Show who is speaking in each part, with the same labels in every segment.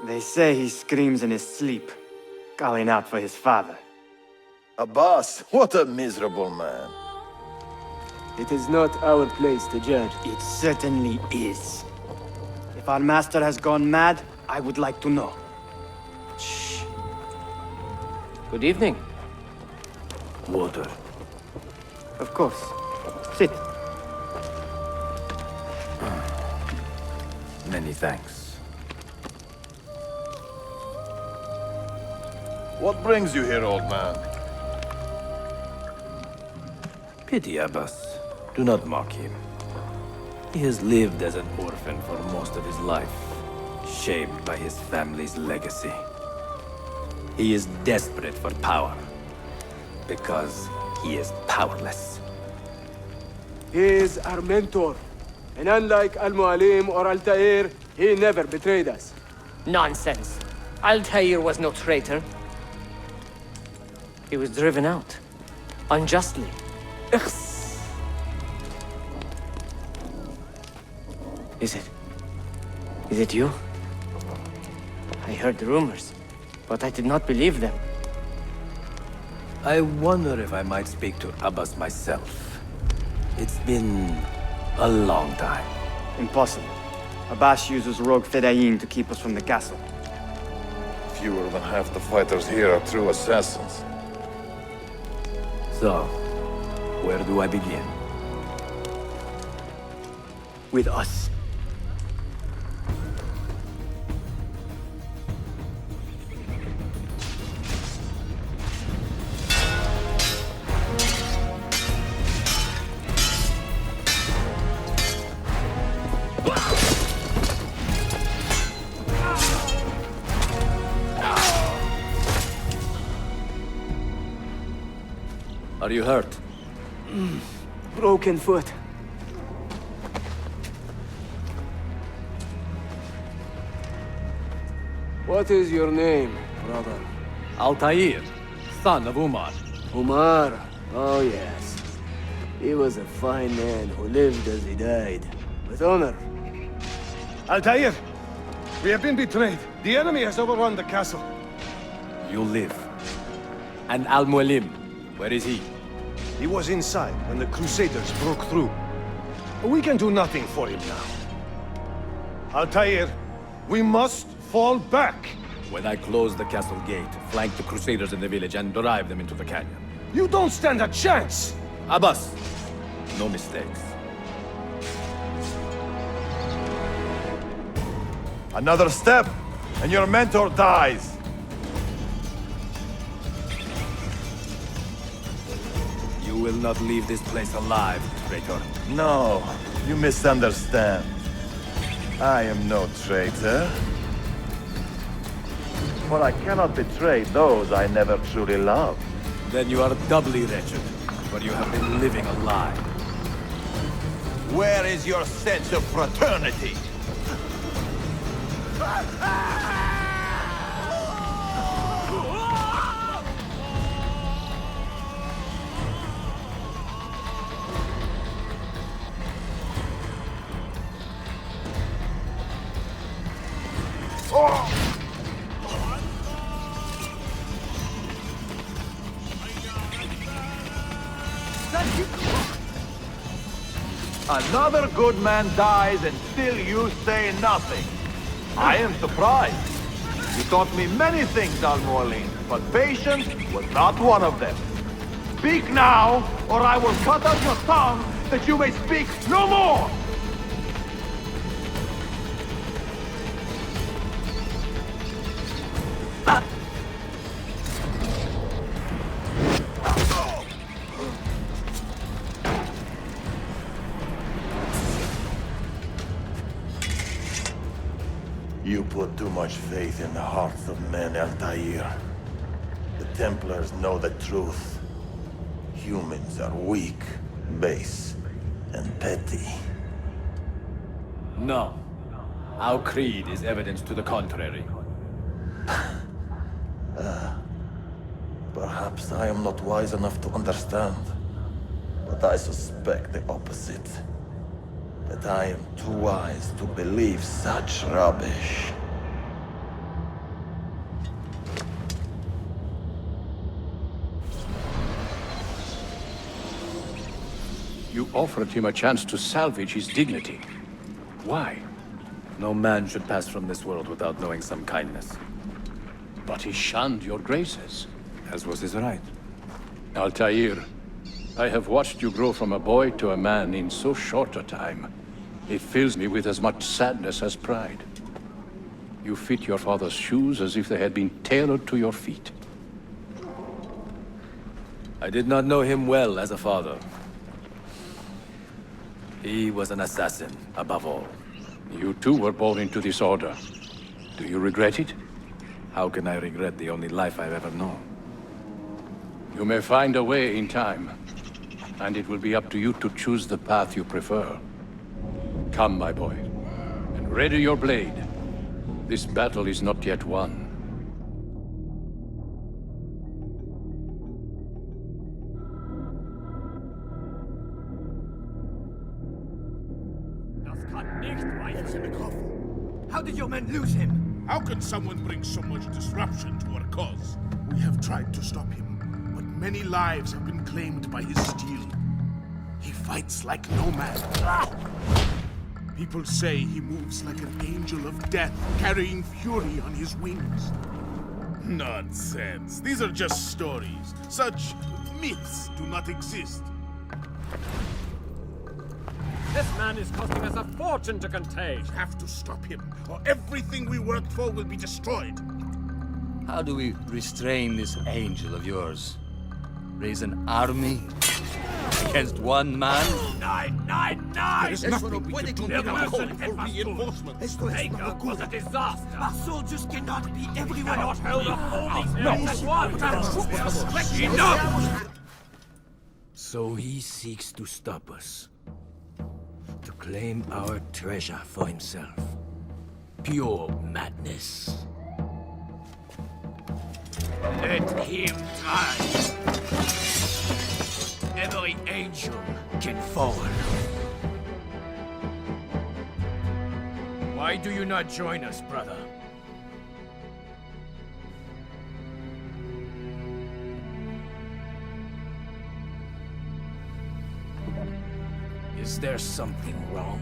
Speaker 1: They say he screams in his sleep, calling out for his father.
Speaker 2: Abbas, what a miserable man.
Speaker 3: It is not our place to judge.
Speaker 1: It certainly is. If our master has gone mad, I would like to know.
Speaker 3: Shh. Good evening.
Speaker 2: Water.
Speaker 1: Of course. Sit.
Speaker 2: Many thanks. What brings you here, old man?
Speaker 4: Pity Abbas. Do not mock him. He has lived as an orphan for most of his life, shaped by his family's legacy. He is desperate for power, because he is powerless.
Speaker 3: He is our mentor. And unlike Al-Mualim or Altair, he never betrayed us.
Speaker 5: Nonsense. Altair was no traitor. He was driven out. Unjustly. Is it you? I heard the rumors, but I did not believe them.
Speaker 4: I wonder if I might speak to Abbas myself. It's been a long time.
Speaker 1: Impossible. Abbas uses rogue Fedayeen to keep us from the castle.
Speaker 2: Fewer than half the fighters here are true assassins.
Speaker 4: So, where do I begin?
Speaker 1: With us.
Speaker 4: Are you hurt?
Speaker 3: Broken foot. What is your name, brother?
Speaker 4: Altair, son of Umar.
Speaker 3: Umar. Oh, yes. He was a fine man who lived as he died. With honor.
Speaker 6: Altair! We have been betrayed. The enemy has overrun the castle.
Speaker 4: You live. And Al-Mualim, where is he?
Speaker 6: He was inside when the Crusaders broke through. We can do nothing for him now. Altair, we must fall back.
Speaker 4: When I close the castle gate, flank the Crusaders in the village and drive them into the canyon.
Speaker 6: You don't stand a chance!
Speaker 4: Abbas, no mistakes.
Speaker 2: Another step, and your mentor dies.
Speaker 4: You will not leave this place alive, traitor.
Speaker 2: No, you misunderstand. I am no traitor. For I cannot betray those I never truly loved.
Speaker 4: Then you are doubly wretched, for you have been living a lie.
Speaker 2: Where is your sense of fraternity? Another good man dies and still you say nothing. I am surprised. You taught me many things, Al-Mualim, but patience was not one of them. Speak now, or I will cut out your tongue that you may speak no more! You put too much faith in the hearts of men, Altair. The Templars know the truth. Humans are weak, base, and petty.
Speaker 4: No. Our creed is evidence to the contrary.
Speaker 2: Perhaps I am not wise enough to understand, but I suspect the opposite. That I am too wise to believe such rubbish.
Speaker 7: You offered him a chance to salvage his dignity. Why?
Speaker 4: No man should pass from this world without knowing some kindness.
Speaker 7: But he shunned your graces.
Speaker 4: As was his right.
Speaker 7: Altair, I have watched you grow from a boy to a man in so short a time. It fills me with as much sadness as pride. You fit your father's shoes as if they had been tailored to your feet.
Speaker 4: I did not know him well as a father. He was an assassin, above all.
Speaker 7: You too were born into this order. Do you regret it?
Speaker 4: How can I regret the only life I've ever known?
Speaker 7: You may find a way in time, and it will be up to you to choose the path you prefer. Come, my boy, and ready your blade. This battle is not yet won.
Speaker 8: How did your men lose him?
Speaker 9: How can someone bring so much disruption to our cause? We have tried to stop him, but many lives have been claimed by his steel. He fights like no man. People say he moves like an angel of death, carrying fury on his wings. Nonsense. These are just stories. Such myths do not exist.
Speaker 8: This man is costing us a fortune to contain.
Speaker 9: We have to stop him, or everything we worked for will be destroyed.
Speaker 10: How do we restrain this angel of yours? Raise an army against one man?
Speaker 8: Nine!
Speaker 9: There is nothing we can do without calling for reinforcements.
Speaker 8: Takeover was a disaster. Our soldiers cannot be everywhere. Cannot hold up all these men at once. Enough!
Speaker 11: So he seeks to stop us. To claim our treasure for himself. Pure madness.
Speaker 8: Let him try. Every angel can fall. Why do you not join us, brother? Is there something wrong?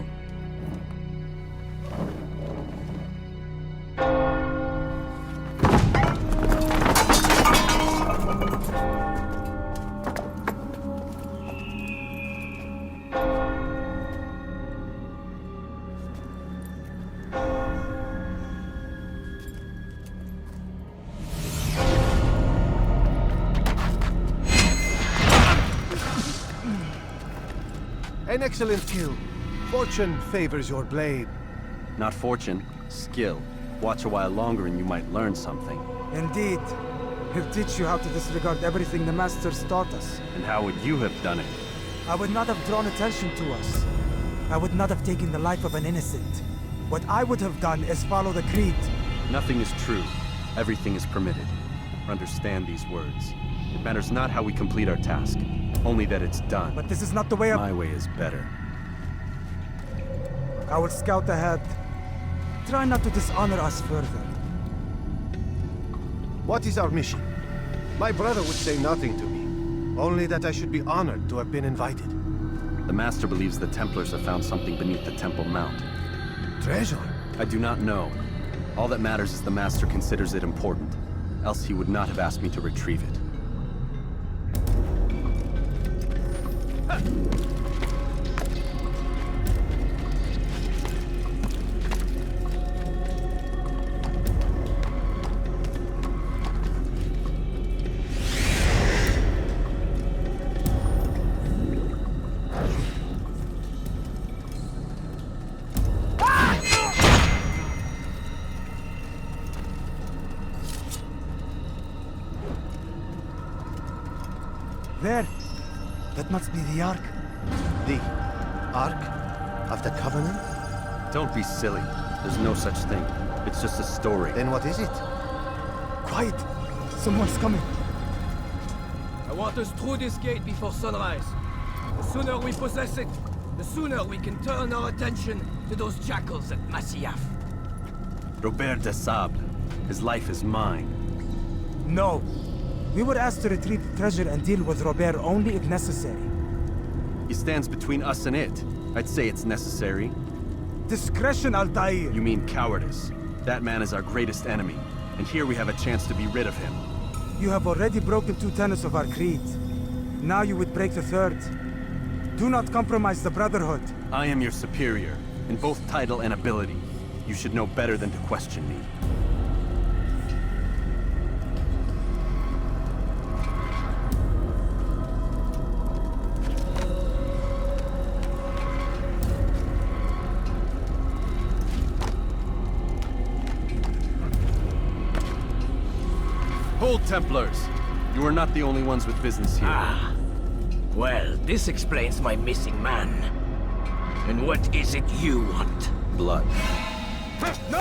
Speaker 6: An excellent kill. Fortune favors your blade.
Speaker 12: Not fortune, skill. Watch a while longer and you might learn something.
Speaker 13: Indeed. He'll teach you how to disregard everything the Masters taught us.
Speaker 12: And how would you have done it?
Speaker 13: I would not have drawn attention to us. I would not have taken the life of an innocent. What I would have done is follow the creed.
Speaker 12: Nothing is true. Everything is permitted. Understand these words. It matters not how we complete our task, only that it's done.
Speaker 13: But this is not the way of...
Speaker 12: My way is better.
Speaker 13: I will scout ahead. Try not to dishonor us further.
Speaker 6: What is our mission? My brother would say nothing to me. Only that I should be honored to have been invited.
Speaker 12: The Master believes the Templars have found something beneath the Temple Mount.
Speaker 6: Treasure?
Speaker 12: I do not know. All that matters is the Master considers it important. Else he would not have asked me to retrieve it.
Speaker 13: There! That must be the Ark.
Speaker 6: The Ark of the Covenant?
Speaker 12: Don't be silly. There's no such thing. It's just a story.
Speaker 6: Then what is it?
Speaker 13: Quiet! Someone's coming.
Speaker 8: I want us through this gate before sunrise. The sooner we possess it, the sooner we can turn our attention to those jackals at Masyaf.
Speaker 12: Robert de Sable. His life is mine.
Speaker 13: No. We were asked to retrieve the treasure and deal with Robert only if necessary.
Speaker 12: He stands between us and it. I'd say it's necessary.
Speaker 13: Discretion, Altair!
Speaker 12: You mean cowardice. That man is our greatest enemy, and here we have a chance to be rid of him.
Speaker 13: You have already broken 2 tenets of our creed. Now you would break the 3rd. Do not compromise the Brotherhood.
Speaker 12: I am your superior, in both title and ability. You should know better than to question me. Hold, Templars! You are not the only ones with business here.
Speaker 11: Ah. Well, this explains my missing man. And what is it you want?
Speaker 12: Blood.
Speaker 13: No!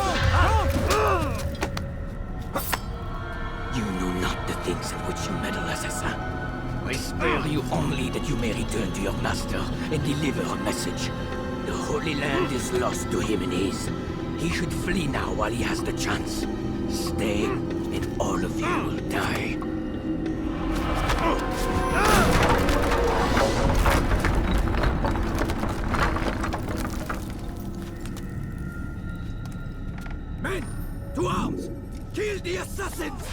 Speaker 11: You know not the things in which you meddle, assassin. I spare you only that you may return to your master and deliver a message. The Holy Land is lost to him and his. He should flee now while he has the chance. Stay, and all of you will die.
Speaker 8: Men! To arms! Kill the assassins!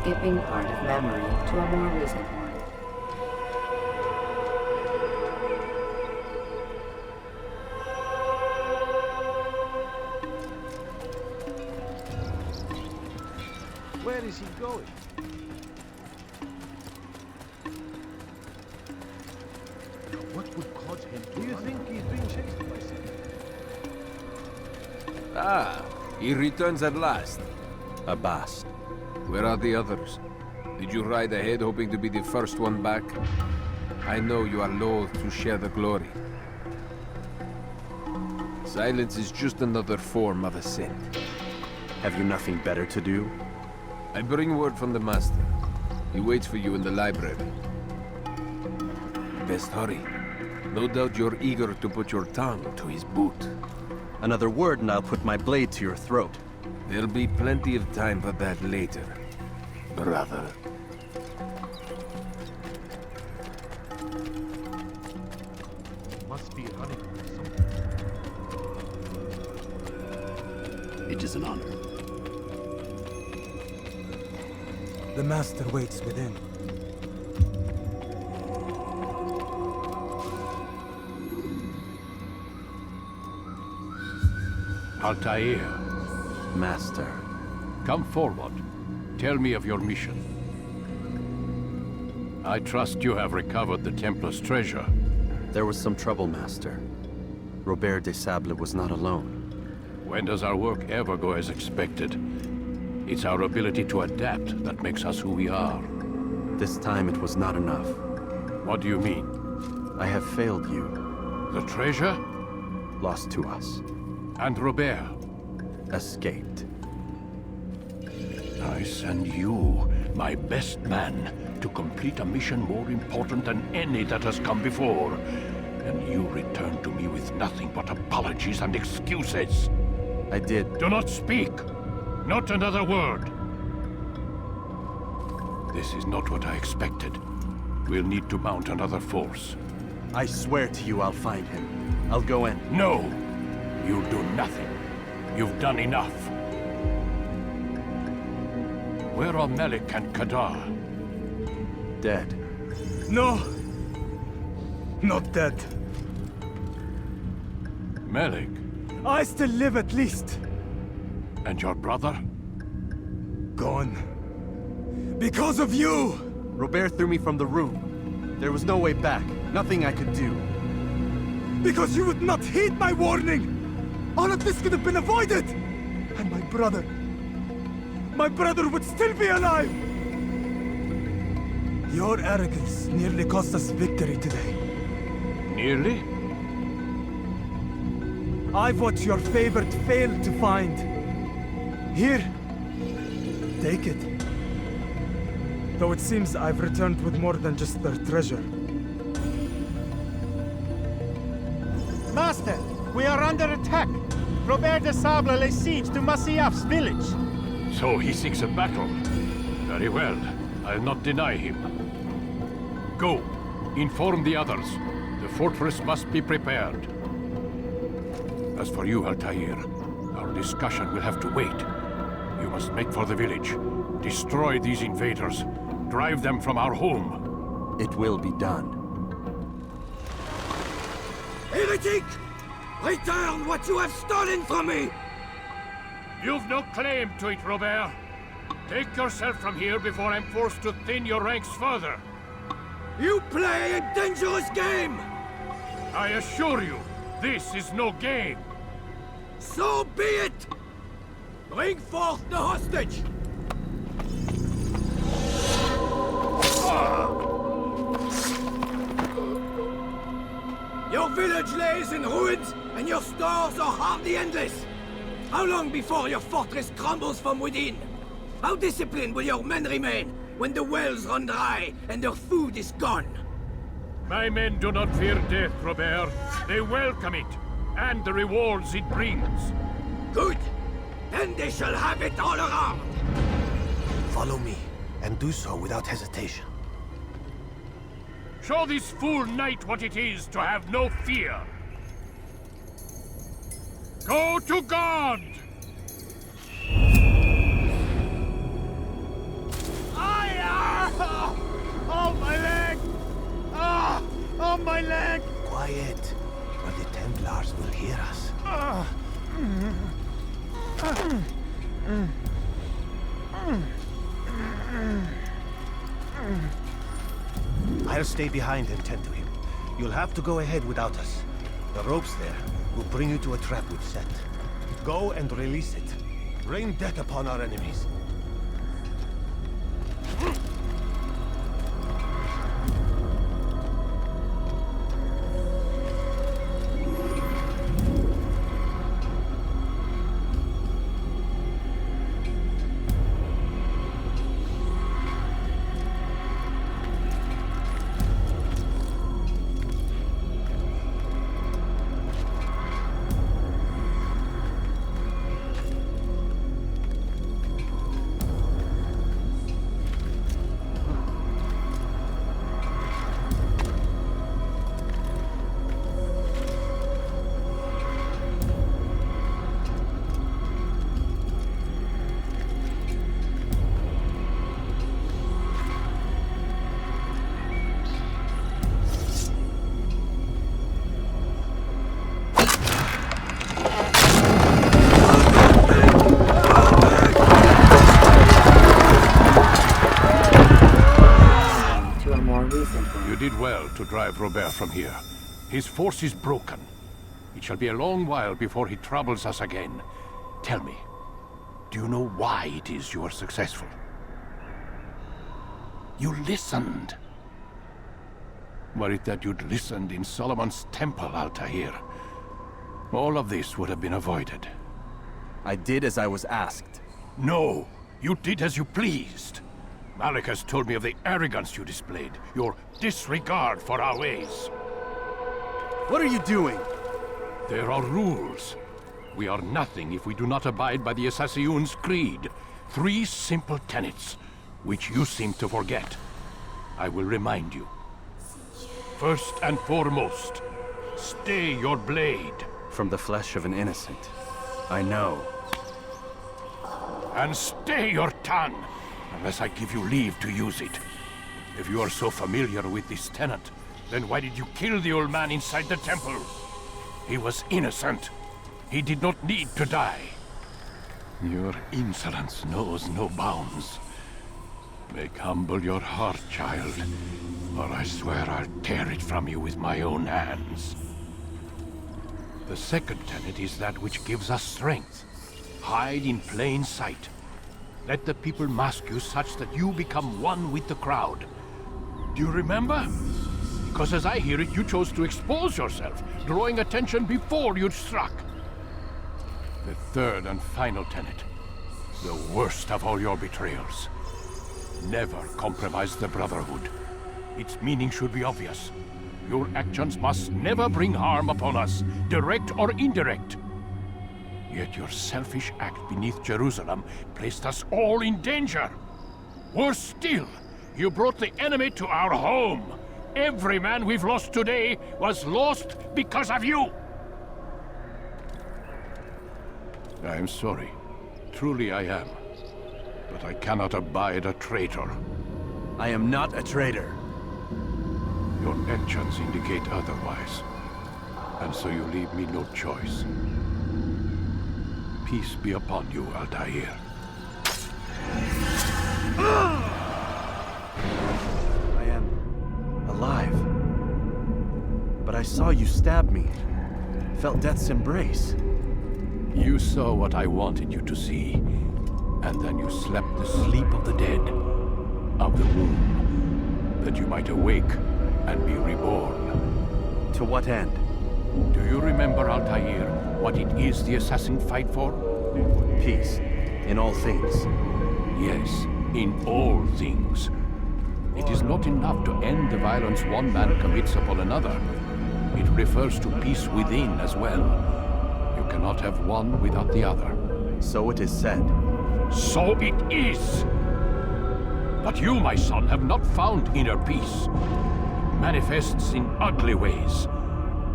Speaker 14: Skipping part of memory to a more recent one.
Speaker 6: Where is he going? What would cause him to... Do you think he's being chased by something?
Speaker 15: Ah, he returns at last.
Speaker 12: Abbas.
Speaker 15: Where are the others? Did you ride ahead hoping to be the first one back? I know you are loath to share the glory. Silence is just another form of a sin.
Speaker 12: Have you nothing better to do?
Speaker 15: I bring word from the Master. He waits for you in the library. Best hurry. No doubt you're eager to put your tongue to his boot.
Speaker 12: Another word and I'll put my blade to your throat.
Speaker 15: There'll be plenty of time for that later, brother.
Speaker 6: Must be running from something.
Speaker 16: It is an honor.
Speaker 13: The Master waits within.
Speaker 7: Altair.
Speaker 12: Master.
Speaker 7: Come forward. Tell me of your mission. I trust you have recovered the Templar's treasure.
Speaker 12: There was some trouble, Master. Robert de Sable was not alone.
Speaker 7: When does our work ever go as expected? It's our ability to adapt that makes us who we are.
Speaker 12: This time it was not enough.
Speaker 7: What do you mean?
Speaker 12: I have failed you.
Speaker 7: The treasure?
Speaker 12: Lost to us.
Speaker 7: And Robert?
Speaker 12: Escaped.
Speaker 7: I send you, my best man, to complete a mission more important than any that has come before. And you return to me with nothing but apologies and excuses.
Speaker 12: I did.
Speaker 7: Do not speak! Not another word! This is not what I expected. We'll need to mount another force.
Speaker 12: I swear to you I'll find him. I'll go in.
Speaker 7: No! You'll do nothing. You've done enough. Where are Melik and Kadar?
Speaker 12: Dead.
Speaker 13: No! Not dead.
Speaker 7: Melik?
Speaker 13: I still live at least.
Speaker 7: And your brother?
Speaker 13: Gone. Because of you!
Speaker 12: Robert threw me from the room. There was no way back. Nothing I could do.
Speaker 13: Because you would not heed my warning! All of this could have been avoided! And my brother... my brother would still be alive! Your arrogance nearly cost us victory today.
Speaker 7: Nearly?
Speaker 13: I've what your favorite failed to find. Here, take it. Though it seems I've returned with more than just their treasure.
Speaker 16: Master, we are under attack. Robert de Sable lays siege to Masyaf's village.
Speaker 7: So he seeks a battle. Very well. I'll not deny him. Go. Inform the others. The fortress must be prepared. As for you, Altair, our discussion will have to wait. You must make for the village. Destroy these invaders. Drive them from our home.
Speaker 12: It will be done.
Speaker 8: Heretic! Return what you have stolen from me!
Speaker 7: You've no claim to it, Robert. Take yourself from here before I'm forced to thin your ranks further.
Speaker 8: You play a dangerous game!
Speaker 7: I assure you, this is no game.
Speaker 8: So be it! Bring forth the hostage! Your village lays in ruins, and your stores are hardly endless. How long before your fortress crumbles from within? How disciplined will your men remain when the wells run dry and their food is gone?
Speaker 7: My men do not fear death, Robert. They welcome it, and the rewards it brings.
Speaker 8: Good. Then they shall have it all around.
Speaker 6: Follow me, and do so without hesitation.
Speaker 7: Show this fool knight what it is to have no fear. Go to God!
Speaker 16: Oh, my leg! Ah! Oh, my leg!
Speaker 6: Quiet, or the Templars will hear us. I'll stay behind and tend to him. You'll have to go ahead without us. The ropes there will bring you to a trap we've set. Go and release it. Rain death upon our enemies.
Speaker 7: You did well to drive Robert from here. His force is broken. It shall be a long while before he troubles us again. Tell me, do you know why it is you are successful? You listened. Were it that you'd listened in Solomon's temple, Altair, all of this would have been avoided.
Speaker 12: I did as I was asked.
Speaker 7: No, you did as you pleased. Malik has told me of the arrogance you displayed, your disregard for our ways.
Speaker 12: What are you doing?
Speaker 7: There are rules. We are nothing if we do not abide by the Assassin's creed. 3 simple tenets, which you seem to forget. I will remind you. First and foremost, stay your blade.
Speaker 12: From the flesh of an innocent. I know.
Speaker 7: And stay your tongue, unless I give you leave to use it. If you are so familiar with this tenet, then why did you kill the old man inside the temple? He was innocent. He did not need to die. Your insolence knows no bounds. Make humble your heart, child, or I swear I'll tear it from you with my own hands. The second tenet is that which gives us strength. Hide in plain sight. Let the people mask you such that you become one with the crowd. Do you remember? Because as I hear it, you chose to expose yourself, drawing attention before you'd struck. The third and final tenet. The worst of all your betrayals. Never compromise the Brotherhood. Its meaning should be obvious. Your actions must never bring harm upon us, direct or indirect. Yet your selfish act beneath Jerusalem placed us all in danger. Worse still, you brought the enemy to our home. Every man we've lost today was lost because of you. I am sorry. Truly I am. But I cannot abide a traitor.
Speaker 12: I am not a traitor.
Speaker 7: Your actions indicate otherwise. And so you leave me no choice. Peace be upon you, Altair.
Speaker 12: I am alive. But I saw you stab me. Felt death's embrace.
Speaker 7: You saw what I wanted you to see. And then you slept the sleep of the dead. Of the womb. That you might awake and be reborn.
Speaker 12: To what end?
Speaker 7: Do you remember, Altair, what it is the assassin fight for?
Speaker 12: Peace. In all things.
Speaker 7: Yes, in all things. It is not enough to end the violence one man commits upon another. It refers to peace within as well. You cannot have one without the other.
Speaker 12: So it is said.
Speaker 7: So it is! But you, my son, have not found inner peace. It manifests in ugly ways.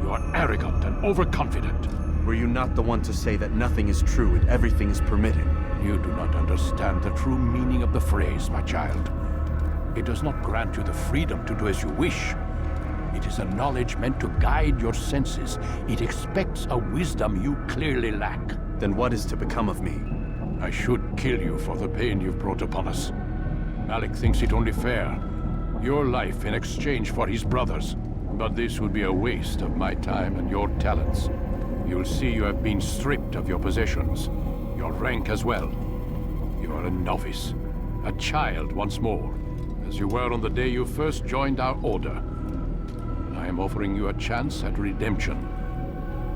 Speaker 7: You are arrogant and overconfident.
Speaker 12: Were you not the one to say that nothing is true and everything is permitted?
Speaker 7: You do not understand the true meaning of the phrase, my child. It does not grant you the freedom to do as you wish. It is a knowledge meant to guide your senses. It expects a wisdom you clearly lack.
Speaker 12: Then what is to become of me?
Speaker 7: I should kill you for the pain you've brought upon us. Malik thinks it only fair. Your life in exchange for his brother's. But this would be a waste of my time and your talents. You'll see you have been stripped of your possessions. Your rank as well. You are a novice. A child once more. As you were on the day you first joined our order. I am offering you a chance at redemption.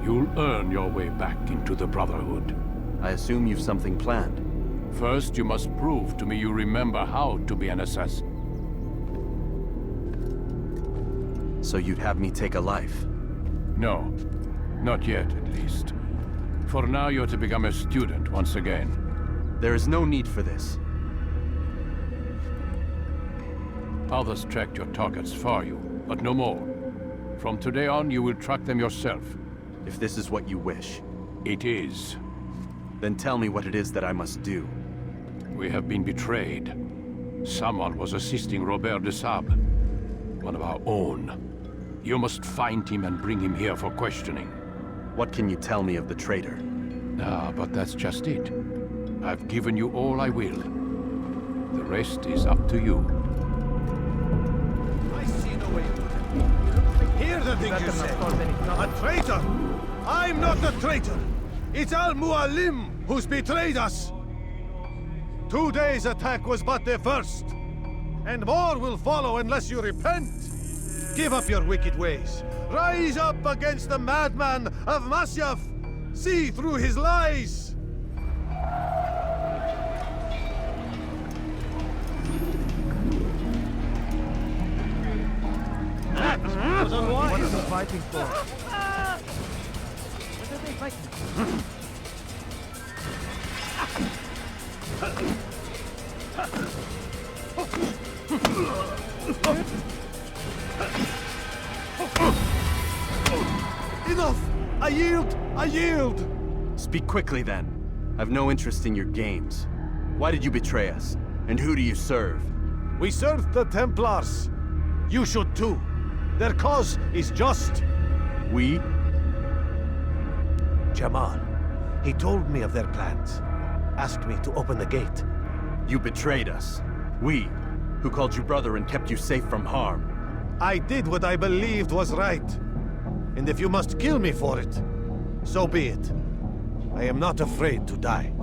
Speaker 7: You'll earn your way back into the Brotherhood.
Speaker 12: I assume you've something planned.
Speaker 7: First, you must prove to me you remember how to be an assassin.
Speaker 12: So you'd have me take a life?
Speaker 7: No. Not yet, at least. For now, you're to become a student once again.
Speaker 12: There is no need for this.
Speaker 7: Others tracked your targets for you, but no more. From today on, you will track them yourself.
Speaker 12: If this is what you wish.
Speaker 7: It is.
Speaker 12: Then tell me what it is that I must do.
Speaker 7: We have been betrayed. Someone was assisting Robert de Sable. One of our own. You must find him and bring him here for questioning.
Speaker 12: What can you tell me of the traitor?
Speaker 7: But that's just it. I've given you all I will. The rest is up to you.
Speaker 6: I see no way. Hear the thing you say. A traitor? I'm not a traitor. It's Al-Mualim who's betrayed us. Today's attack was but the first. And more will follow unless you repent. Give up your wicked ways. Rise up against the madman of Masyaf. See through his lies.
Speaker 13: What are they fighting for? What are they fighting for?
Speaker 6: Enough! I yield! I yield!
Speaker 12: Speak quickly then. I've no interest in your games. Why did you betray us? And who do you serve?
Speaker 6: We serve the Templars. You should too. Their cause is just.
Speaker 12: We?
Speaker 6: Jamal. He told me of their plans. Asked me to open the gate.
Speaker 12: You betrayed us. We, who called you brother and kept you safe from harm.
Speaker 6: I did what I believed was right. And if you must kill me for it, so be it. I am not afraid to die.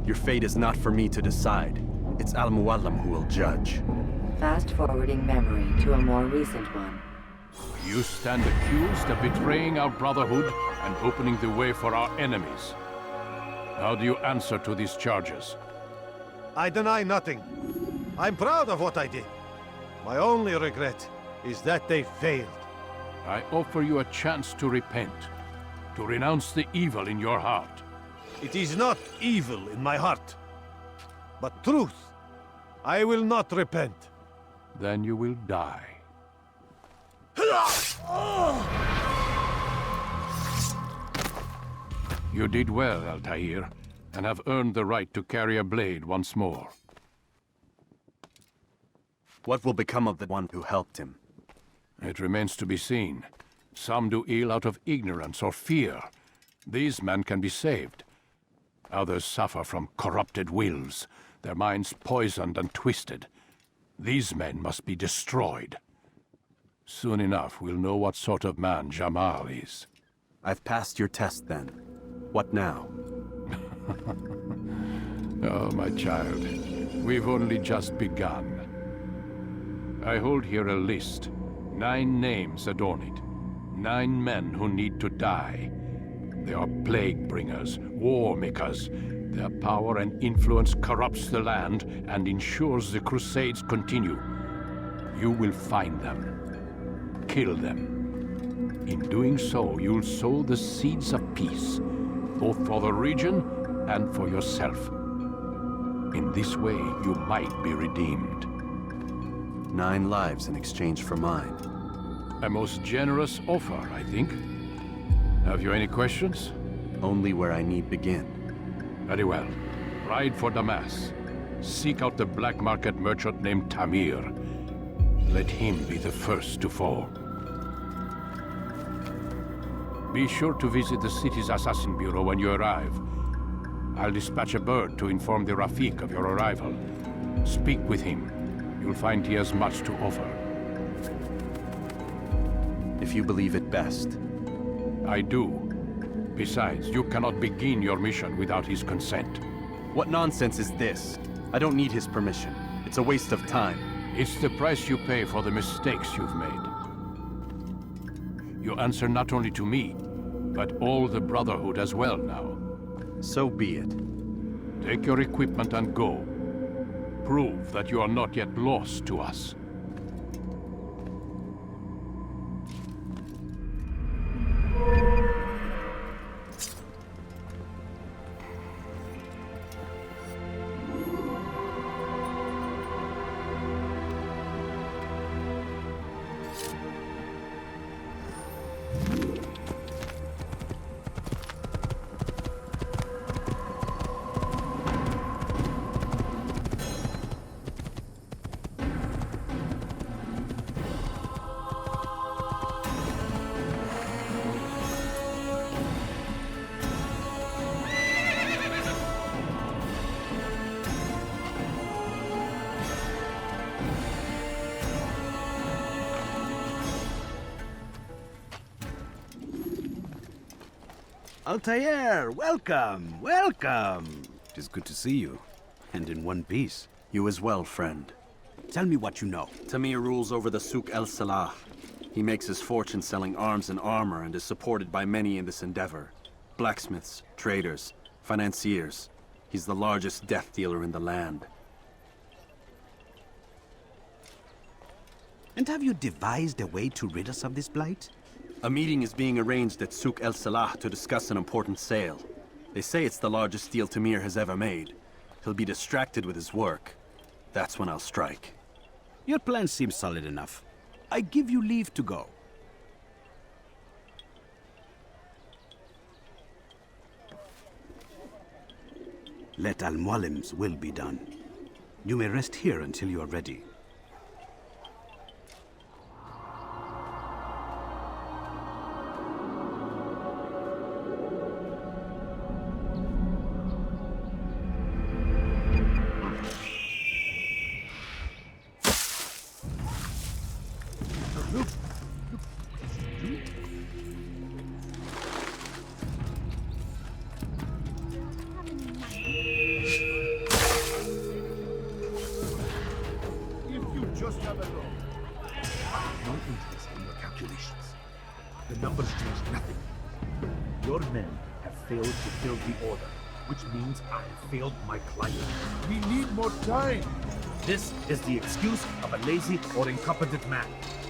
Speaker 12: Your fate is not for me to decide. It's Al-Mualim who will judge.
Speaker 14: Fast-forwarding memory to a more recent one.
Speaker 7: You stand accused of betraying our Brotherhood and opening the way for our enemies. How do you answer to these charges?
Speaker 6: I deny nothing. I'm proud of what I did. My only regret is that they failed.
Speaker 7: I offer you a chance to repent, to renounce the evil in your heart.
Speaker 6: It is not evil in my heart, but truth. I will not repent.
Speaker 7: Then you will die. You did well, Altair, and have earned the right to carry a blade once more.
Speaker 12: What will become of the one who helped him?
Speaker 7: It remains to be seen. Some do ill out of ignorance or fear. These men can be saved. Others suffer from corrupted wills, their minds poisoned and twisted. These men must be destroyed. Soon enough, we'll know what sort of man Jamal is.
Speaker 12: I've passed your test, then. What now?
Speaker 7: Oh, my child. We've only just begun. I hold here a list. 9 names adorn it. 9 men who need to die. They are plague bringers, war makers. Their power and influence corrupts the land and ensures the Crusades continue. You will find them. Kill them. In doing so, you'll sow the seeds of peace, both for the region and for yourself. In this way, you might be redeemed.
Speaker 12: 9 lives in exchange for mine.
Speaker 7: A most generous offer, I think. Have you any questions?
Speaker 12: Only where I need begin.
Speaker 7: Very well. Ride for Damas. Seek out the black market merchant named Tamir. Let him be the first to fall. Be sure to visit the city's assassin bureau when you arrive. I'll dispatch a bird to inform the Rafik of your arrival. Speak with him. You'll find he has much to offer.
Speaker 12: If you believe it best.
Speaker 7: I do. Besides, you cannot begin your mission without his consent.
Speaker 12: What nonsense is this? I don't need his permission. It's a waste of time.
Speaker 7: It's the price you pay for the mistakes you've made. You answer not only to me, but all the Brotherhood as well now.
Speaker 12: So be it.
Speaker 7: Take your equipment and go. Prove that you are not yet lost to us.
Speaker 17: Altair, welcome, welcome. It is good to see you, and in one piece.
Speaker 12: You as well, friend.
Speaker 17: Tell me what you know.
Speaker 12: Tamir rules over the Souk el-Salah. He makes his fortune selling arms and armor and is supported by many in this endeavor. Blacksmiths, traders, financiers. He's the largest death dealer in the land.
Speaker 17: And have you devised a way to rid us of this blight?
Speaker 12: A meeting is being arranged at Souk el-Salah to discuss an important sale. They say it's the largest deal Tamir has ever made. He'll be distracted with his work. That's when I'll strike.
Speaker 17: Your plan seems solid enough. I give you leave to go. Let Al-Mualim's will be done. You may rest here until you are ready.
Speaker 9: the numbers change nothing. Your men have failed to fill the order, which means I have failed my client. We need more time. This is the excuse of a lazy or incompetent man.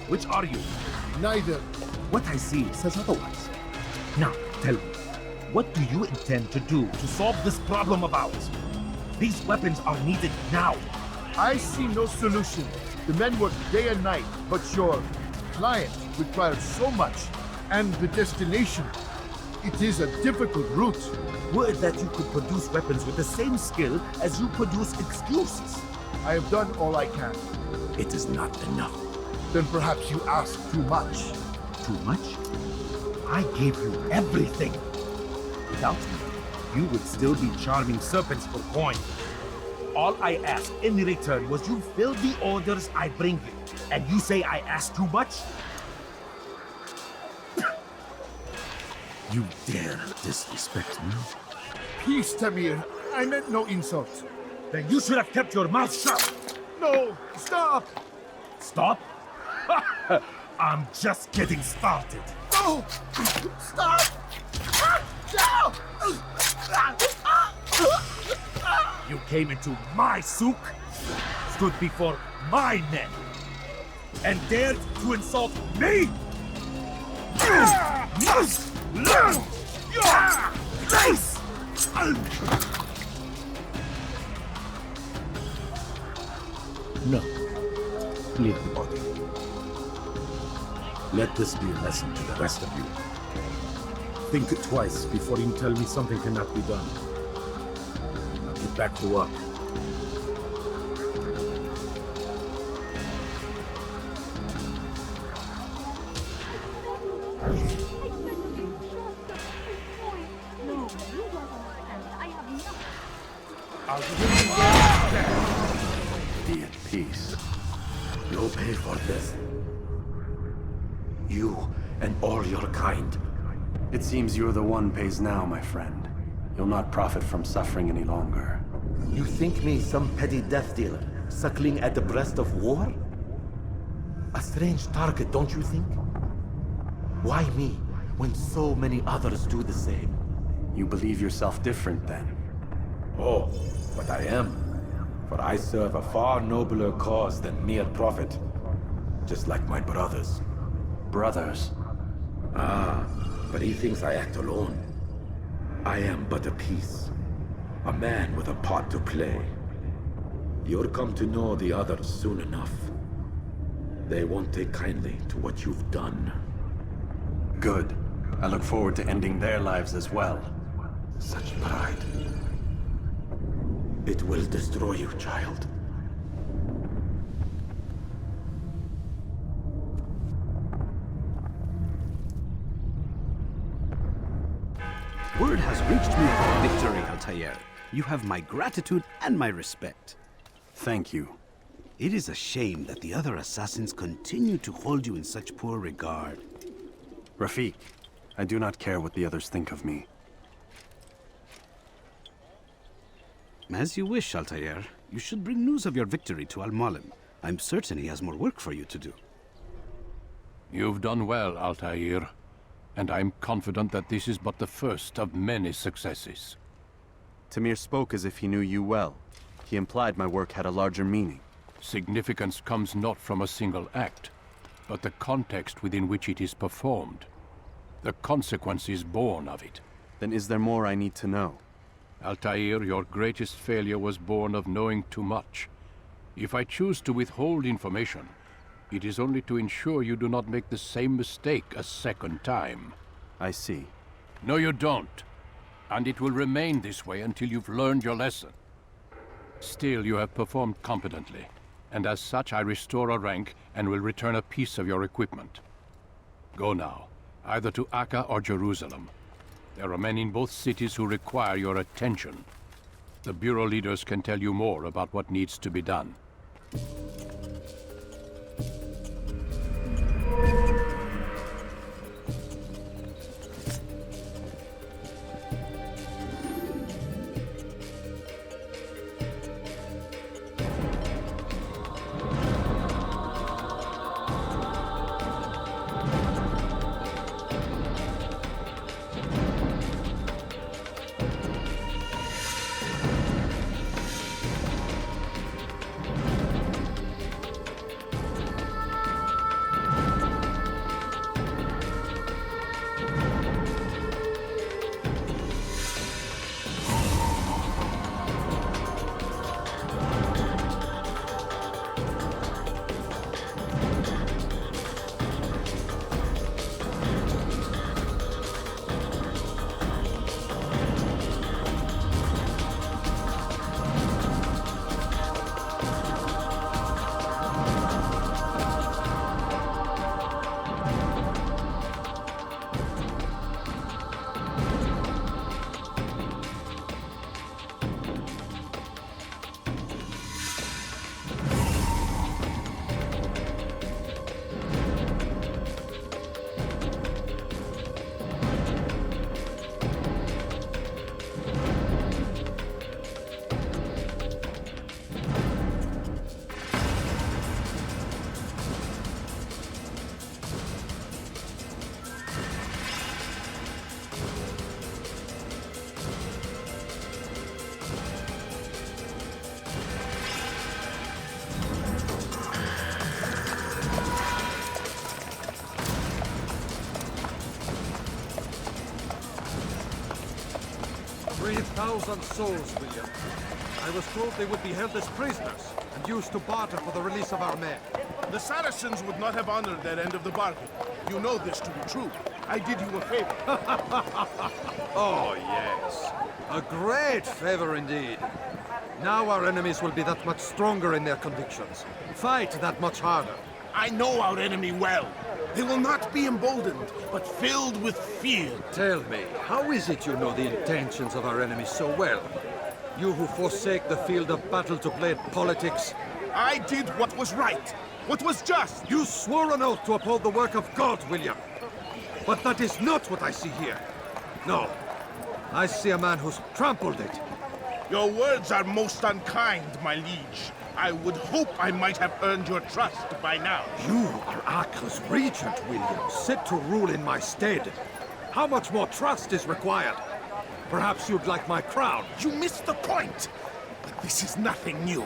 Speaker 9: Which are you? Neither. What I see says otherwise. Now, tell me, what do you intend to do to solve this problem of ours? These weapons are needed now.
Speaker 18: I see no solution. The men work day and night, but your client requires so much. And the destination, it is a difficult route.
Speaker 9: Would that you could produce weapons with the same skill as you produce excuses.
Speaker 18: I have done all I can.
Speaker 9: It is not enough.
Speaker 18: Then perhaps you ask too much.
Speaker 9: Too much? I gave you everything. Without me, you would still be charming serpents for coin. All I ask in return was you fill the orders I bring you. And you say I ask too much? You dare disrespect me?
Speaker 18: Peace, Tamir. I meant no insult.
Speaker 9: Then you should have kept your mouth shut.
Speaker 18: No, stop.
Speaker 9: Stop? I'm just getting started.
Speaker 18: No! Stop! No!
Speaker 9: You came into my souk, stood before my men, and dared to insult me? You must learn your place!
Speaker 17: No. Leave the body. Let this be a lesson to the rest of you. Think twice before you tell me something cannot be done. Now get back to work.
Speaker 19: Be at peace. You'll pay for this. You and all your kind.
Speaker 12: It seems you're the one pays now, my friend. You'll not profit from suffering any longer.
Speaker 19: You think me some petty death dealer, suckling at the breast of war? A strange target, don't you think? Why me, when so many others do the same?
Speaker 12: You believe yourself different, then?
Speaker 19: Oh, but I am. For I serve a far nobler cause than mere profit. Just like my brothers.
Speaker 12: Brothers?
Speaker 19: Ah, but he thinks I act alone. I am but a piece. A man with a part to play. You'll come to know the others soon enough. They won't take kindly to what you've done.
Speaker 12: Good. I look forward to ending their lives as well.
Speaker 19: Such pride. It will destroy you, child.
Speaker 17: Word has reached me of victory, Altair. You have my gratitude and my respect.
Speaker 12: Thank you.
Speaker 17: It is a shame that the other assassins continue to hold you in such poor regard.
Speaker 12: Rafiq, I do not care what the others think of me.
Speaker 17: As you wish, Altair. You should bring news of your victory to Al-Malim. I'm certain he has more work for you to do.
Speaker 7: You've done well, Altair. And I'm confident that this is but the first of many successes.
Speaker 12: Tamir spoke as if he knew you well. He implied my work had a larger meaning.
Speaker 7: Significance comes not from a single act, but the context within which it is performed. The consequences born of it.
Speaker 12: Then is there more I need to know?
Speaker 7: Altair, your greatest failure was born of knowing too much. If I choose to withhold information, it is only to ensure you do not make the same mistake a second time.
Speaker 12: I see.
Speaker 7: No, you don't. And it will remain this way until you've learned your lesson. Still, you have performed competently, and as such I restore a rank and will return a piece of your equipment. Go now, either to Akka or Jerusalem. There are men in both cities who require your attention. The Bureau leaders can tell you more about what needs to be done.
Speaker 20: 3,000 souls, William. I was told they would be held as prisoners and used to barter for the release of our men.
Speaker 18: The Saracens would not have honored their end of the bargain. You know this to be true. I did you a favor.
Speaker 20: Oh, yes. A great favor indeed. Now our enemies will be that much stronger in their convictions. Fight that much harder.
Speaker 18: I know our enemy well. They will not be emboldened, but filled with fear.
Speaker 20: Tell me, how is it you know the intentions of our enemies so well? You who forsake the field of battle to play at politics.
Speaker 18: I did what was right, what was just.
Speaker 20: You swore an oath to uphold the work of God, William. But that is not what I see here. No, I see a man who's trampled it.
Speaker 18: Your words are most unkind, my liege. I would hope I might have earned your trust by now.
Speaker 20: You are Acre's regent, William, set to rule in my stead. How much more trust is required? Perhaps you'd like my crown.
Speaker 18: You missed the point. But this is nothing new.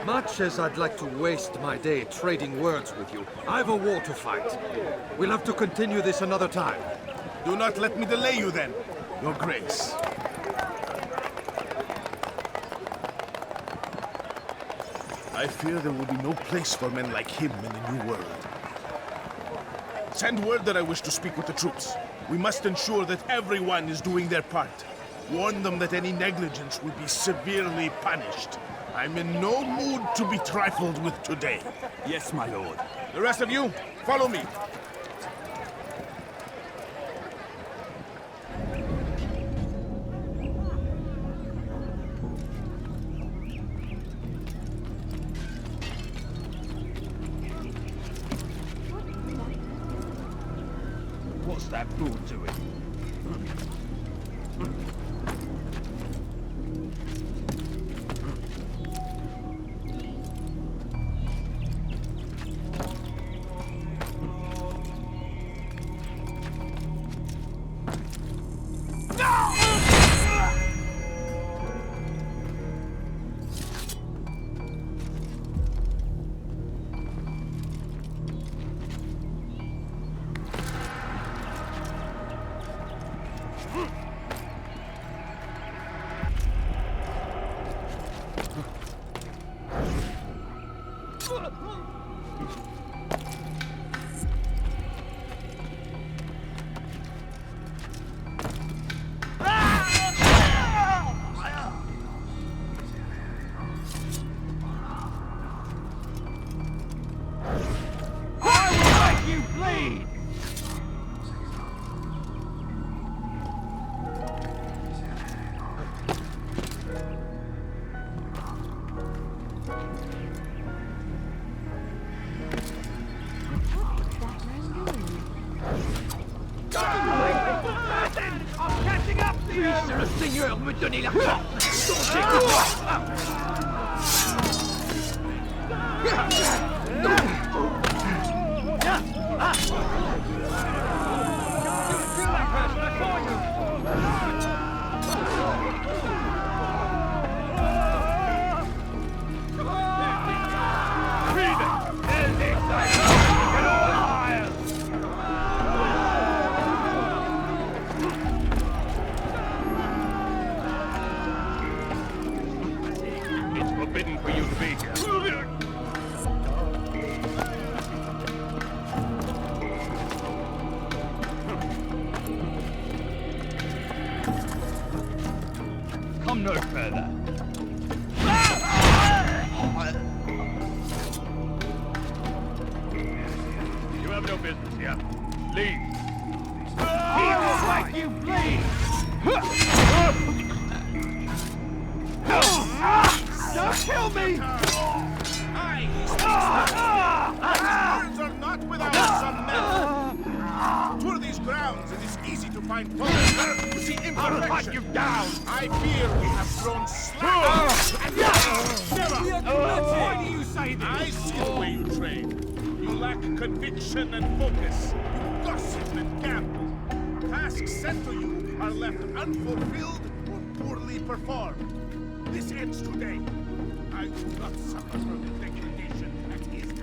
Speaker 20: Much as I'd like to waste my day trading words with you, I've a war to fight. We'll have to continue this another time.
Speaker 18: Do not let me delay you then, Your Grace. I fear there will be no place for men like him in the New World. Send word that I wish to speak with the troops. We must ensure that everyone is doing their part. Warn them that any negligence will be severely punished. I'm in no mood to be trifled with today.
Speaker 21: Yes, my lord.
Speaker 18: The rest of you, follow me.
Speaker 21: What's that fool doing?
Speaker 11: Puisse le Seigneur me donner la force
Speaker 21: It's forbidden for you to be here. Come no further. You have no business here. Leave.
Speaker 11: He will make you bleed! Don't kill me!
Speaker 18: Words are not without some merit. Tour these grounds, it is easy to find fault. To see imperfection.
Speaker 11: I'll cut you down!
Speaker 18: I fear we have grown slack.
Speaker 11: Why do you say this?
Speaker 18: I see the way you train. You lack conviction and focus. You gossip and gamble. Tasks sent to you are left unfulfilled or poorly performed. This ends today. I will not suffer from the degradation at his hands.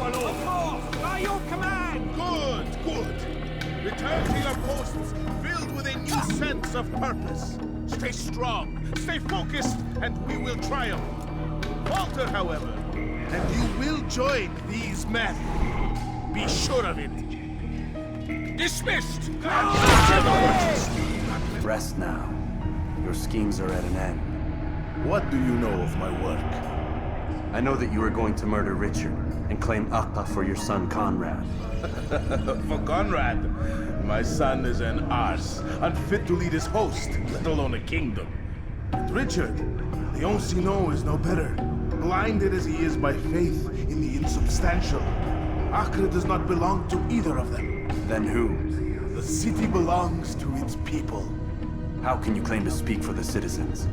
Speaker 18: follow.
Speaker 8: Of course! By your command!
Speaker 18: Good, good. Return to your posts, filled with a new sense of purpose. Stay strong, stay focused, and we will triumph. Falter, however, and you will join these men. Be sure of it. Dismissed!
Speaker 12: Rest now. Your schemes are at an end.
Speaker 18: What do you know of my work?
Speaker 12: I know that you are going to murder Richard and claim Akka for your son Conrad.
Speaker 18: For Conrad, my son is an arse, unfit to lead his host, let alone a kingdom. And Richard, the Oncino is no better, blinded as he is by faith in the insubstantial. Acre does not belong to either of them.
Speaker 12: Then who?
Speaker 18: The city belongs to its people.
Speaker 12: How can you claim to speak for the citizens?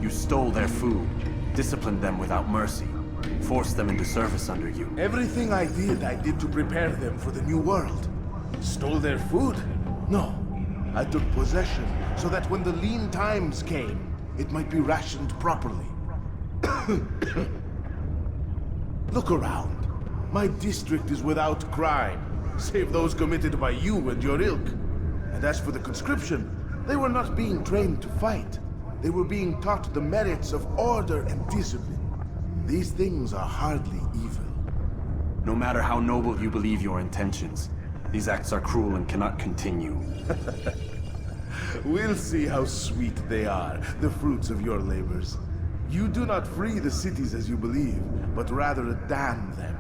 Speaker 12: You stole their food, disciplined them without mercy, forced them into service under you.
Speaker 18: Everything I did to prepare them for the new world. Stole their food? No. I took possession so that when the lean times came, it might be rationed properly. Look around. My district is without crime, save those committed by you and your ilk. And as for the conscription, they were not being trained to fight. They were being taught the merits of order and discipline. These things are hardly evil.
Speaker 12: No matter how noble you believe your intentions, these acts are cruel and cannot continue.
Speaker 18: We'll see how sweet they are, the fruits of your labors. You do not free the cities as you believe, but rather damn them.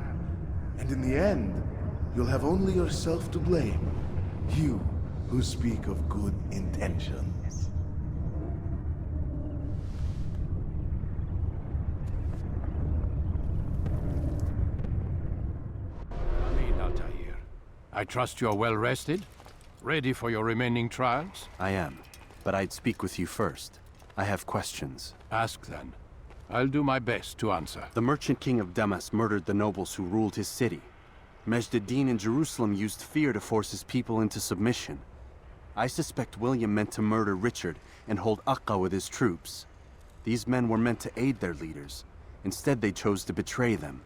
Speaker 18: And in the end, you'll have only yourself to blame. You who speak of good intentions.
Speaker 7: Altair, I trust you're well rested? Ready for your remaining trials?
Speaker 12: I am, but I'd speak with you first. I have questions.
Speaker 7: Ask then. I'll do my best to answer.
Speaker 12: The merchant king of Damas murdered the nobles who ruled his city. Majd-ad-Din in Jerusalem used fear to force his people into submission. I suspect William meant to murder Richard and hold Akka with his troops. These men were meant to aid their leaders. Instead, they chose to betray them.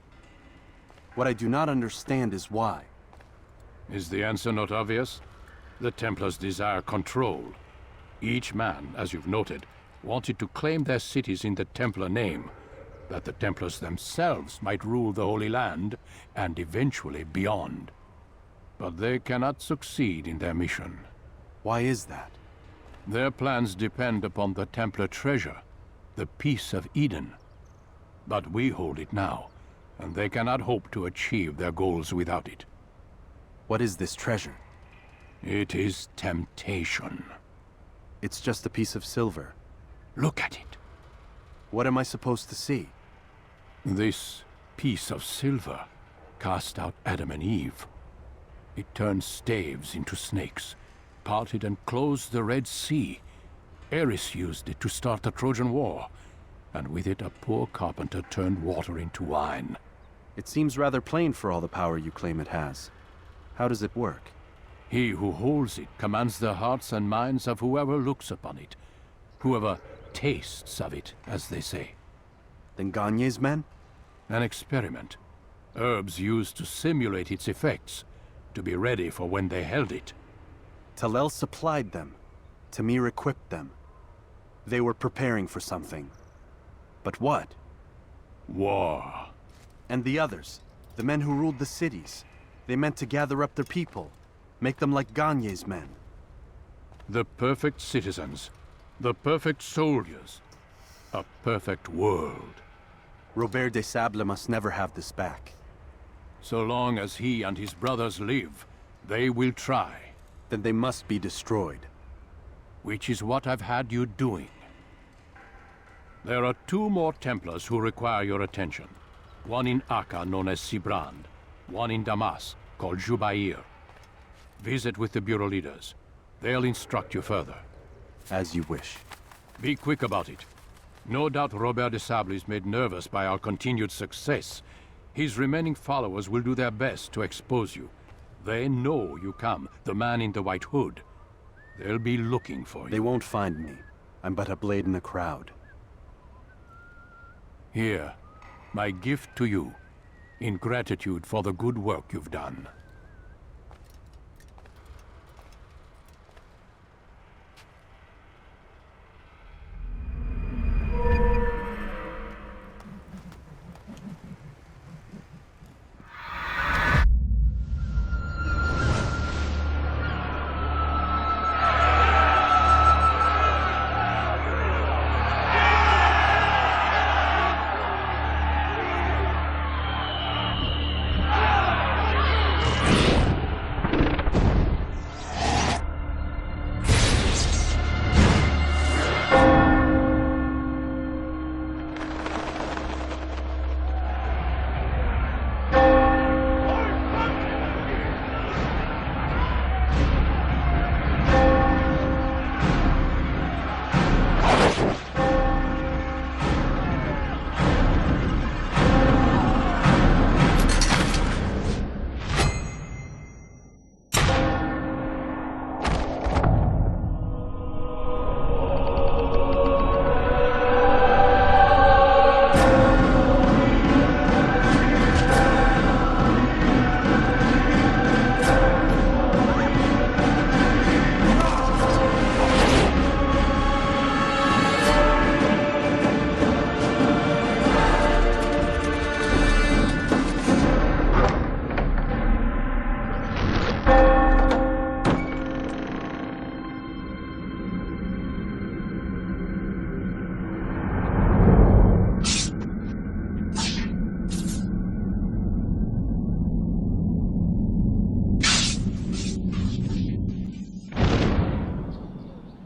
Speaker 12: What I do not understand is why.
Speaker 7: Is the answer not obvious? The Templars desire control. Each man, as you've noted, wanted to claim their cities in the Templar name, that the Templars themselves might rule the Holy Land, and eventually beyond. But they cannot succeed in their mission.
Speaker 12: Why is that?
Speaker 7: Their plans depend upon the Templar treasure, the Peace of Eden. But we hold it now, and they cannot hope to achieve their goals without it.
Speaker 12: What is this treasure?
Speaker 7: It is temptation.
Speaker 12: It's just a piece of silver.
Speaker 7: Look at it.
Speaker 12: What am I supposed to see?
Speaker 7: This piece of silver cast out Adam and Eve. It turned staves into snakes, parted and closed the Red Sea. Eris used it to start the Trojan War, and with it a poor carpenter turned water into wine.
Speaker 12: It seems rather plain for all the power you claim it has. How does it work?
Speaker 7: He who holds it commands the hearts and minds of whoever looks upon it, whoever tastes of it, as they say.
Speaker 12: Then Gagne's men?
Speaker 7: An experiment. Herbs used to simulate its effects, to be ready for when they held it.
Speaker 12: Talel supplied them. Tamir equipped them. They were preparing for something. But what?
Speaker 7: War.
Speaker 12: And the others, the men who ruled the cities, they meant to gather up their people, make them like Gagne's men.
Speaker 7: The perfect citizens, the perfect soldiers, a perfect world.
Speaker 12: Robert de Sable must never have this back.
Speaker 7: So long as he and his brothers live, they will try.
Speaker 12: Then they must be destroyed.
Speaker 7: Which is what I've had you doing. There are 2 more Templars who require your attention. One in Akka, known as Sibrand. One in Damas, called Jubair. Visit with the Bureau leaders. They'll instruct you further.
Speaker 12: As you wish.
Speaker 7: Be quick about it. No doubt Robert de Sable is made nervous by our continued success. His remaining followers will do their best to expose you. They know you come, the man in the white hood. They'll be looking for you.
Speaker 12: They won't find me. I'm but a blade in a crowd.
Speaker 7: Here, my gift to you. in gratitude for the good work you've done.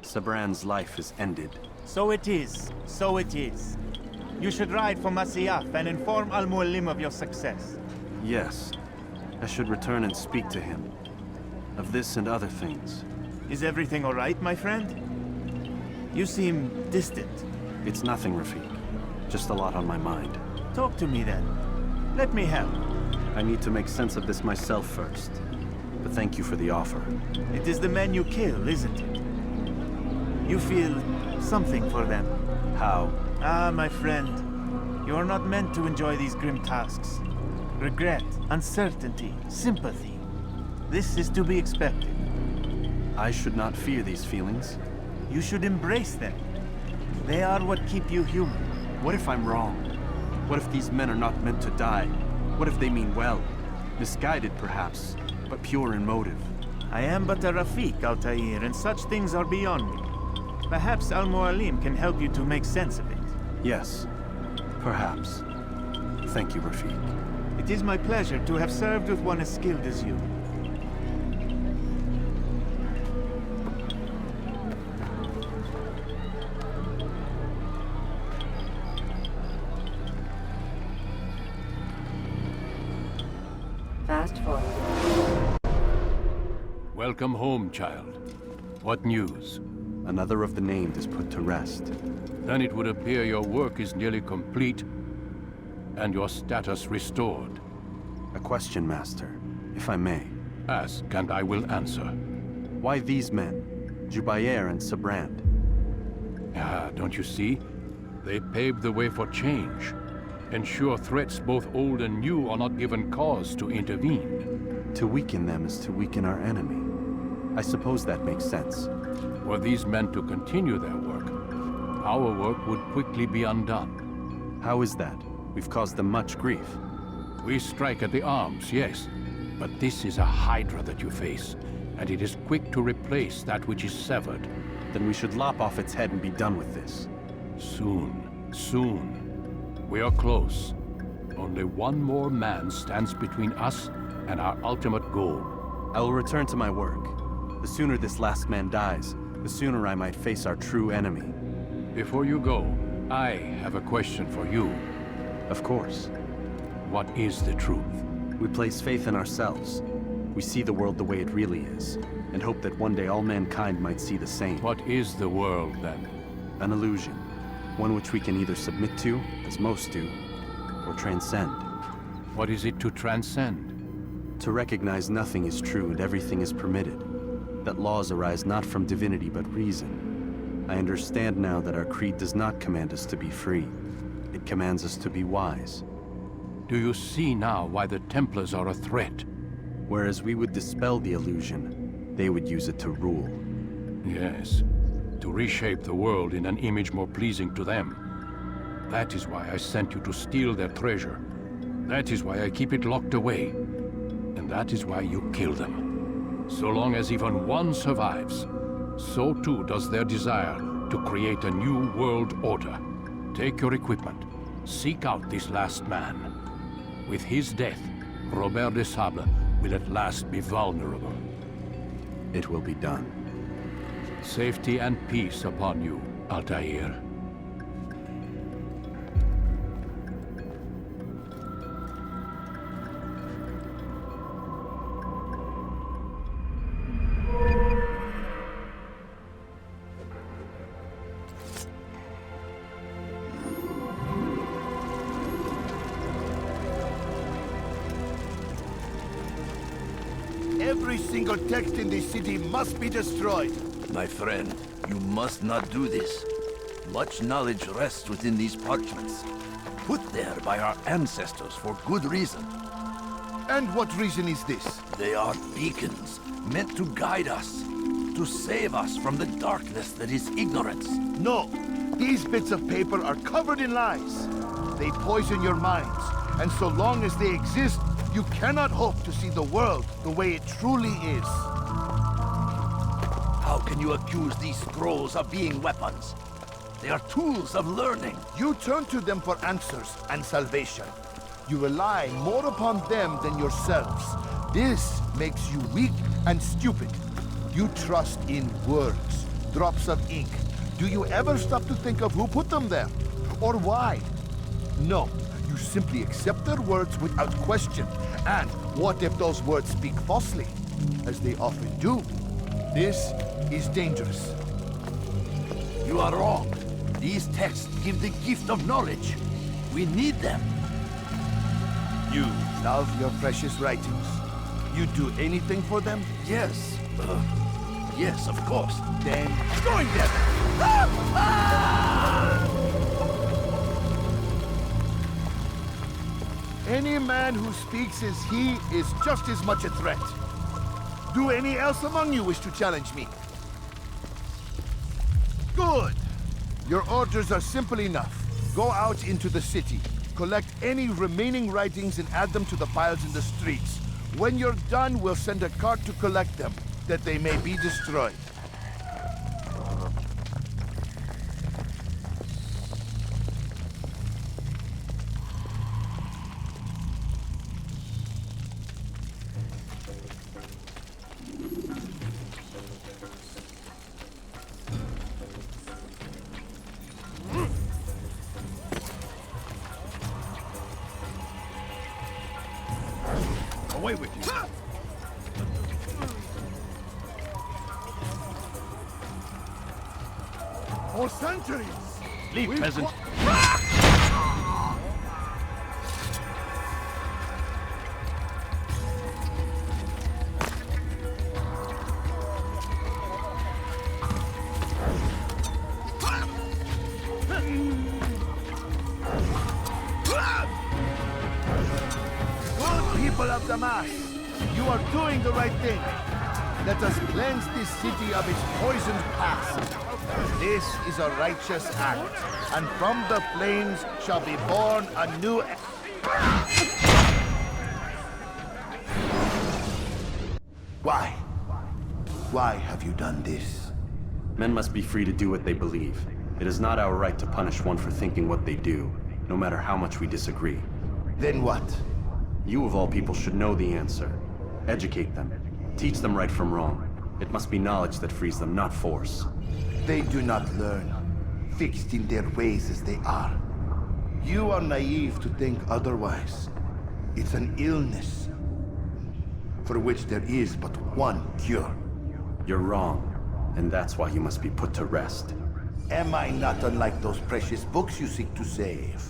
Speaker 12: Sabran's life is ended.
Speaker 16: So it is. So it is. You should ride for Masyaf and inform Al-Mualim of your success.
Speaker 12: Yes. I should return and speak to him. Of this and other things.
Speaker 16: Is everything all right, my friend? You seem distant.
Speaker 12: It's nothing, Rafiq. Just a lot on my mind.
Speaker 16: Talk to me then. Let me help.
Speaker 12: I need to make sense of this myself first. But thank you for the offer.
Speaker 16: It is the men you kill, isn't it? You feel something for them.
Speaker 12: How?
Speaker 16: Ah, my friend. You are not meant to enjoy these grim tasks. Regret, uncertainty, sympathy. This is to be expected.
Speaker 12: I should not fear these feelings.
Speaker 16: You should embrace them. They are what keep you human.
Speaker 12: What if I'm wrong? What if these men are not meant to die? What if they mean well? Misguided, perhaps, but pure in motive.
Speaker 16: I am but a Rafiq, Altair, and such things are beyond me. Perhaps Al-Mualim can help you to make sense of it.
Speaker 12: Yes, perhaps. Thank you, Rafiq.
Speaker 16: It is my pleasure to have served with one as skilled as you.
Speaker 14: Fast forward.
Speaker 7: Welcome home, child. What news?
Speaker 12: Another of the named is put to rest.
Speaker 7: Then it would appear your work is nearly complete, and your status restored.
Speaker 12: A question, Master, if I may.
Speaker 7: Ask, and I will answer.
Speaker 12: Why these men, Jubair and Sabrand?
Speaker 7: Ah, don't you see? They paved the way for change. Ensure threats both old and new are not given cause to intervene.
Speaker 12: To weaken them is to weaken our enemy. I suppose that makes sense.
Speaker 7: Were these men to continue their work, our work would quickly be undone.
Speaker 12: How is that? We've caused them much grief.
Speaker 7: We strike at the arms, yes. But this is a hydra that you face, and it is quick to replace that which is severed.
Speaker 12: Then we should lop off its head and be done with this.
Speaker 7: Soon, soon. We are close. Only one more man stands between us and our ultimate goal.
Speaker 12: I will return to my work. The sooner this last man dies, the sooner I might face our true enemy.
Speaker 7: Before you go, I have a question for you.
Speaker 12: Of course.
Speaker 7: What is the truth?
Speaker 12: We place faith in ourselves. We see the world the way it really is, and hope that one day all mankind might see the same.
Speaker 7: What is the world, then?
Speaker 12: An illusion. One which we can either submit to, as most do, or transcend.
Speaker 7: What is it to transcend?
Speaker 12: To recognize nothing is true and everything is permitted. That laws arise not from divinity but reason. I understand now that our creed does not command us to be free. It commands us to be wise.
Speaker 7: Do you see now why the Templars are a threat?
Speaker 12: Whereas we would dispel the illusion, they would use it to rule.
Speaker 7: Yes, to reshape the world in an image more pleasing to them. That is why I sent you to steal their treasure. That is why I keep it locked away. And that is why you kill them. So long as even one survives, so too does their desire to create a new world order. Take your equipment. Seek out this last man. With his death, Robert de Sable will at last be vulnerable.
Speaker 12: It will be done.
Speaker 7: Safety and peace upon you, Altair.
Speaker 18: Every single text in this city must be destroyed.
Speaker 11: My friend, you must not do this. Much knowledge rests within these parchments, put there by our ancestors for good reason.
Speaker 18: And what reason is this?
Speaker 11: They are beacons, meant to guide us, to save us from the darkness that is ignorance.
Speaker 18: No, these bits of paper are covered in lies. They poison your minds, and so long as they exist, you cannot hope to see the world the way it truly is.
Speaker 11: How can you accuse these scrolls of being weapons? They are tools of learning.
Speaker 18: You turn to them for answers and salvation. You rely more upon them than yourselves. This makes you weak and stupid. You trust in words, drops of ink. Do you ever stop to think of who put them there? Or why? No. You simply accept their words without question. And what if those words speak falsely? As they often do. This is dangerous.
Speaker 11: You are wrong. These texts give the gift of knowledge. We need them.
Speaker 18: You love your precious writings. You'd do anything for them?
Speaker 11: Yes. Yes, of course.
Speaker 18: Then join them! Any man who speaks as he is just as much a threat. Do any else among you wish to challenge me? Good. Your orders are simple enough. Go out into the city, collect any remaining writings and add them to the piles in the streets. When you're done, we'll send a cart to collect them, that they may be destroyed.
Speaker 7: Away with you.
Speaker 18: For centuries!
Speaker 7: Leave, peasant.
Speaker 18: People of Damas, you are doing the right thing. Let us cleanse this city of its poisoned past. This is a righteous act, and from the flames shall be born a new... Why? Why have you done this?
Speaker 12: Men must be free to do what they believe. It is not our right to punish one for thinking what they do, no matter how much we disagree.
Speaker 18: Then what?
Speaker 12: You of all people should know the answer. Educate them. Teach them right from wrong. It must be knowledge that frees them, not force.
Speaker 18: They do not learn, fixed in their ways as they are. You are naive to think otherwise. It's an illness, for which there is but one cure.
Speaker 12: You're wrong, and that's why you must be put to rest.
Speaker 18: Am I not unlike those precious books you seek to save?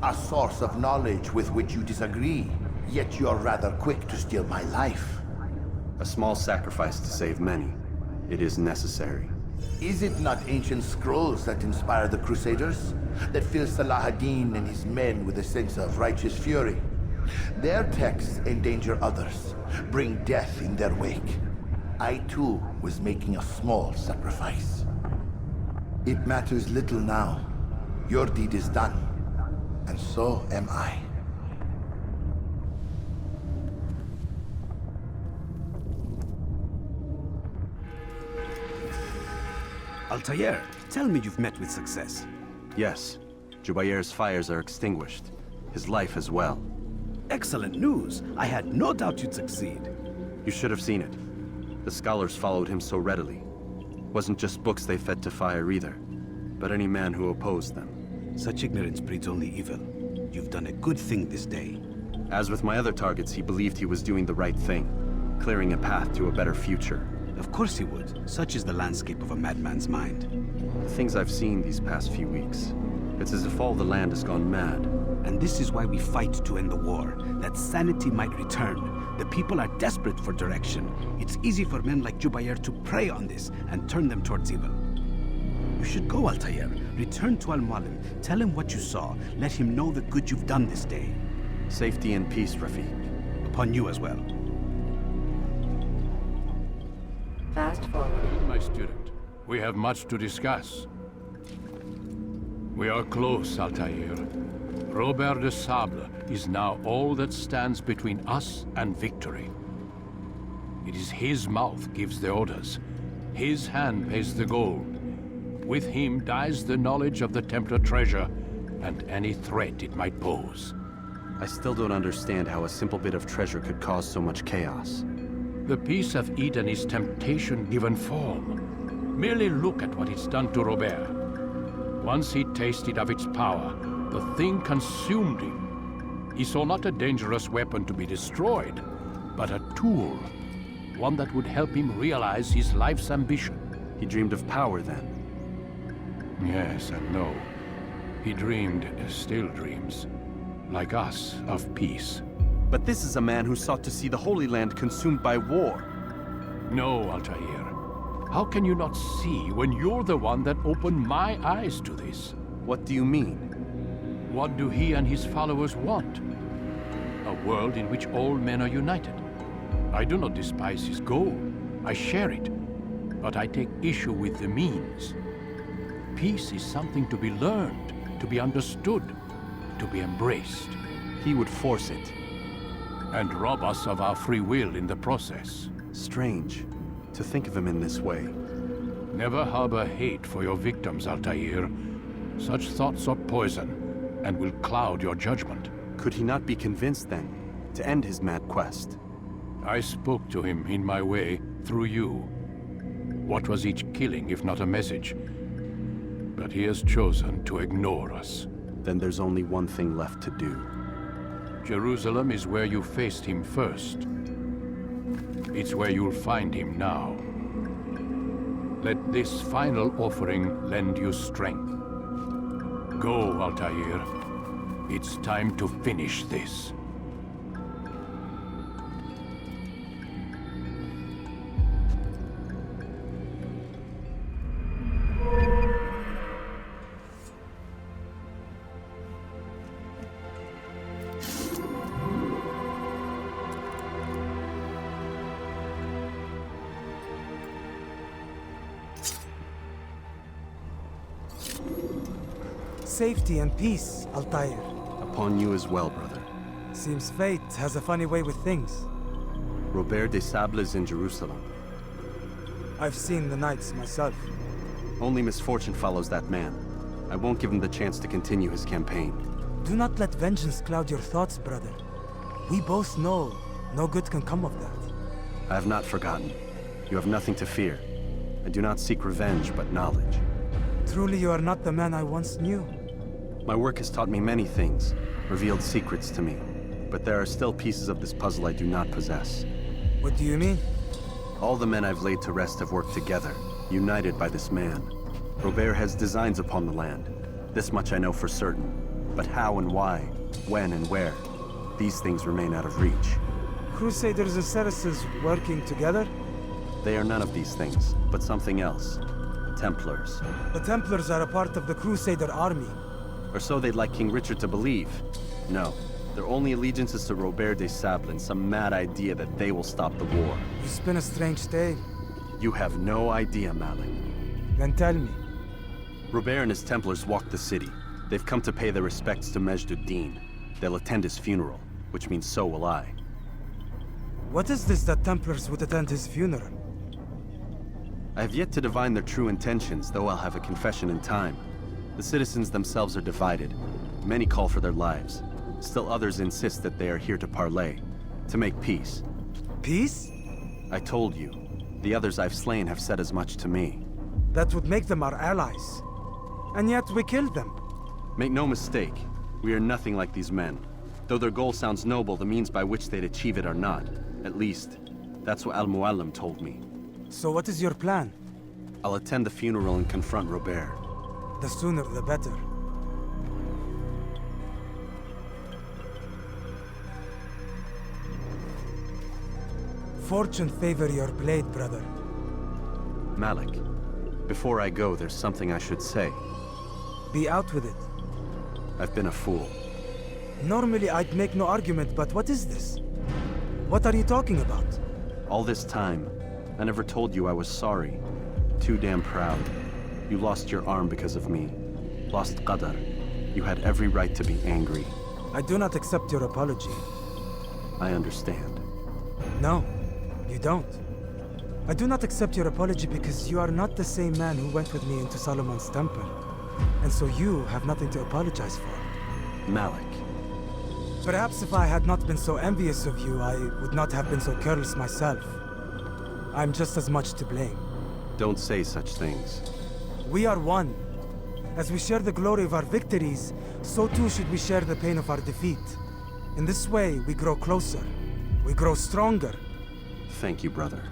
Speaker 18: A source of knowledge with which you disagree, yet you are rather quick to steal my life.
Speaker 12: A small sacrifice to save many. It is necessary.
Speaker 18: Is it not ancient scrolls that inspire the Crusaders? That fill Salah ad-Din and his men with a sense of righteous fury?
Speaker 5: Their texts endanger others, bring death in their wake. I too was making a small sacrifice. It matters little now. Your deed is done, and so am I.
Speaker 22: Altair, tell me you've met with success.
Speaker 12: Yes. Jubair's fires are extinguished. His life as well.
Speaker 22: Excellent news. I had no doubt you'd succeed.
Speaker 12: You should have seen it. The scholars followed him so readily. Wasn't just books they fed to fire either, but any man who opposed them.
Speaker 22: Such ignorance breeds only evil. You've done a good thing this day.
Speaker 12: As with my other targets, he believed he was doing the right thing, clearing a path to a better future.
Speaker 22: Of course he would. Such is the landscape of a madman's mind.
Speaker 12: The things I've seen these past few weeks, it's as if all the land has gone mad.
Speaker 22: And this is why we fight to end the war, that sanity might return. The people are desperate for direction. It's easy for men like Jubair to prey on this and turn them towards evil. You should go, Altair. Return to Al-Mualim. Tell him what you saw. Let him know the good you've done this day.
Speaker 12: Safety and peace, Rafiq.
Speaker 22: Upon you as well.
Speaker 14: Fast forward.
Speaker 7: My student, we have much to discuss. We are close, Altair. Robert de Sable is now all that stands between us and victory. It is his mouth gives the orders. His hand pays the gold. With him dies the knowledge of the Templar treasure and any threat it might pose.
Speaker 12: I still don't understand how a simple bit of treasure could cause so much chaos.
Speaker 7: The Peace of Eden is temptation given form. Merely look at what it's done to Robert. Once he tasted of its power, the thing consumed him. He saw not a dangerous weapon to be destroyed, but a tool. One that would help him realize his life's ambition.
Speaker 12: He dreamed of power then?
Speaker 7: Yes and no. He dreamed, still dreams, like us, of peace.
Speaker 12: But this is a man who sought to see the Holy Land consumed by war.
Speaker 7: No, Altair. How can you not see when you're the one that opened my eyes to this?
Speaker 12: What do you mean?
Speaker 7: What do he and his followers want? A world in which all men are united. I do not despise his goal. I share it. But I take issue with the means. Peace is something to be learned, to be understood, to be embraced.
Speaker 12: He would force it.
Speaker 7: And rob us of our free will in the process.
Speaker 12: Strange, to think of him in this way.
Speaker 7: Never harbor hate for your victims, Altair. Such thoughts are poison, and will cloud your judgment.
Speaker 12: Could he not be convinced, then, to end his mad quest?
Speaker 7: I spoke to him in my way, through you. What was each killing, if not a message? But he has chosen to ignore us.
Speaker 12: Then there's only one thing left to do.
Speaker 7: Jerusalem is where you faced him first. It's where you'll find him now. Let this final offering lend you strength. Go, Altair. It's time to finish this.
Speaker 13: Safety and peace, Altair.
Speaker 12: Upon you as well, brother.
Speaker 13: Seems fate has a funny way with things.
Speaker 12: Robert de Sable is in Jerusalem.
Speaker 13: I've seen the knights myself.
Speaker 12: Only misfortune follows that man. I won't give him the chance to continue his campaign.
Speaker 13: Do not let vengeance cloud your thoughts, brother. We both know no good can come of that.
Speaker 12: I have not forgotten. You have nothing to fear. I do not seek revenge, but knowledge.
Speaker 13: Truly you are not the man I once knew.
Speaker 12: My work has taught me many things, revealed secrets to me. But there are still pieces of this puzzle I do not possess.
Speaker 13: What do you mean?
Speaker 12: All the men I've laid to rest have worked together, united by this man. Robert has designs upon the land. This much I know for certain. But how and why, when and where, these things remain out of reach.
Speaker 13: Crusaders and Saracens working together?
Speaker 12: They are none of these things, but something else. Templars.
Speaker 13: The Templars are a part of the Crusader army.
Speaker 12: Or so they'd like King Richard to believe. No, Their only allegiance is to Robert de Sable and some mad idea that they will stop the war.
Speaker 13: You spin a strange tale.
Speaker 12: You have no idea, Malik.
Speaker 13: Then tell me.
Speaker 12: Robert and his Templars walk the city. They've come to pay their respects to Majd ad-Din. They'll attend his funeral, which means so will I.
Speaker 13: What is this that Templars would attend his funeral?
Speaker 12: I have yet to divine their true intentions, though I'll have a confession in time. The citizens themselves are divided. Many call for their lives. Still others insist that they are here to parley, to make peace.
Speaker 13: Peace?
Speaker 12: I told you. The others I've slain have said as much to me.
Speaker 13: That would make them our allies. And yet we killed them.
Speaker 12: Make no mistake, we are nothing like these men. Though their goal sounds noble, the means by which they'd achieve it are not. At least, that's what Al-Muallim told me.
Speaker 13: So what is your plan?
Speaker 12: I'll attend the funeral and confront Robert.
Speaker 13: The sooner the better. Fortune favor your blade, brother.
Speaker 12: Malik, before I go, there's something I should say.
Speaker 13: Be out with it.
Speaker 12: I've been a fool.
Speaker 13: Normally I'd make no argument, but what is this? What are you talking about?
Speaker 12: All this time, I never told you I was sorry. Too damn proud. You lost your arm because of me. Lost Qadar. You had every right to be angry.
Speaker 13: I do not accept your apology.
Speaker 12: I understand.
Speaker 13: No, you don't. I do not accept your apology because you are not the same man who went with me into Solomon's temple. And so you have nothing to apologize for.
Speaker 12: Malik.
Speaker 13: Perhaps if I had not been so envious of you, I would not have been so careless myself. I'm just as much to blame.
Speaker 12: Don't say such things.
Speaker 13: We are one. As we share the glory of our victories, so too should we share the pain of our defeat. In this way, we grow closer. We grow stronger.
Speaker 12: Thank you, brother.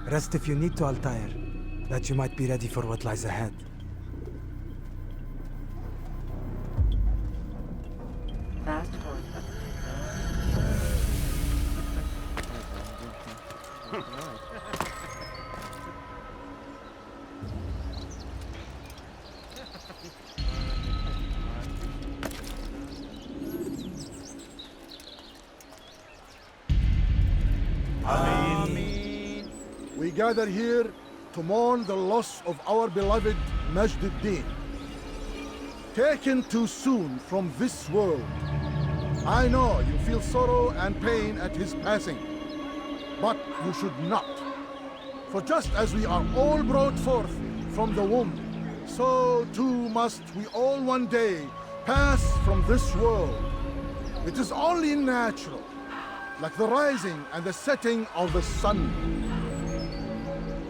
Speaker 13: Rest if you need to, Altair, that you might be ready for what lies ahead.
Speaker 14: Fast forward.
Speaker 18: We gather here to mourn the loss of our beloved Majd ad-Din. Taken too soon from this world. I know you feel sorrow and pain at his passing, but you should not. For just as we are all brought forth from the womb, so too must we all one day pass from this world. It is only natural, like the rising and the setting of the sun.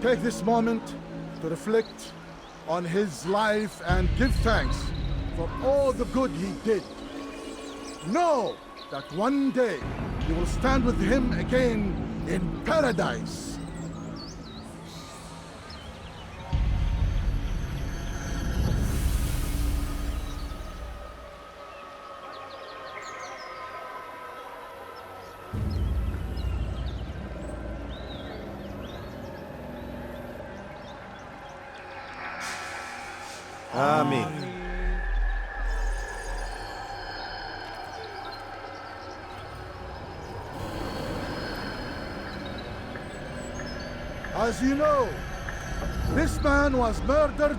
Speaker 18: Take this moment to reflect on his life and give thanks for all the good he did. Know that one day you will stand with him again in paradise.
Speaker 6: Amen.
Speaker 18: As you know, this man was murdered.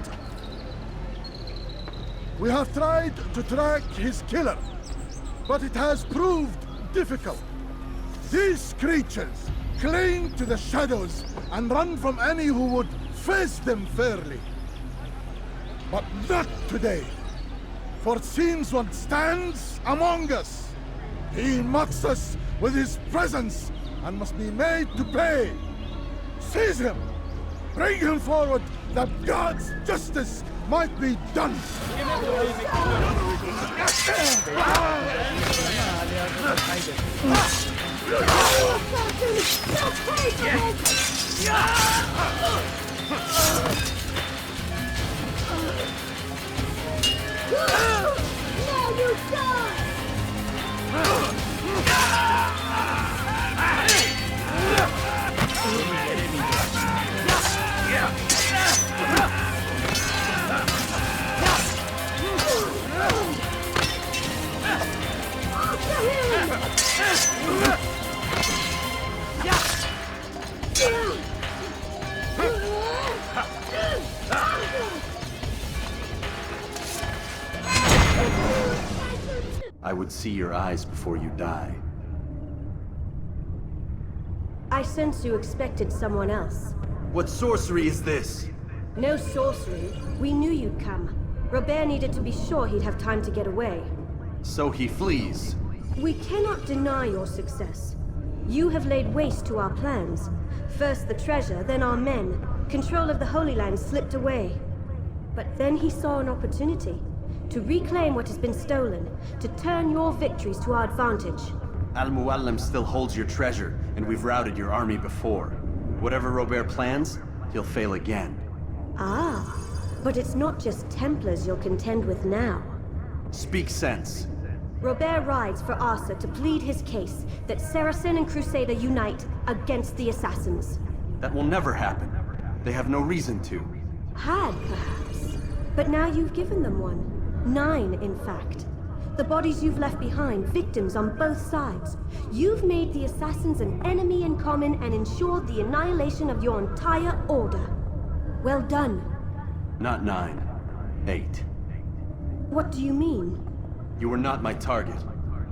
Speaker 18: We have tried to track his killer, but it has proved difficult. These creatures cling to the shadows and run from any who would face them fairly. But not today, for since one stands among us, he mocks us with his presence and must be made to pay. Seize him! Bring him forward that God's justice might be done!
Speaker 1: Now you die!
Speaker 12: I would see your eyes before you die.
Speaker 1: I sense you expected someone else.
Speaker 12: What sorcery is this?
Speaker 1: No sorcery. We knew you'd come. Robert needed to be sure he'd have time to get away.
Speaker 12: So he flees.
Speaker 1: We cannot deny your success. You have laid waste to our plans. First the treasure, then our men. Control of the Holy Land slipped away. But then he saw an opportunity to reclaim what has been stolen, to turn your victories to our advantage.
Speaker 12: Al-Muallim still holds your treasure, and we've routed your army before. Whatever Robert plans, he'll fail again.
Speaker 1: Ah, but it's not just Templars you'll contend with now.
Speaker 12: Speak sense.
Speaker 1: Robert rides for Arsa to plead his case that Saracen and Crusader unite against the Assassins.
Speaker 12: That will never happen. They have no reason to.
Speaker 1: Had, perhaps. But now you've given them one. 9, in fact. The bodies you've left behind, victims on both sides. You've made the Assassins an enemy in common and ensured the annihilation of your entire order. Well done.
Speaker 12: Not 9. 8.
Speaker 1: What do you mean?
Speaker 12: You are not my target.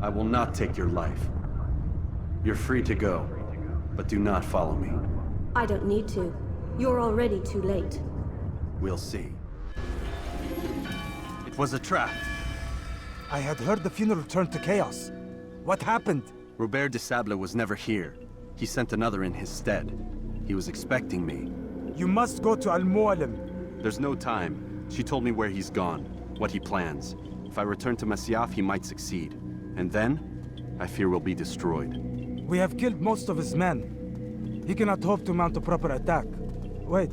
Speaker 12: I will not take your life. You're free to go, but do not follow me.
Speaker 1: I don't need to. You're already too late.
Speaker 12: We'll see. It was a trap.
Speaker 13: I had heard the funeral turned to chaos. What happened?
Speaker 12: Robert de Sable was never here. He sent another in his stead. He was expecting me.
Speaker 13: You must go to Al-Muallim.
Speaker 12: There's no time. She told me where he's gone, what he plans. If I return to Masyaf, he might succeed. And then, I fear we'll be destroyed.
Speaker 13: We have killed most of his men. He cannot hope to mount a proper attack. Wait,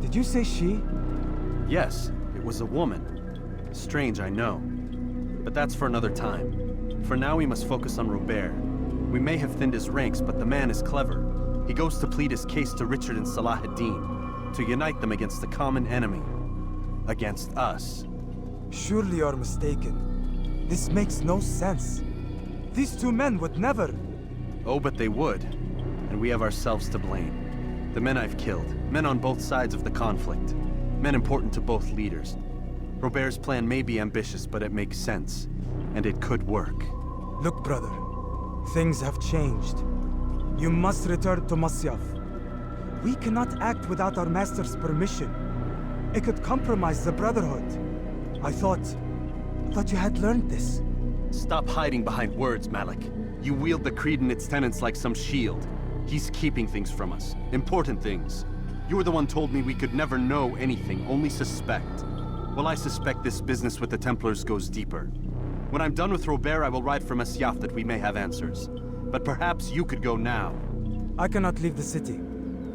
Speaker 13: did you say she?
Speaker 12: Yes, it was a woman. Strange, I know. But that's for another time. For now, we must focus on Robert. We may have thinned his ranks, but the man is clever. He goes to plead his case to Richard and Salah ad-Din, to unite them against the common enemy. Against us.
Speaker 13: Surely you're mistaken. This makes no sense. These two men would never...
Speaker 12: Oh, but they would. And we have ourselves to blame. The men I've killed, men on both sides of the conflict. Men important to both leaders. Robert's plan may be ambitious, but it makes sense. And it could work.
Speaker 13: Look, brother. Things have changed. You must return to Masyaf. We cannot act without our master's permission. It could compromise the Brotherhood. I thought you had learned this.
Speaker 12: Stop hiding behind words, Malik. You wield the creed and its tenets like some shield. He's keeping things from us. Important things. You were the one told me we could never know anything, only suspect. Well, I suspect this business with the Templars goes deeper. When I'm done with Robert, I will ride for Masyaf that we may have answers. But perhaps you could go now.
Speaker 13: I cannot leave the city.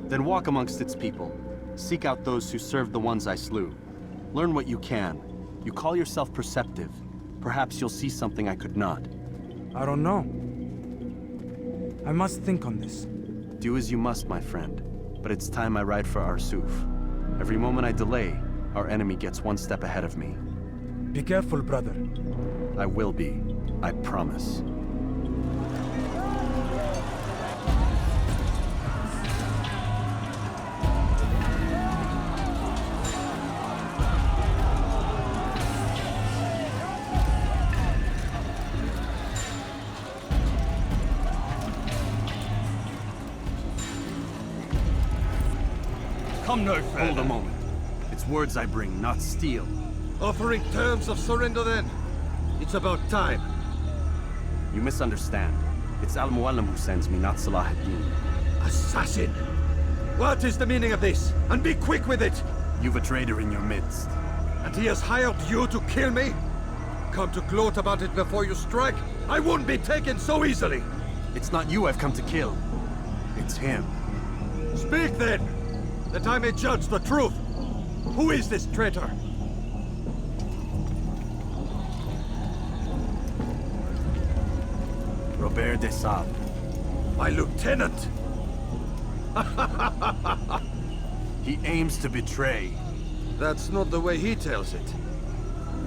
Speaker 12: Then walk amongst its people. Seek out those who served the ones I slew. Learn what you can. You call yourself perceptive. Perhaps you'll see something I could not.
Speaker 13: I don't know. I must think on this.
Speaker 12: Do as you must, my friend. But it's time I ride for Arsuf. Every moment I delay, our enemy gets one step ahead of me.
Speaker 13: Be careful, brother.
Speaker 12: I will be. I promise.
Speaker 6: Come no further.
Speaker 12: Hold a moment. It's words I bring, not steel.
Speaker 20: Offering terms of surrender then? It's about time.
Speaker 12: You misunderstand. It's Al-Muallim who sends me, not Salah ad-Din.
Speaker 20: Assassin! What is the meaning of this? And be quick with it!
Speaker 12: You've a traitor in your midst.
Speaker 20: And he has hired you to kill me? Come to gloat about it before you strike? I won't be taken so easily!
Speaker 12: It's not you I've come to kill. It's him.
Speaker 20: Speak then! That I may judge the truth! Who is this traitor?
Speaker 12: Robert de Sable.
Speaker 20: My lieutenant!
Speaker 12: He aims to betray.
Speaker 20: That's not the way he tells it.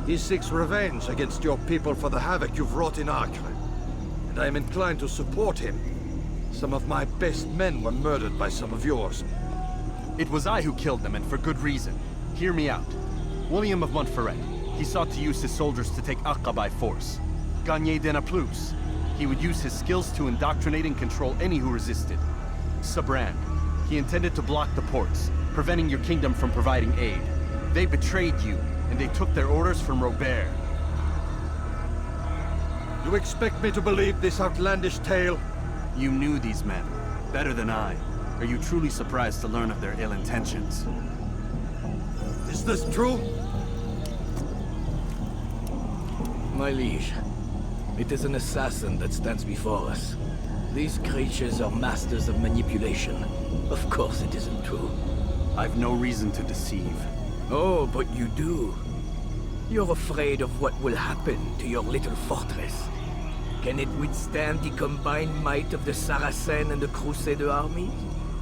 Speaker 20: He seeks revenge against your people for the havoc you've wrought in Acre. And I am inclined to support him. Some of my best men were murdered by some of yours.
Speaker 12: It was I who killed them, and for good reason. Hear me out. William of Montferrat. He sought to use his soldiers to take Acre by force. Gagné de Naplouse. He would use his skills to indoctrinate and control any who resisted. Sabran. He intended to block the ports, preventing your kingdom from providing aid. They betrayed you, and they took their orders from Robert.
Speaker 20: You expect me to believe this outlandish tale?
Speaker 12: You knew these men, better than I. Are you truly surprised to learn of their ill intentions?
Speaker 20: Is this true?
Speaker 11: My liege, it is an assassin that stands before us. These creatures are masters of manipulation. Of course it isn't true.
Speaker 12: I've no reason to deceive.
Speaker 11: Oh, but you do. You're afraid of what will happen to your little fortress. Can it withstand the combined might of the Saracen and the Crusader army?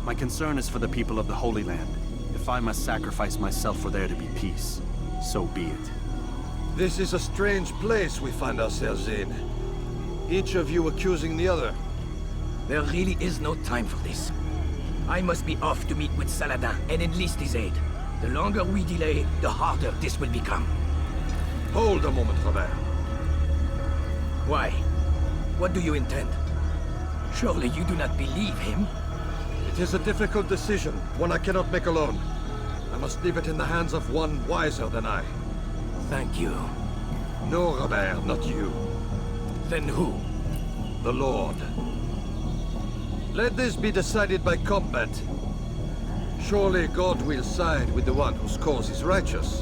Speaker 12: My concern is for the people of the Holy Land. If I must sacrifice myself for there to be peace, so be it.
Speaker 20: This is a strange place we find ourselves in. Each of you accusing the other.
Speaker 11: There really is no time for this. I must be off to meet with Saladin and enlist his aid. The longer we delay, the harder this will become.
Speaker 20: Hold a moment, Robert.
Speaker 11: Why? What do you intend? Surely you do not believe him?
Speaker 20: It is a difficult decision, one I cannot make alone. I must leave it in the hands of one wiser than I.
Speaker 11: Thank you.
Speaker 20: No, Robert, not you.
Speaker 11: Then who?
Speaker 20: The Lord. Let this be decided by combat. Surely God will side with the one whose cause is righteous.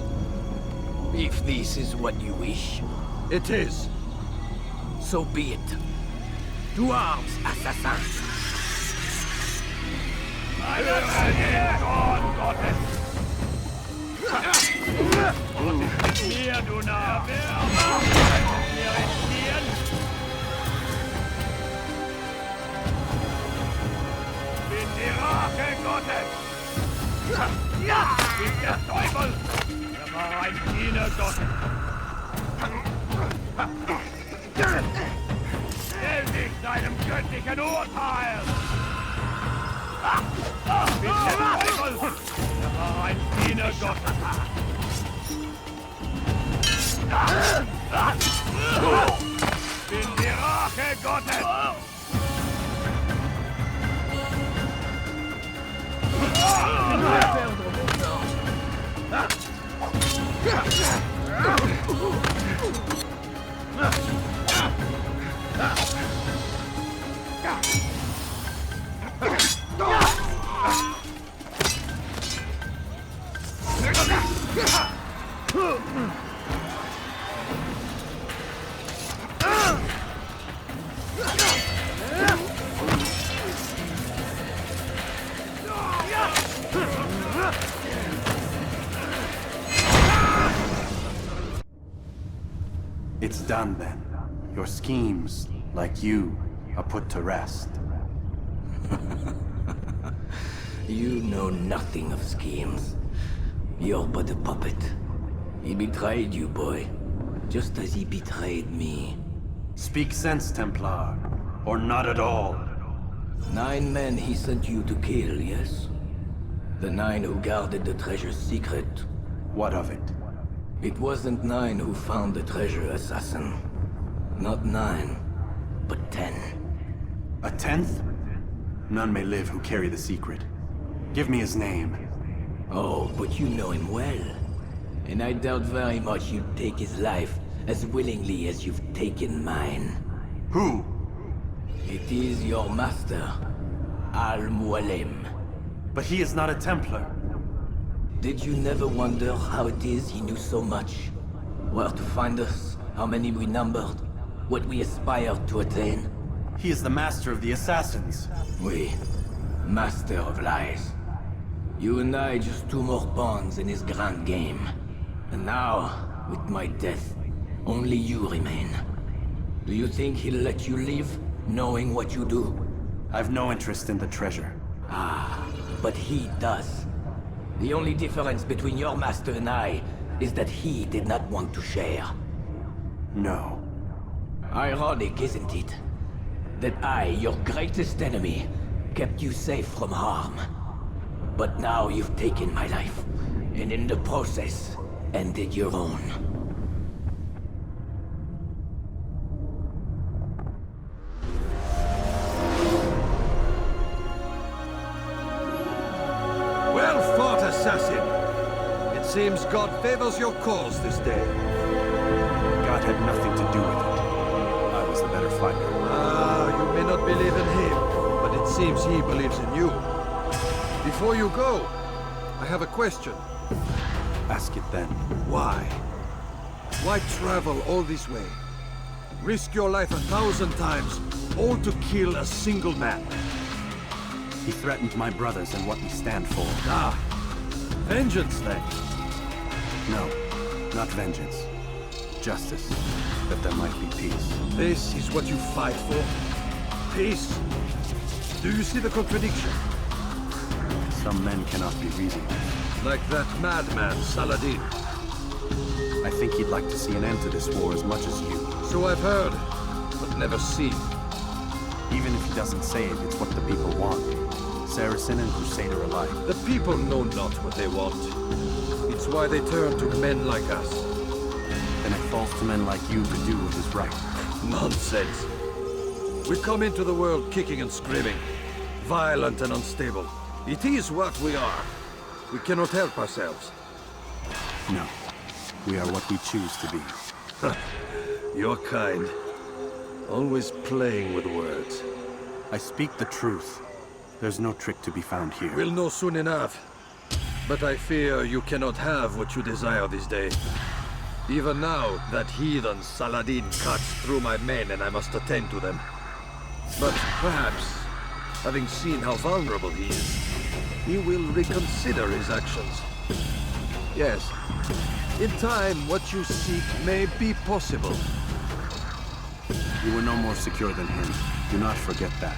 Speaker 11: If this is what you wish.
Speaker 20: It is.
Speaker 11: So be it. To arms, assassins!
Speaker 21: Bin die Rache Gottes! Bin der Teufel! War ein Diener Gottes! Stell dich deinem göttlichen Urteil! Bin der Teufel! War ein Diener Gottes! Bin die Rache Gottes!
Speaker 12: It's done then. Your schemes, like you, are put to rest.
Speaker 11: You know nothing of schemes. You're but a puppet. He betrayed you, boy. Just as he betrayed me.
Speaker 12: Speak sense, Templar. Or not at all.
Speaker 11: 9 men he sent you to kill, yes? The 9 who guarded the treasure's secret.
Speaker 12: What of it?
Speaker 11: It wasn't 9 who found the treasure, assassin. Not 9, but 10.
Speaker 12: A 10th? None may live who carry the secret. Give me his name.
Speaker 11: Oh, but you know him well. And I doubt very much you'd take his life as willingly as you've taken mine.
Speaker 12: Who?
Speaker 11: It is your master, Al-Mualim.
Speaker 12: But he is not a Templar.
Speaker 11: Did you never wonder how it is he knew so much? Where to find us, how many we numbered, what we aspired to attain?
Speaker 12: He is the master of the assassins.
Speaker 11: Oui, master of lies. You and I just 2 more pawns in his grand game. And now, with my death, only you remain. Do you think he'll let you live, knowing what you do?
Speaker 12: I've no interest in the treasure.
Speaker 11: Ah, but he does. The only difference between your master and I is that he did not want to share.
Speaker 12: No.
Speaker 11: Ironic, isn't it? that I, your greatest enemy, kept you safe from harm. But now you've taken my life, and in the process, ended your own.
Speaker 20: Well fought, assassin. It seems God favors your cause this day.
Speaker 12: God had nothing to do with it. I was the better fighter.
Speaker 20: You may not believe in him, but it seems he believes in you. Before you go, I have a question.
Speaker 12: Ask it then.
Speaker 20: Why? Why travel all this way? Risk your life 1,000 times, all to kill a single man.
Speaker 12: He threatened my brothers and what we stand for.
Speaker 20: Ah, vengeance then?
Speaker 12: No, not vengeance. Justice, that there might be peace.
Speaker 20: This is what you fight for? Peace? Do you see the contradiction?
Speaker 12: Some men cannot be reasoned.
Speaker 20: Like that madman, Saladin.
Speaker 12: I think he'd like to see an end to this war as much as you.
Speaker 20: So I've heard, but never seen.
Speaker 12: Even if he doesn't say it, it's what the people want. Saracen and Crusader alike.
Speaker 20: The people know not what they want. It's why they turn to men like us.
Speaker 12: Then it falls to men like you to do what is right.
Speaker 20: Nonsense. We come into the world kicking and screaming, violent and unstable. It is what we are. We cannot help ourselves.
Speaker 12: No. We are what we choose to be.
Speaker 20: You're kind. Always playing with words.
Speaker 12: I speak the truth. There's no trick to be found here.
Speaker 20: We'll know soon enough. But I fear you cannot have what you desire this day. Even now, that heathen Saladin cuts through my men and I must attend to them. But perhaps, having seen how vulnerable he is, he will reconsider his actions. Yes, in time, what you seek may be possible.
Speaker 12: You were no more secure than him. Do not forget that.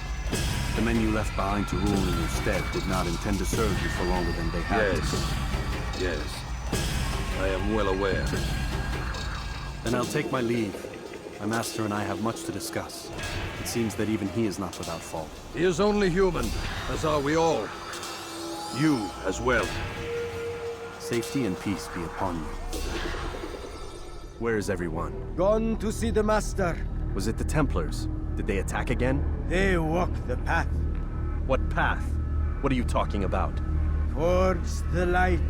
Speaker 12: The men you left behind to rule in your stead did not intend to serve you for longer than they had to.
Speaker 20: Yes. I am well aware.
Speaker 12: Then I'll take my leave. My master and I have much to discuss. It seems that even he is not without fault.
Speaker 20: He is only human, as are we all. You as well.
Speaker 12: Safety and peace be upon you. Where is everyone?
Speaker 2: Gone to see the master.
Speaker 12: Was it the Templars? Did they attack again?
Speaker 2: They walk the path.
Speaker 12: What path? What are you talking about?
Speaker 2: Towards the light.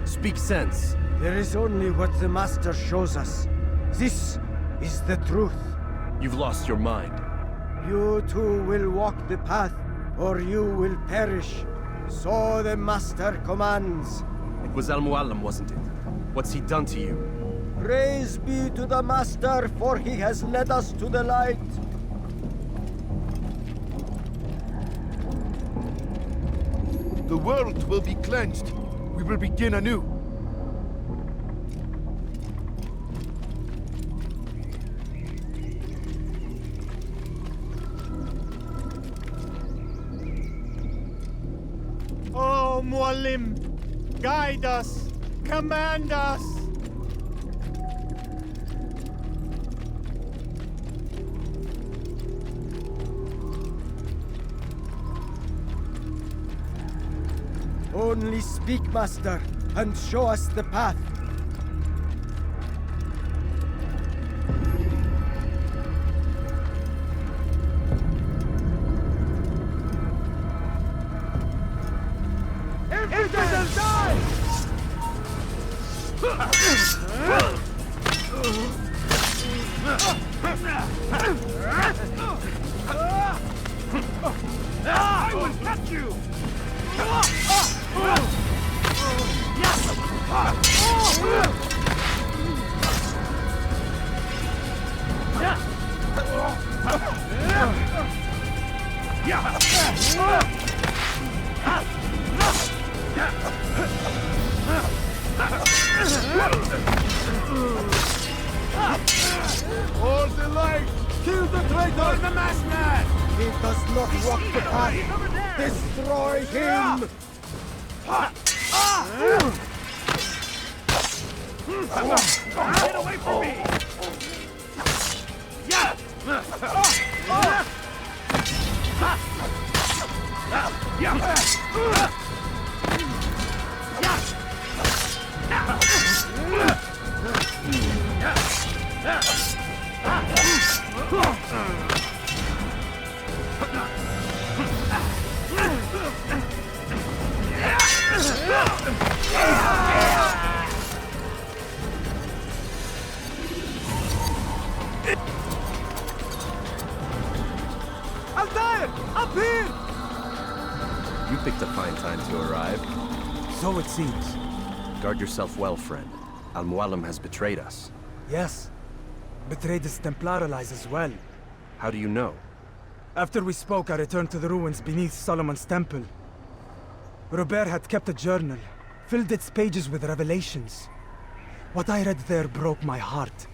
Speaker 12: Speak sense.
Speaker 2: There is only what the master shows us. This is the truth.
Speaker 12: You've lost your mind.
Speaker 2: You too will walk the path, or you will perish. So the master commands.
Speaker 12: It was Al-Mualim, wasn't it? What's he done to you?
Speaker 2: Praise be to the master, for he has led us to the light.
Speaker 9: The world will be cleansed. We will begin anew.
Speaker 16: Oh, Mualim, guide us, command us.
Speaker 2: Only speak, master, and show us the path.
Speaker 8: Infidels die! I will catch you!
Speaker 2: Hold the light! Kill the traitor! The masked man! He does not walk the path! Destroy him!
Speaker 8: Get away from me!
Speaker 13: Altair! Up here!
Speaker 12: You picked a fine time to arrive.
Speaker 13: So it seems.
Speaker 12: Guard yourself well, friend. Al-Mualim has betrayed us.
Speaker 13: Yes. Betrayed his Templar allies as well.
Speaker 12: How do you know?
Speaker 13: After we spoke, I returned to the ruins beneath Solomon's temple. Robert had kept a journal, filled its pages with revelations. What I read there broke my heart.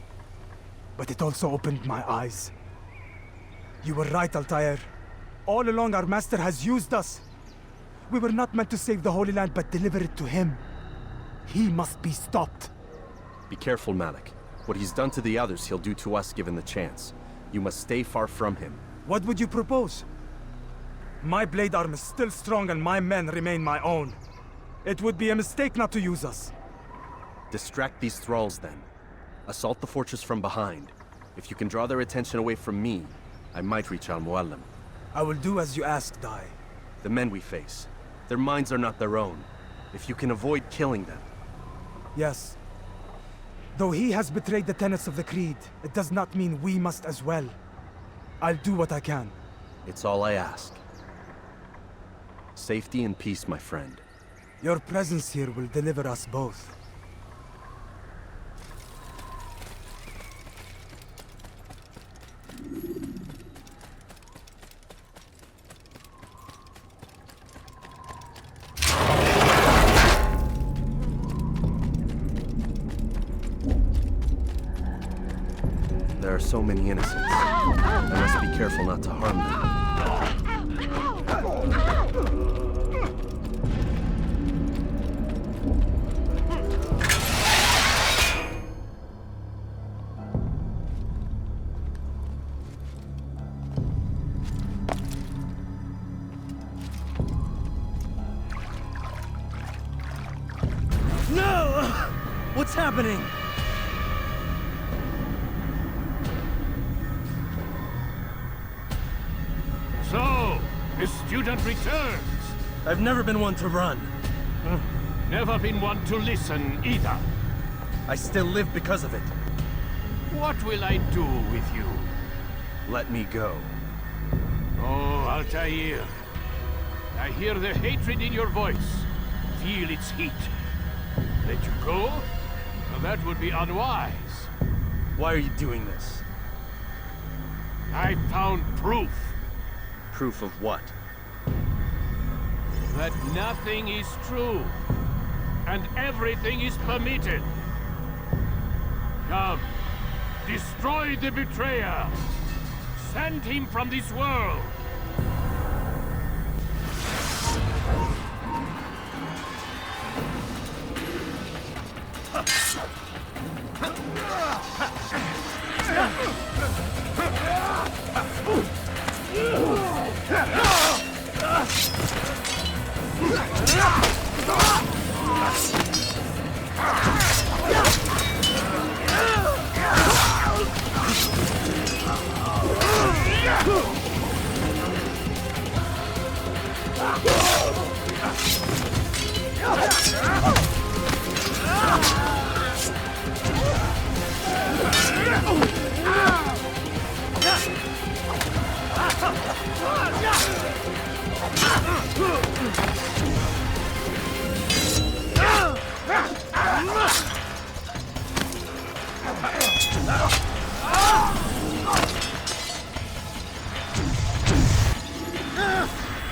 Speaker 13: But it also opened my eyes. You were right, Altair. All along, our master has used us. We were not meant to save the Holy Land, but deliver it to him. He must be stopped.
Speaker 12: Be careful, Malik. What he's done to the others, he'll do to us given the chance. You must stay far from him.
Speaker 13: What would you propose? My blade arm is still strong and my men remain my own. It would be a mistake not to use us.
Speaker 12: Distract these thralls, then. Assault the fortress from behind. If you can draw their attention away from me, I might reach Al-Mualim.
Speaker 13: I will do as you ask, Dai.
Speaker 12: The men we face, their minds are not their own. If you can avoid killing them.
Speaker 13: Yes. Though he has betrayed the tenets of the Creed, it does not mean we must as well. I'll do what I can.
Speaker 12: It's all I ask. Safety and peace, my friend.
Speaker 13: Your presence here will deliver us both.
Speaker 12: There are so many innocents. I must be careful not to harm them.
Speaker 3: No! What's happening?
Speaker 21: So, the student returns.
Speaker 3: I've never been one to run.
Speaker 21: Never been one to listen either.
Speaker 3: I still live because of it.
Speaker 21: What will I do with you?
Speaker 12: Let me go.
Speaker 21: Oh, Altair. I hear the hatred in your voice. Feel its heat. Let you go? Well, that would be unwise.
Speaker 3: Why are you doing this?
Speaker 21: I found proof.
Speaker 12: Proof of what?
Speaker 21: That nothing is true. And everything is permitted. Come. Destroy the betrayer. Send him from this world.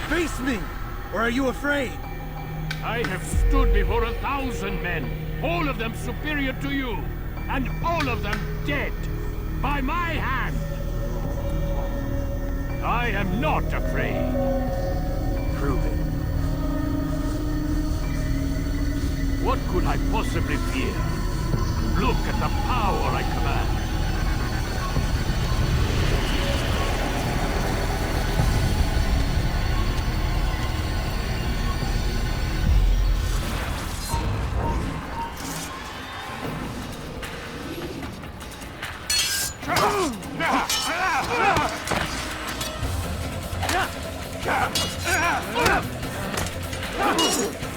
Speaker 3: Face me! Or are you afraid?
Speaker 21: I have stood before 1,000 men, all of them superior to you, and all of them dead, by my hand. I am not afraid.
Speaker 3: Prove it.
Speaker 21: What could I possibly fear? Look at the power I command.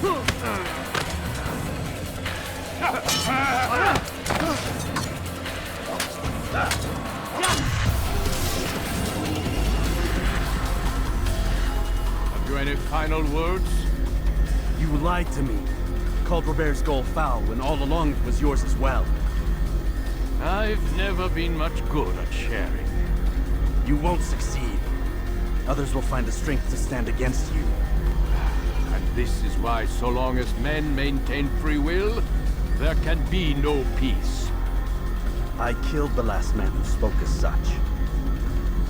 Speaker 21: Have you any final words?
Speaker 4: You lied to me. Called Robert's goal foul when all along it was yours as well.
Speaker 21: I've never been much good at sharing.
Speaker 4: You won't succeed. Others will find the strength to stand against you.
Speaker 21: And this is why so long as men maintain free will, there can be no peace.
Speaker 4: I killed the last man who spoke as such.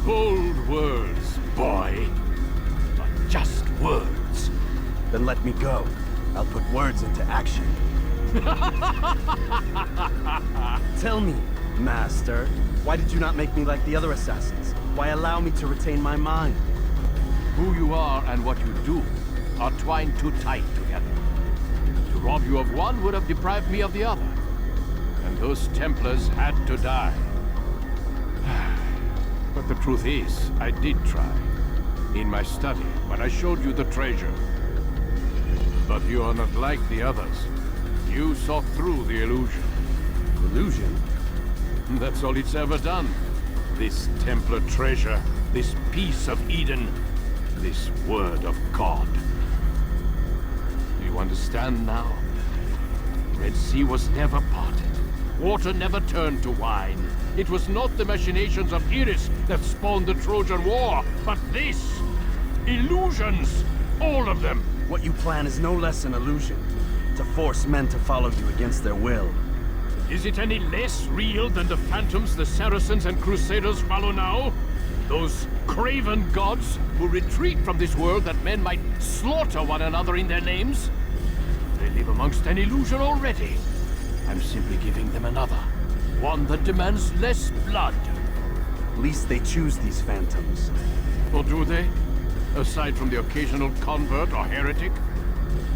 Speaker 21: Bold words, boy. But just words.
Speaker 4: Then let me go. I'll put words into action. Tell me, Master, why did you not make me like the other assassins? Why allow me to retain my mind?
Speaker 21: Who you are and what you do are twined too tight together. To rob you of one would have deprived me of the other. And those Templars had to die. But the truth is, I did try. In my study, when I showed you the treasure. But you are not like the others. You saw through the illusion.
Speaker 4: Illusion?
Speaker 21: That's all it's ever done. This Templar treasure, this piece of Eden, this word of God. Do you understand now? Red Sea was never parted. Water never turned to wine. It was not the machinations of Iris that spawned the Trojan War, but this! Illusions! All of them!
Speaker 4: What you plan is no less an illusion. To force men to follow you against their will.
Speaker 21: Is it any less real than the phantoms the Saracens and Crusaders follow now? Those craven gods who retreat from this world that men might slaughter one another in their names? They live amongst an illusion already. I'm simply giving them another. One that demands less blood.
Speaker 4: At least they choose these phantoms.
Speaker 21: Or do they? Aside from the occasional convert or heretic?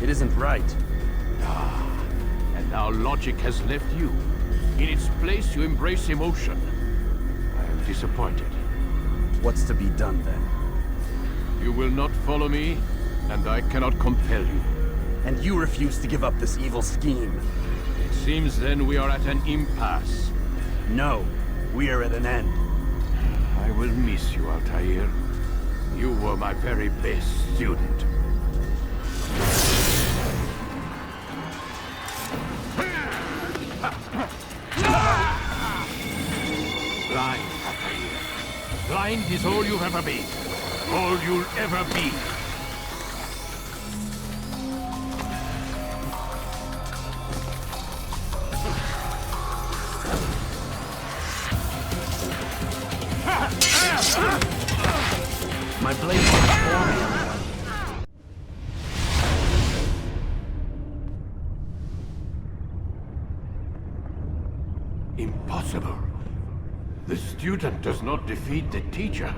Speaker 4: It isn't right.
Speaker 21: And now logic has left you. In its place, you embrace emotion. I am disappointed.
Speaker 4: What's to be done then?
Speaker 21: You will not follow me, and I cannot compel you.
Speaker 4: And you refuse to give up this evil scheme.
Speaker 21: It seems then we are at an impasse.
Speaker 4: No, we are at an end.
Speaker 21: I will miss you, Altair. You were my very best student. Blind, Altair. Blind is all you've ever been. All you'll ever be.
Speaker 4: My blade is for me.
Speaker 21: Impossible. The student does not defeat the teacher.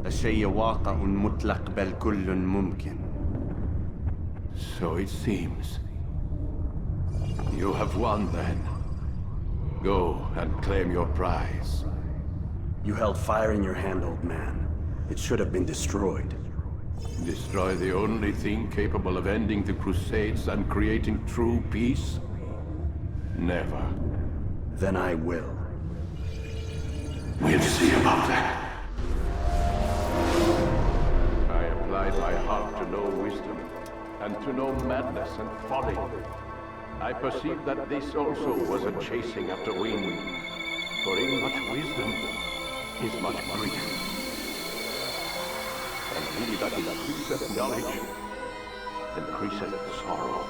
Speaker 4: الشيء واقع مطلق بل كل ممكن.
Speaker 21: So it seems. You have won then. Go and claim your prize.
Speaker 4: You held fire in your hand, old man. It should have been destroyed.
Speaker 21: Destroy the only thing capable of ending the Crusades and creating true peace? Never.
Speaker 4: Then I will.
Speaker 21: We'll see about that. I applied my heart to know wisdom, and to know madness and folly. I perceived that this also was a chasing after wind, for in much wisdom is much grief. And he that increaseth knowledge, increaseth sorrow.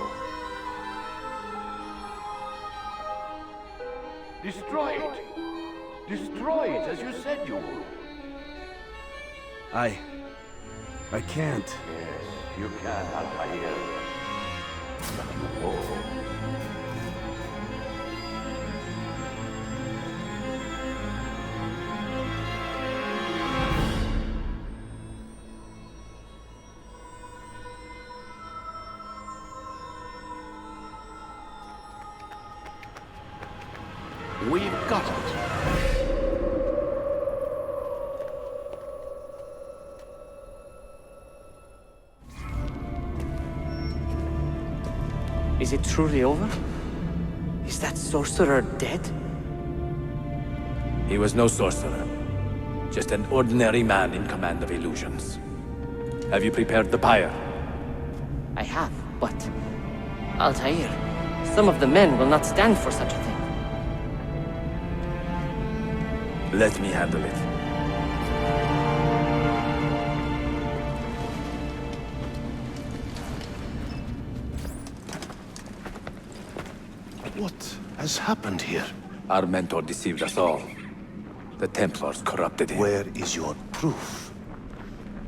Speaker 21: Destroy it! Destroy it as you said you would.
Speaker 4: I can't.
Speaker 21: Yes, you can, Altair. But you won't. We've got it.
Speaker 10: Is it truly over? Is that sorcerer dead?
Speaker 7: He was no sorcerer. Just an ordinary man in command of illusions. Have you prepared the pyre?
Speaker 10: I have, but... Altair, some of the men will not stand for such a thing.
Speaker 7: Let me handle it.
Speaker 6: What has happened here?
Speaker 7: Our mentor deceived us all. The Templars corrupted him.
Speaker 6: Where is your proof?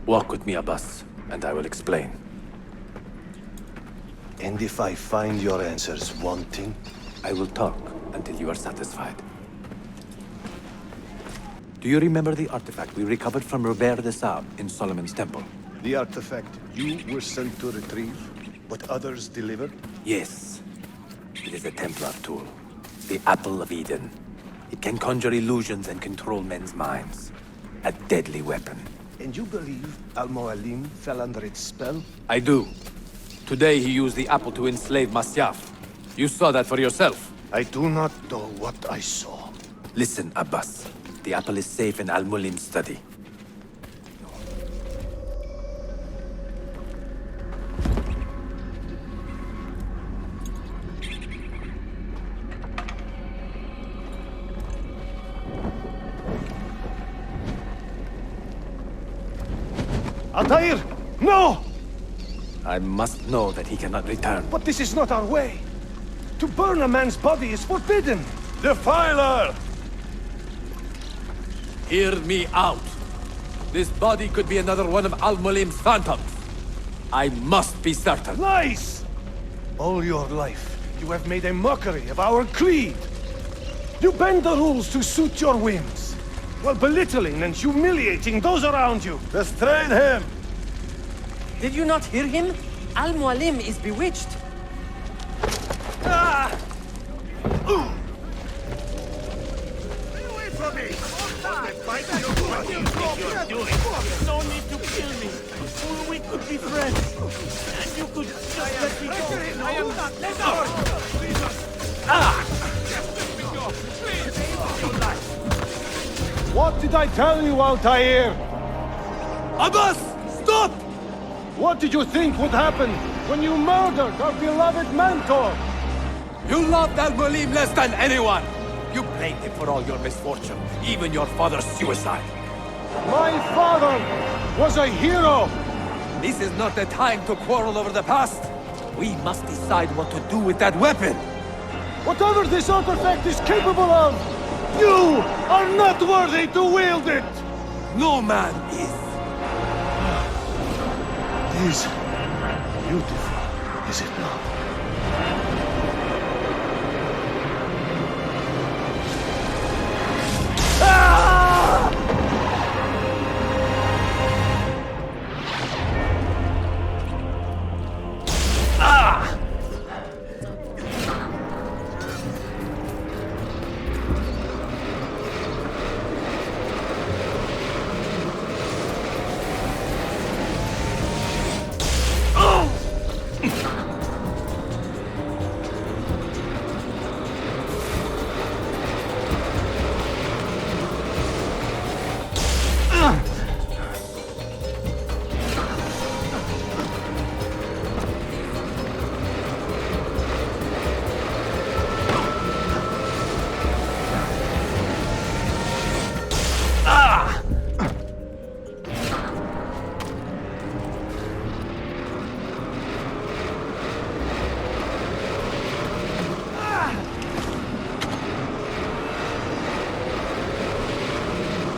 Speaker 7: Walk with me, Abbas, and I will explain.
Speaker 6: And if I find your answers wanting?
Speaker 7: I will talk until you are satisfied. Do you remember the artifact we recovered from Robert de Sable in Solomon's temple?
Speaker 6: The artifact you were sent to retrieve, but others delivered?
Speaker 7: Yes. It is a Templar tool. The Apple of Eden. It can conjure illusions and control men's minds. A deadly weapon.
Speaker 6: And you believe Al-Mualim fell under its spell?
Speaker 7: I do. Today he used the apple to enslave Masyaf. You saw that for yourself.
Speaker 6: I do not know what I saw.
Speaker 7: Listen, Abbas. The apple is safe in Al-Mulim's study.
Speaker 6: Altair! No!
Speaker 7: I must know that he cannot return.
Speaker 6: But this is not our way. To burn a man's body is forbidden. Defiler!
Speaker 7: Hear me out. This body could be another one of Al-Mulim's phantoms. I must be certain.
Speaker 6: Lies! All your life, you have made a mockery of our creed. You bend the rules to suit your whims, while belittling and humiliating those around you. Restrain him!
Speaker 10: Did you not hear him? Al-Mualim is bewitched.
Speaker 6: Ah!
Speaker 18: Away from me! What you're doing?
Speaker 16: No need to kill me. We could be friends. And you could just let me go.
Speaker 18: I am not. Let go! Just let me go. Please!
Speaker 6: What did I tell you, Altair?
Speaker 7: Abbas! Stop!
Speaker 6: What did you think would happen when you murdered our beloved mentor?
Speaker 7: You loved Al-Mulim less than anyone! You blamed him for all your misfortune, even your father's suicide.
Speaker 6: My father was a hero!
Speaker 7: This is not the time to quarrel over the past. We must decide what to do with that weapon.
Speaker 6: Whatever this artifact is capable of, you are not worthy to wield it!
Speaker 7: No man is.
Speaker 6: It is beautiful, is it not?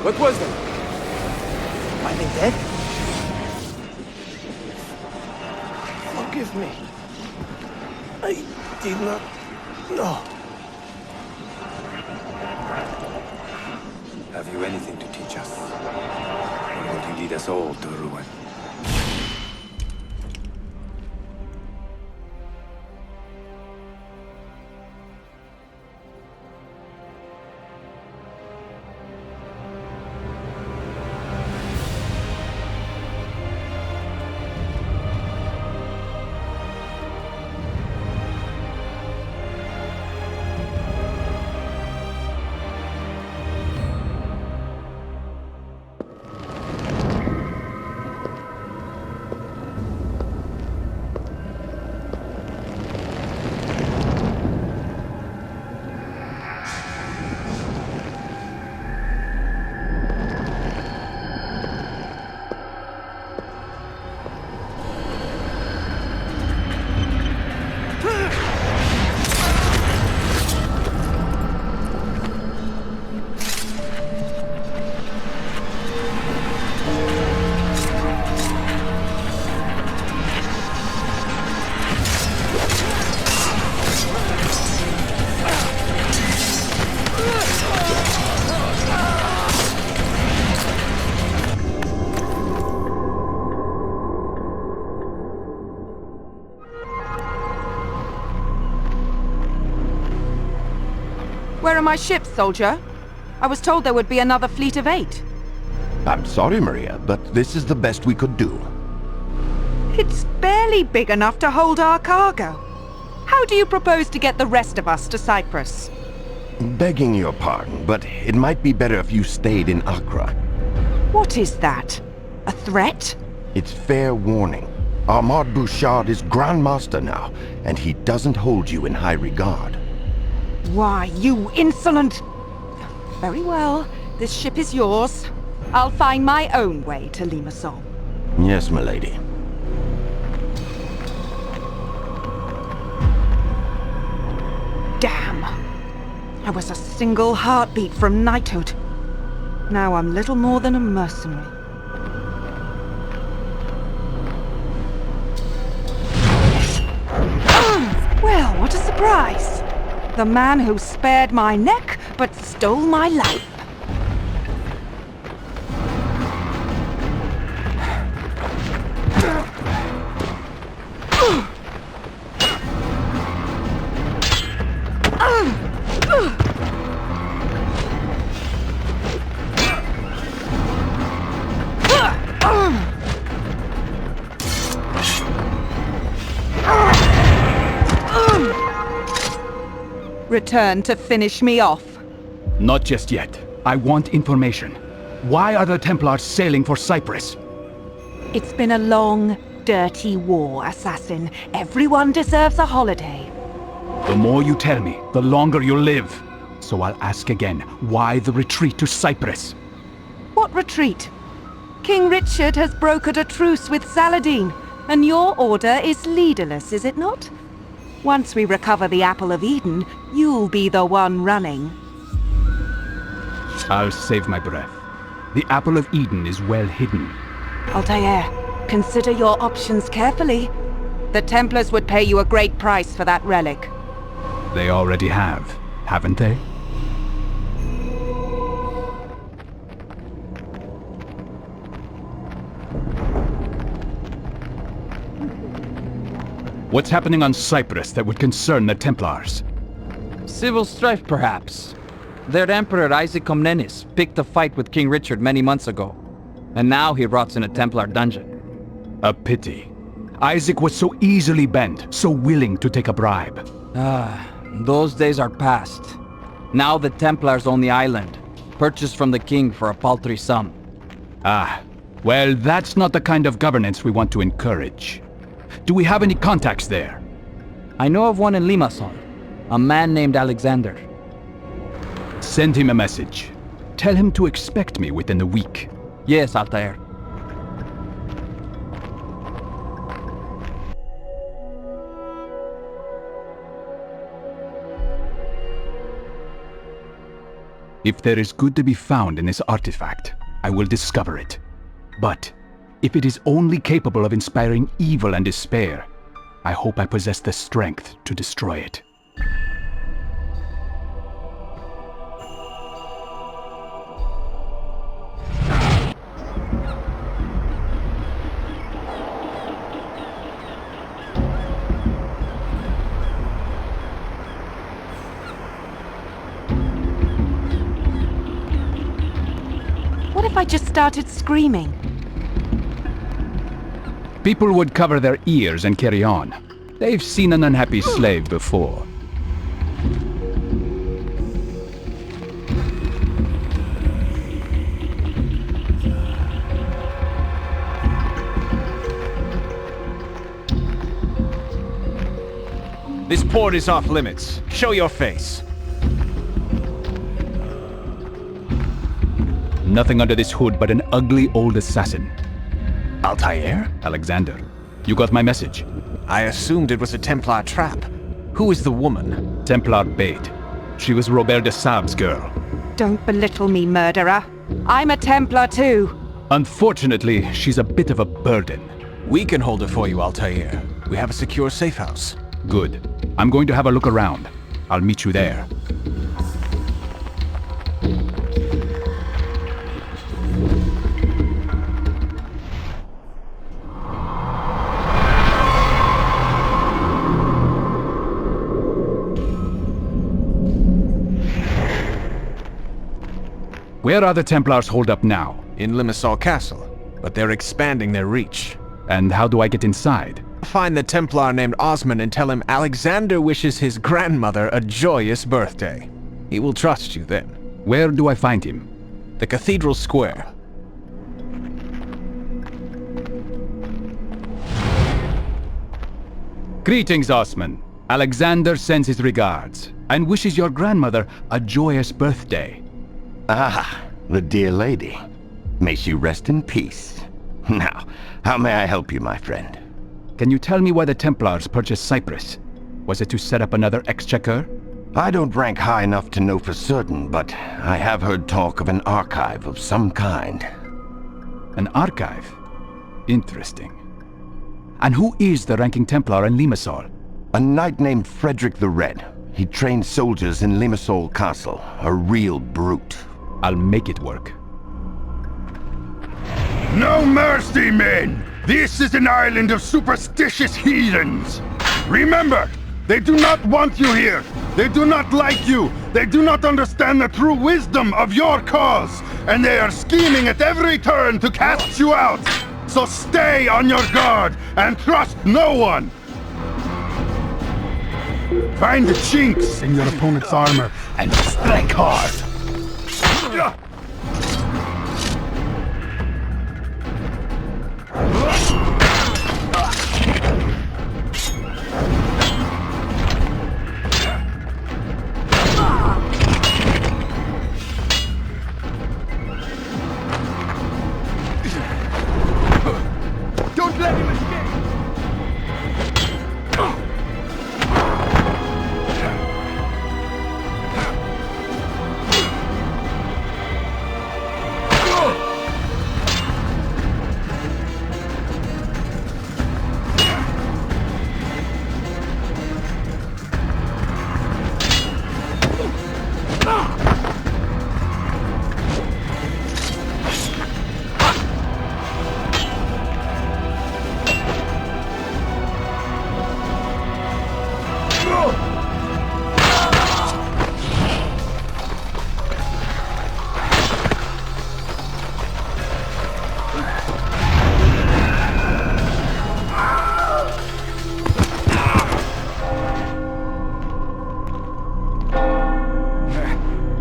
Speaker 7: What was that?
Speaker 10: Are they dead?
Speaker 6: Forgive me. I did not know.
Speaker 7: Have you anything to teach us? Or will you lead us all to ruin?
Speaker 15: Where are my ships, soldier? I was told there would be another fleet of 8.
Speaker 19: I'm sorry, Maria, but this is the best we could do.
Speaker 15: It's barely big enough to hold our cargo. How do you propose to get the rest of us to Cyprus?
Speaker 19: Begging your pardon, but it might be better if you stayed in Accra.
Speaker 15: What is that? A threat?
Speaker 19: It's fair warning. Ahmad Bouchard is Grand Master now, and he doesn't hold you in high regard.
Speaker 15: Why, you insolent... Very well, this ship is yours. I'll find my own way to Limassol.
Speaker 19: Yes, milady.
Speaker 15: Damn! I was a single heartbeat from knighthood. Now I'm little more than a mercenary. Well, what a surprise! The man who spared my neck, but stole my life. Return to finish me off.
Speaker 22: Not just yet. I want information. Why are the Templars sailing for Cyprus?
Speaker 15: It's been a long, dirty war, assassin. Everyone deserves a holiday.
Speaker 22: The more you tell me, the longer you'll live. So I'll ask again, why the retreat to Cyprus?
Speaker 15: What retreat? King Richard has brokered a truce with Saladin, and your order is leaderless, is it not? Once we recover the Apple of Eden, you'll be the one running.
Speaker 22: I'll save my breath. The Apple of Eden is well hidden.
Speaker 15: Altair, consider your options carefully. The Templars would pay you a great price for that relic.
Speaker 22: They already have, haven't they? What's happening on Cyprus that would concern the Templars?
Speaker 23: Civil strife, perhaps. Their Emperor Isaac Comnenus picked a fight with King Richard many months ago, and now he rots in a Templar dungeon.
Speaker 22: A pity. Isaac was so easily bent, so willing to take a bribe.
Speaker 23: Those days are past. Now the Templars own the island, purchased from the king for a paltry sum.
Speaker 22: Well, that's not the kind of governance we want to encourage. Do we have any contacts there?
Speaker 23: I know of one in Limassol, a man named Alexander.
Speaker 22: Send him a message. Tell him to expect me within a week.
Speaker 23: Yes, Altair.
Speaker 22: If there is good to be found in this artifact, I will discover it. But if it is only capable of inspiring evil and despair, I hope I possess the strength to destroy it.
Speaker 15: What if I just started screaming?
Speaker 22: People would cover their ears and carry on. They've seen an unhappy slave before.
Speaker 6: This port is off limits. Show your face.
Speaker 22: Nothing under this hood but an ugly old assassin.
Speaker 6: Altair?
Speaker 22: Alexander, you got my message.
Speaker 6: I assumed it was a Templar trap. Who is the woman?
Speaker 22: Templar bait. She was Robert de Sab's girl.
Speaker 15: Don't belittle me, murderer. I'm a Templar too.
Speaker 22: Unfortunately, she's a bit of a burden.
Speaker 6: We can hold her for you, Altair. We have a secure safe house.
Speaker 22: Good. I'm going to have a look around. I'll meet you there.
Speaker 5: Where are the Templars holed up now?
Speaker 14: In Limassol Castle, but they're expanding their reach.
Speaker 5: And how do I get inside?
Speaker 14: Find the Templar named Osman and tell him Alexander wishes his grandmother a joyous birthday. He will trust you then.
Speaker 5: Where do I find him?
Speaker 14: The Cathedral Square.
Speaker 5: Greetings, Osman. Alexander sends his regards and wishes your grandmother a joyous birthday.
Speaker 19: Ah, the dear lady. May she rest in peace. Now, how may I help you, my friend?
Speaker 5: Can you tell me why the Templars purchased Cyprus? Was it to set up another exchequer?
Speaker 19: I don't rank high enough to know for certain, but I have heard talk of an archive of some kind.
Speaker 5: An archive? Interesting. And who is the ranking Templar in Limassol?
Speaker 19: A knight named Frederick the Red. He trained soldiers in Limassol Castle. A real brute.
Speaker 5: I'll make it work.
Speaker 17: No mercy, men! This is an island of superstitious heathens! Remember, they do not want you here! They do not like you! They do not understand the true wisdom of your cause! And they are scheming at every turn to cast you out! So stay on your guard and trust no one! Find the chinks in your opponent's armor and strike hard! Don't let him escape!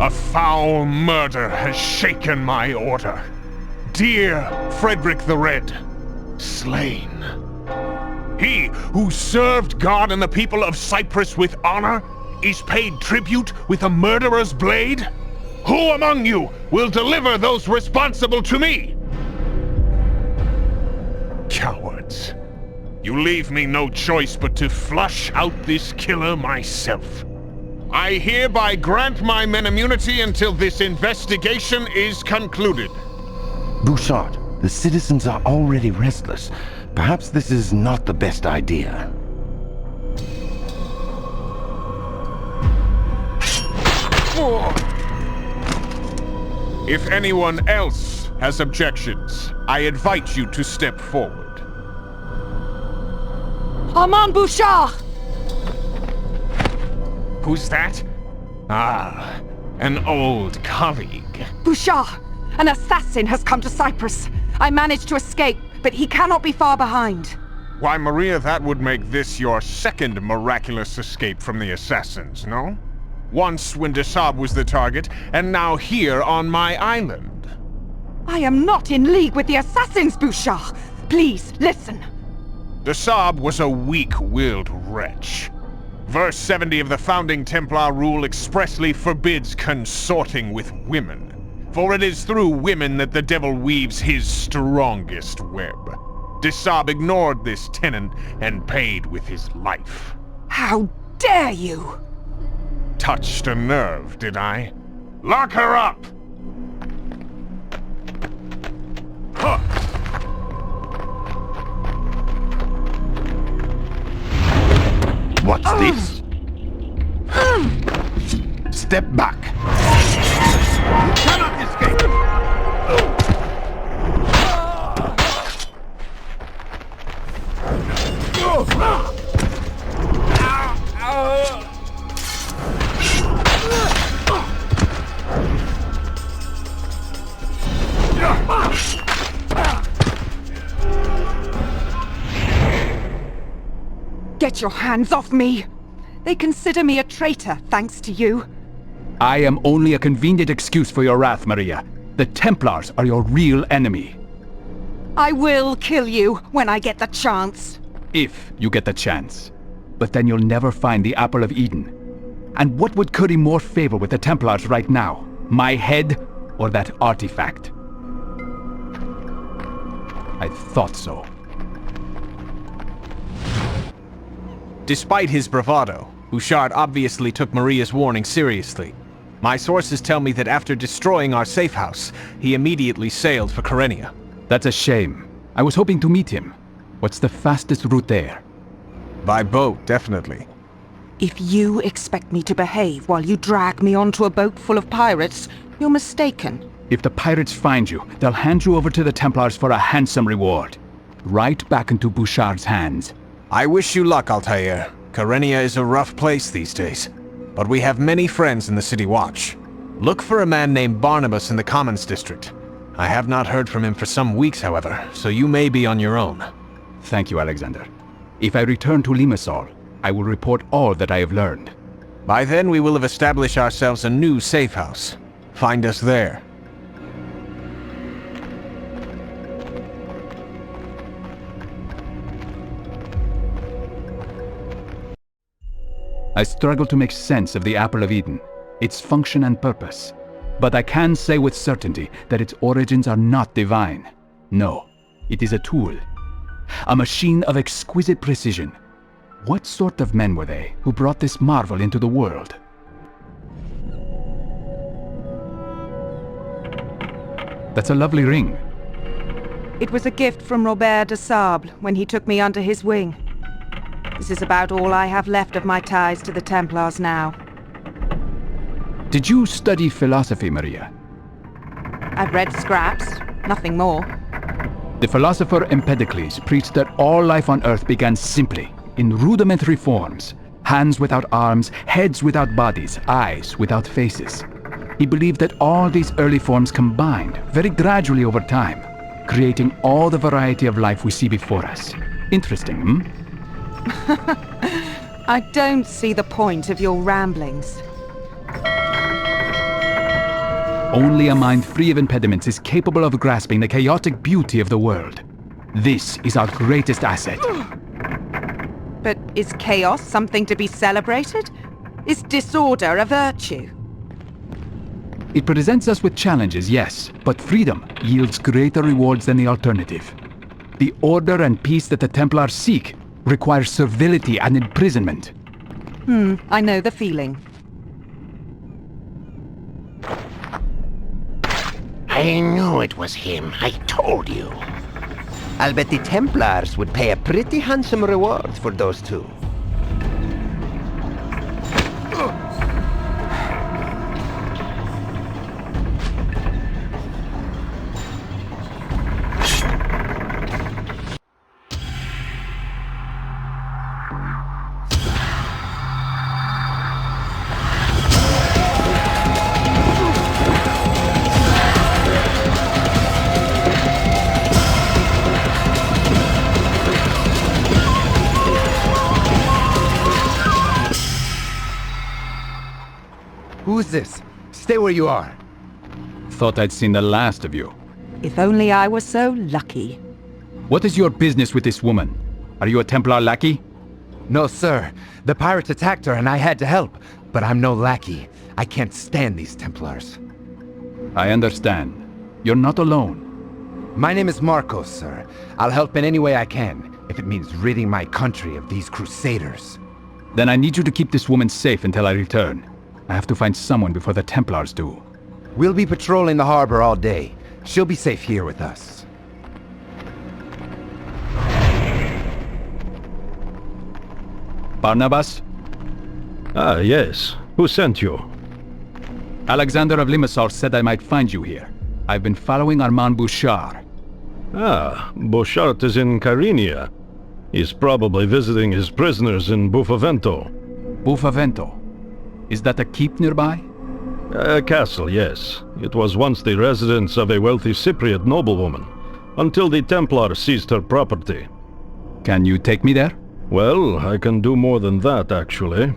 Speaker 18: A foul murder has shaken my order. Dear Frederick the Red, slain. He who served God and the people of Cyprus with honor is paid tribute with a murderer's blade? Who among you will deliver those responsible to me? Cowards. You leave me no choice but to flush out this killer myself. I hereby grant my men immunity until this investigation is concluded.
Speaker 19: Bouchard, the citizens are already restless. Perhaps this is not the best idea.
Speaker 18: If anyone else has objections, I invite you to step forward.
Speaker 15: Armand Bouchard!
Speaker 18: Who's that? Ah, an old colleague.
Speaker 15: Bouchard! An assassin has come to Cyprus. I managed to escape, but he cannot be far behind.
Speaker 18: Why, Maria, that would make this your second miraculous escape from the assassins, no? Once when Desab was the target, and now here on my island.
Speaker 15: I am not in league with the assassins, Bouchard! Please, listen.
Speaker 18: Desab was a weak-willed wretch. Verse 70 of the founding Templar rule expressly forbids consorting with women. For it is through women that the devil weaves his strongest web. Desab ignored this tenet and paid with his life.
Speaker 15: How dare you!
Speaker 18: Touched a nerve, did I? Lock her up! Huh.
Speaker 19: What's this? Step back.
Speaker 17: You cannot escape!
Speaker 15: Get your hands off me! They consider me a traitor, thanks to you.
Speaker 5: I am only a convenient excuse for your wrath, Maria. The Templars are your real enemy.
Speaker 15: I will kill you when I get the chance.
Speaker 5: If you get the chance. But then you'll never find the Apple of Eden. And what would curry more favor with the Templars right now? My head or that artifact? I thought so.
Speaker 14: Despite his bravado, Bouchard obviously took Maria's warning seriously. My sources tell me that after destroying our safe house, he immediately sailed for Kyrenia.
Speaker 5: That's a shame. I was hoping to meet him. What's the fastest route there?
Speaker 14: By boat, definitely.
Speaker 15: If you expect me to behave while you drag me onto a boat full of pirates, you're mistaken.
Speaker 5: If the pirates find you, they'll hand you over to the Templars for a handsome reward. Right back into Bouchard's hands.
Speaker 14: I wish you luck, Altair. Kyrenia is a rough place these days. But we have many friends in the City Watch. Look for a man named Barnabas in the Commons District. I have not heard from him for some weeks, however, so you may be on your own.
Speaker 5: Thank you, Alexander. If I return to Limassol, I will report all that I have learned.
Speaker 14: By then we will have established ourselves a new safe house. Find us there.
Speaker 5: I struggle to make sense of the Apple of Eden, its function and purpose. But I can say with certainty that its origins are not divine. No, it is a tool. A machine of exquisite precision. What sort of men were they who brought this marvel into the world? That's a lovely ring.
Speaker 15: It was a gift from Robert de Sable when he took me under his wing. This is about all I have left of my ties to the Templars now.
Speaker 5: Did you study philosophy, Maria?
Speaker 15: I've read scraps, nothing more.
Speaker 5: The philosopher Empedocles preached that all life on Earth began simply, in rudimentary forms. Hands without arms, heads without bodies, eyes without faces. He believed that all these early forms combined, very gradually over time, creating all the variety of life we see before us. Interesting, hmm?
Speaker 15: I don't see the point of your ramblings.
Speaker 5: Only a mind free of impediments is capable of grasping the chaotic beauty of the world. This is our greatest asset.
Speaker 15: But is chaos something to be celebrated? Is disorder a virtue?
Speaker 5: It presents us with challenges, yes, but freedom yields greater rewards than the alternative. The order and peace that the Templars seek requires servility and imprisonment.
Speaker 15: I know the feeling.
Speaker 1: I knew it was him. I told you. I'll bet the Templars would pay a pretty handsome reward for those two.
Speaker 11: Who's this? Stay where you are.
Speaker 5: Thought I'd seen the last of you.
Speaker 15: If only I were so lucky.
Speaker 5: What is your business with this woman? Are you a Templar lackey?
Speaker 11: No, sir. The pirates attacked her and I had to help. But I'm no lackey. I can't stand these Templars.
Speaker 5: I understand. You're not alone.
Speaker 11: My name is Marcos, sir. I'll help in any way I can, if it means ridding my country of these crusaders.
Speaker 5: Then I need you to keep this woman safe until I return. I have to find someone before the Templars do.
Speaker 11: We'll be patrolling the harbor all day. She'll be safe here with us.
Speaker 5: Barnabas?
Speaker 20: Ah, yes. Who sent you?
Speaker 5: Alexander of Limassol said I might find you here. I've been following Armand Bouchard.
Speaker 20: Ah, Bouchard is in Kyrenia. He's probably visiting his prisoners in Buffavento.
Speaker 5: Buffavento? Is that a keep nearby?
Speaker 20: A castle, yes. It was once the residence of a wealthy Cypriot noblewoman, until the Templars seized her property.
Speaker 5: Can you take me there?
Speaker 20: Well, I can do more than that, actually.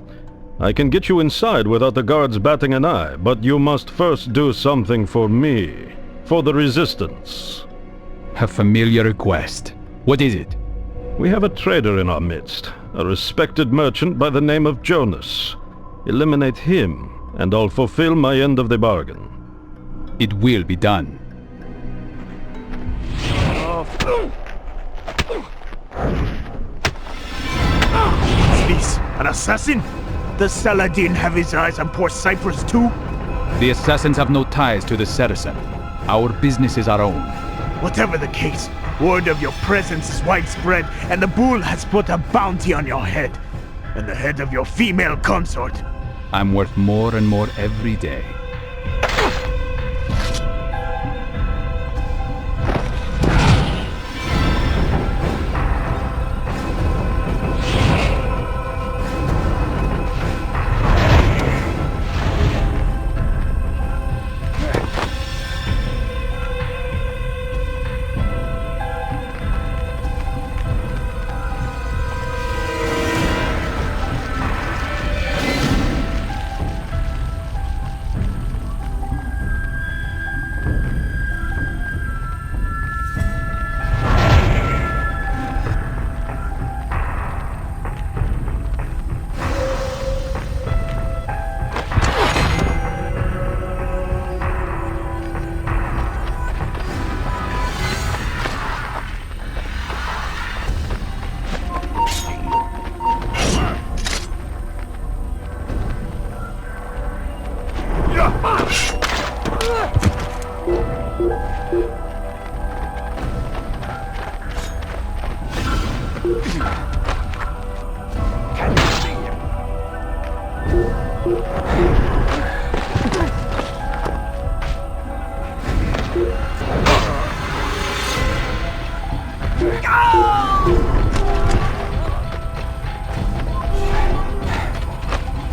Speaker 20: I can get you inside without the guards batting an eye, but you must first do something for me. For the Resistance.
Speaker 5: A familiar request. What is it?
Speaker 20: We have a trader in our midst, a respected merchant by the name of Jonas. Eliminate him, and I'll fulfill my end of the bargain.
Speaker 5: It will be done.
Speaker 2: Is this an assassin? Does Saladin have his eyes on poor Cyprus too?
Speaker 5: The assassins have no ties to the Saracen. Our business is our own.
Speaker 2: Whatever the case, word of your presence is widespread, and the bull has put a bounty on your head, and the head of your female consort.
Speaker 5: I'm worth more and more every day.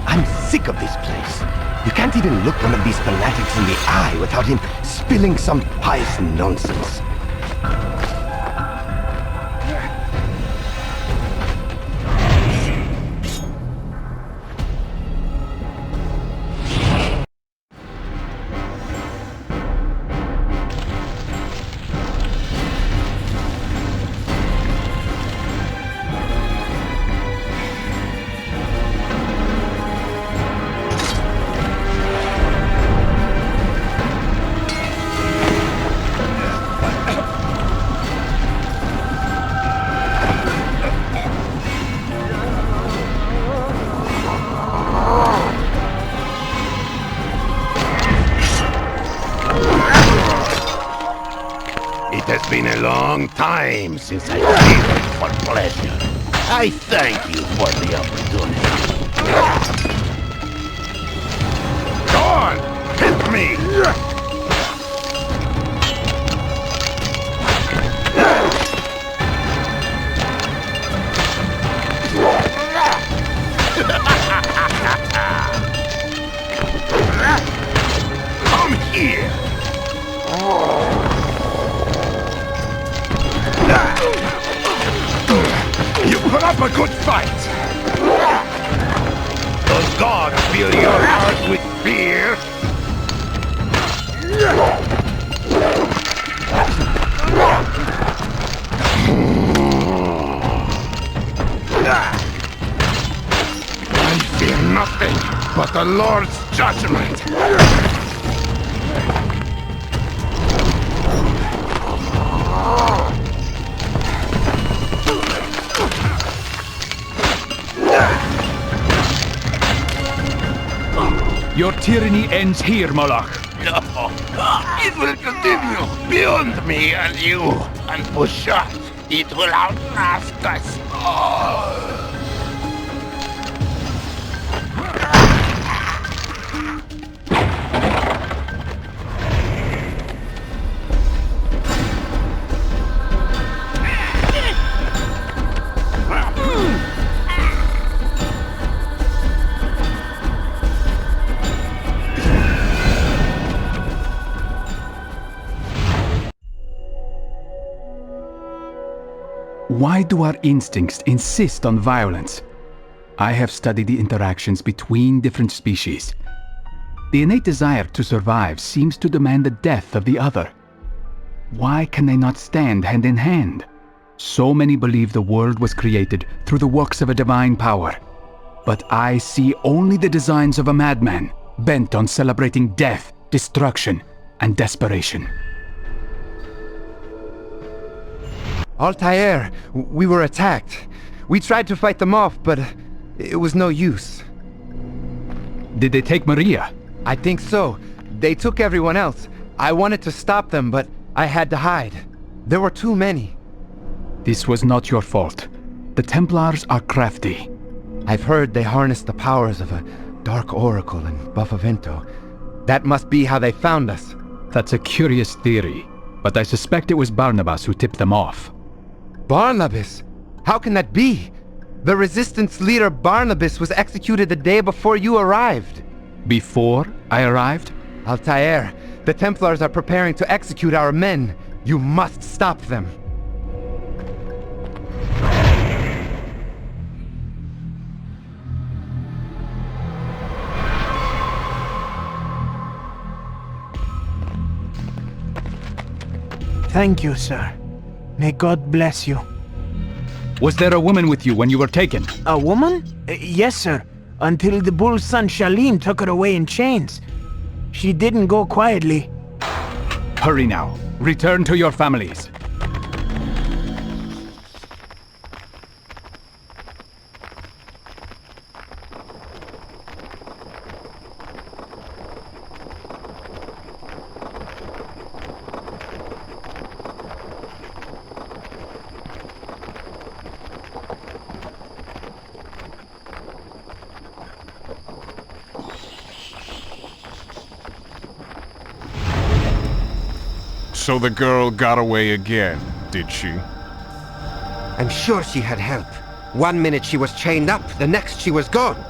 Speaker 1: I'm sick of this place. You can't even look one of these fanatics in the eye without him spilling some pious nonsense.
Speaker 17: It has been a long time since I came for pleasure. I thank you for the opportunity. Go on! Hit me! Come here! You put up a good fight! Does God fill your heart with fear? I fear nothing but the Lord's judgment!
Speaker 5: Your tyranny ends here, Moloch.
Speaker 17: No, it will continue beyond me and you, and for sure, it will outlast us all.
Speaker 5: Why do our instincts insist on violence? I have studied the interactions between different species. The innate desire to survive seems to demand the death of the other. Why can they not stand hand in hand? So many believe the world was created through the works of a divine power. But I see only the designs of a madman, bent on celebrating death, destruction, and desperation.
Speaker 11: Altair, we were attacked. We tried to fight them off, but it was no use.
Speaker 5: Did they take Maria?
Speaker 11: I think so. They took everyone else. I wanted to stop them, but I had to hide. There were too many.
Speaker 5: This was not your fault. The Templars are crafty.
Speaker 11: I've heard they harness the powers of a dark oracle in Buffavento. That must be how they found us.
Speaker 5: That's a curious theory, but I suspect it was Barnabas who tipped them off.
Speaker 11: Barnabas? How can that be? The resistance leader Barnabas was executed the day before you arrived.
Speaker 5: Before I arrived?
Speaker 11: Altair, the Templars are preparing to execute our men. You must stop them.
Speaker 8: Thank you, sir. May God bless you.
Speaker 5: Was there a woman with you when you were taken?
Speaker 8: A woman? Yes, sir. Until the bull's son Shalim took her away in chains. She didn't go quietly.
Speaker 5: Hurry now. Return to your families.
Speaker 14: So the girl got away again, did she?
Speaker 11: I'm sure she had help. 1 minute she was chained up, the next she was gone.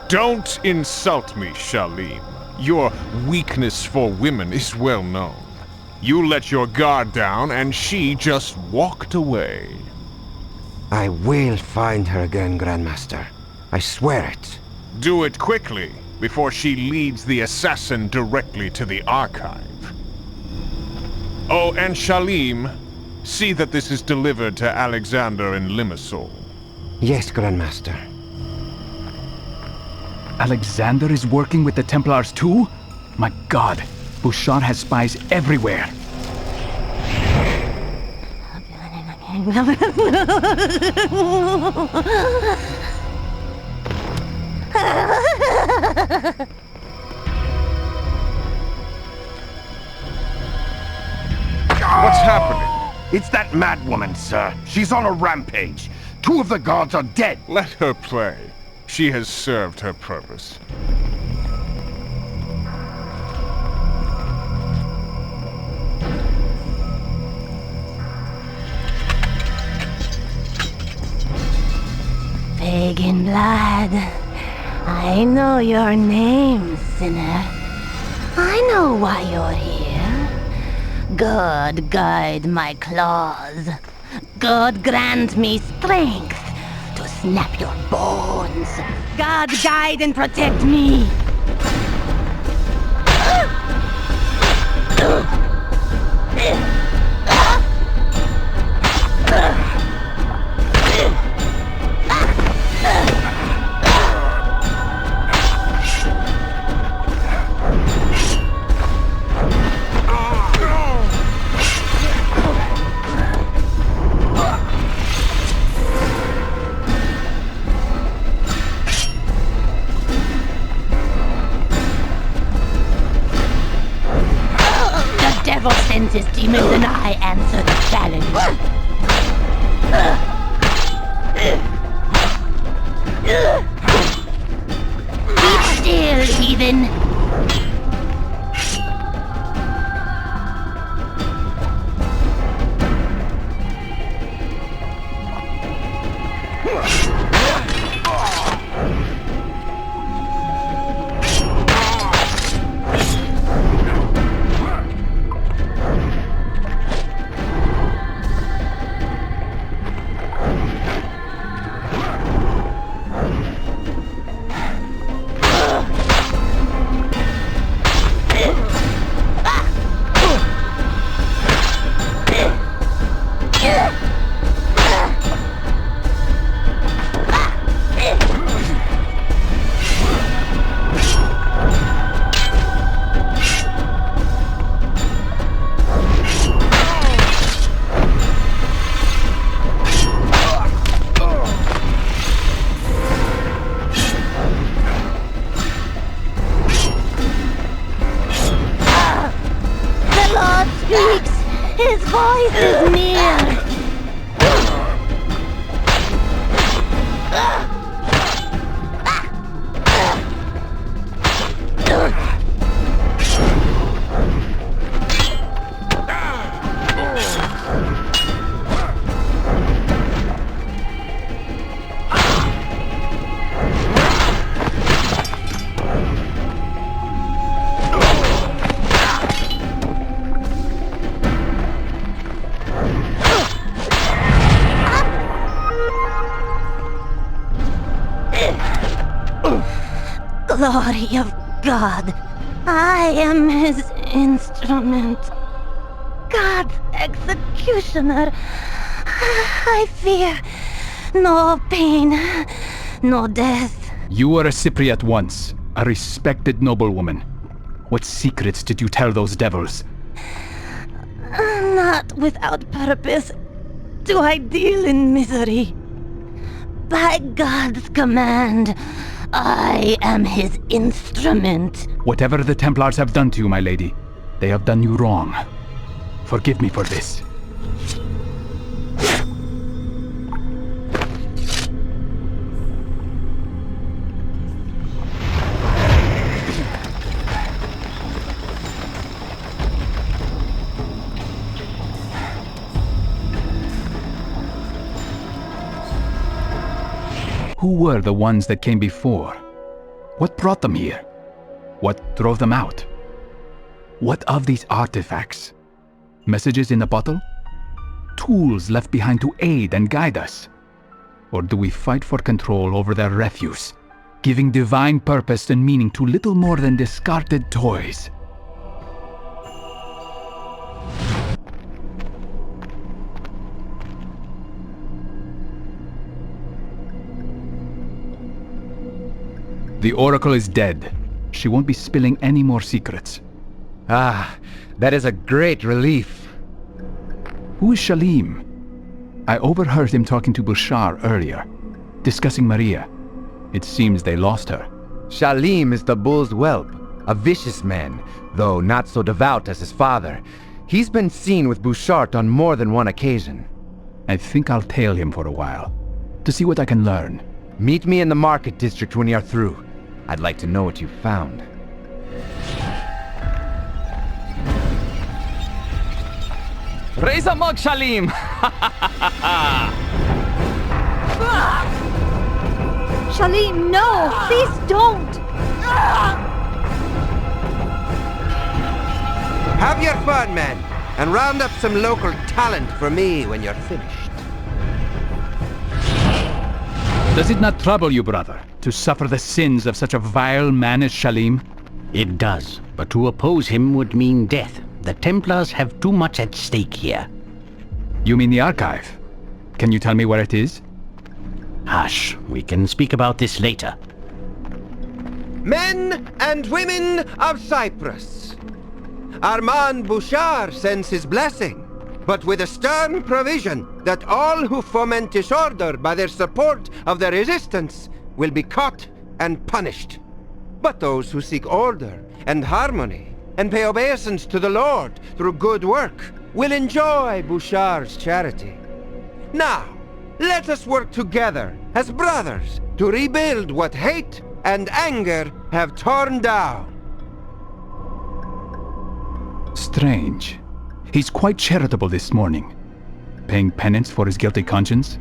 Speaker 14: Don't insult me, Shalim. Your weakness for women is well known. You let your guard down and she just walked away.
Speaker 11: I will find her again, Grandmaster. I swear it.
Speaker 14: Do it quickly, before she leads the assassin directly to the archive. Oh, and Shalim, see that this is delivered to Alexander in Limassol.
Speaker 11: Yes, Grandmaster.
Speaker 5: Alexander is working with the Templars too? My God, Bouchard has spies everywhere.
Speaker 1: What's happening? It's that madwoman, sir. She's on a rampage. 2 of the guards are dead.
Speaker 14: Let her play. She has served her purpose.
Speaker 9: Pagan blood. I know your name, sinner. I know why you're here. God guide my claws. God grant me strength to snap your bones. God guide and protect me. Sends his demons and I answer the challenge. Keep still, heathen. Peace is near. Glory of God, I am his instrument. God's executioner. I fear no pain, no death.
Speaker 5: You were a Cypriot once, a respected noblewoman. What secrets did you tell those devils?
Speaker 9: Not without purpose do I deal in misery. By God's command, I am his instrument.
Speaker 5: Whatever the Templars have done to you, my lady, they have done you wrong. Forgive me for this. Who were the ones that came before? What brought them here? What drove them out? What of these artifacts? Messages in a bottle? Tools left behind to aid and guide us? Or do we fight for control over their refuse, giving divine purpose and meaning to little more than discarded toys? The Oracle is dead. She won't be spilling any more secrets.
Speaker 11: Ah, that is a great relief.
Speaker 5: Who is Shalim? I overheard him talking to Bouchard earlier, discussing Maria. It seems they lost her.
Speaker 11: Shalim is the bull's whelp, a vicious man, though not so devout as his father. He's been seen with Bouchard on more than one occasion.
Speaker 5: I think I'll tail him for a while, to see what I can learn.
Speaker 11: Meet me in the market district when you're through. I'd like to know what you found.
Speaker 23: Raise a mug, Shalim!
Speaker 3: Shalim, no! Please don't!
Speaker 11: Have your fun, man, and round up some local talent for me when you're finished.
Speaker 5: Does it not trouble you, brother, to suffer the sins of such a vile man as Shalim?
Speaker 12: It does, but to oppose him would mean death. The Templars have too much at stake here.
Speaker 5: You mean the archive? Can you tell me where it is?
Speaker 12: Hush, we can speak about this later.
Speaker 11: Men and women of Cyprus, Armand Bouchard sends his blessing, but with a stern provision that all who foment disorder by their support of the resistance will be caught and punished. But those who seek order and harmony and pay obeisance to the Lord through good work will enjoy Bouchard's charity. Now, let us work together as brothers to rebuild what hate and anger have torn down.
Speaker 5: Strange. He's quite charitable this morning, paying penance for his guilty conscience.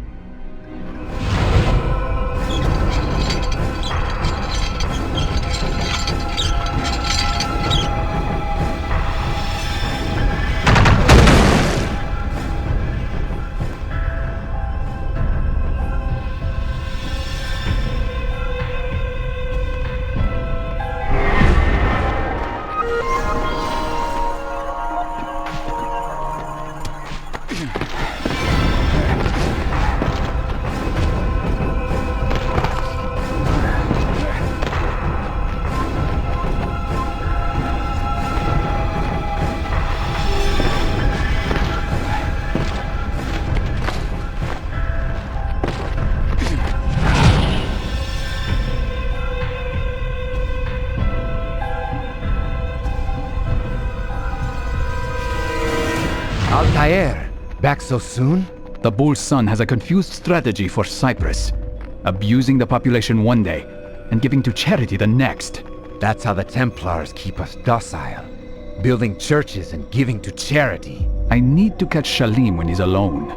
Speaker 11: Altair, Back so soon?
Speaker 5: The Bull's son has a confused strategy for Cyprus. Abusing the population one day, and giving to charity the next.
Speaker 4: That's how the Templars keep us docile. Building churches and giving to charity.
Speaker 5: I need to catch Shalim when he's alone.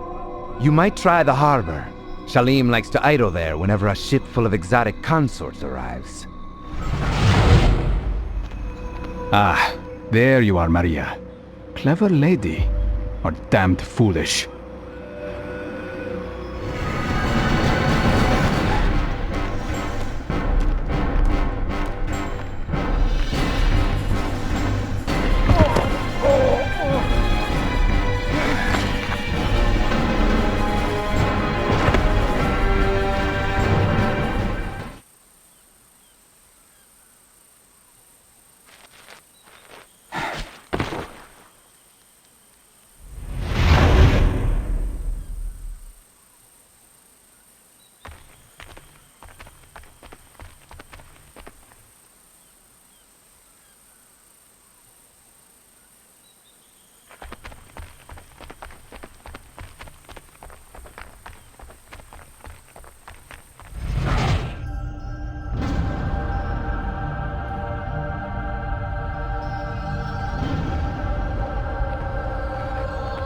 Speaker 4: You might try the harbor. Shalim likes to idle there whenever a ship full of exotic consorts arrives.
Speaker 5: Ah, there you are, Maria. Clever lady, or damned foolish.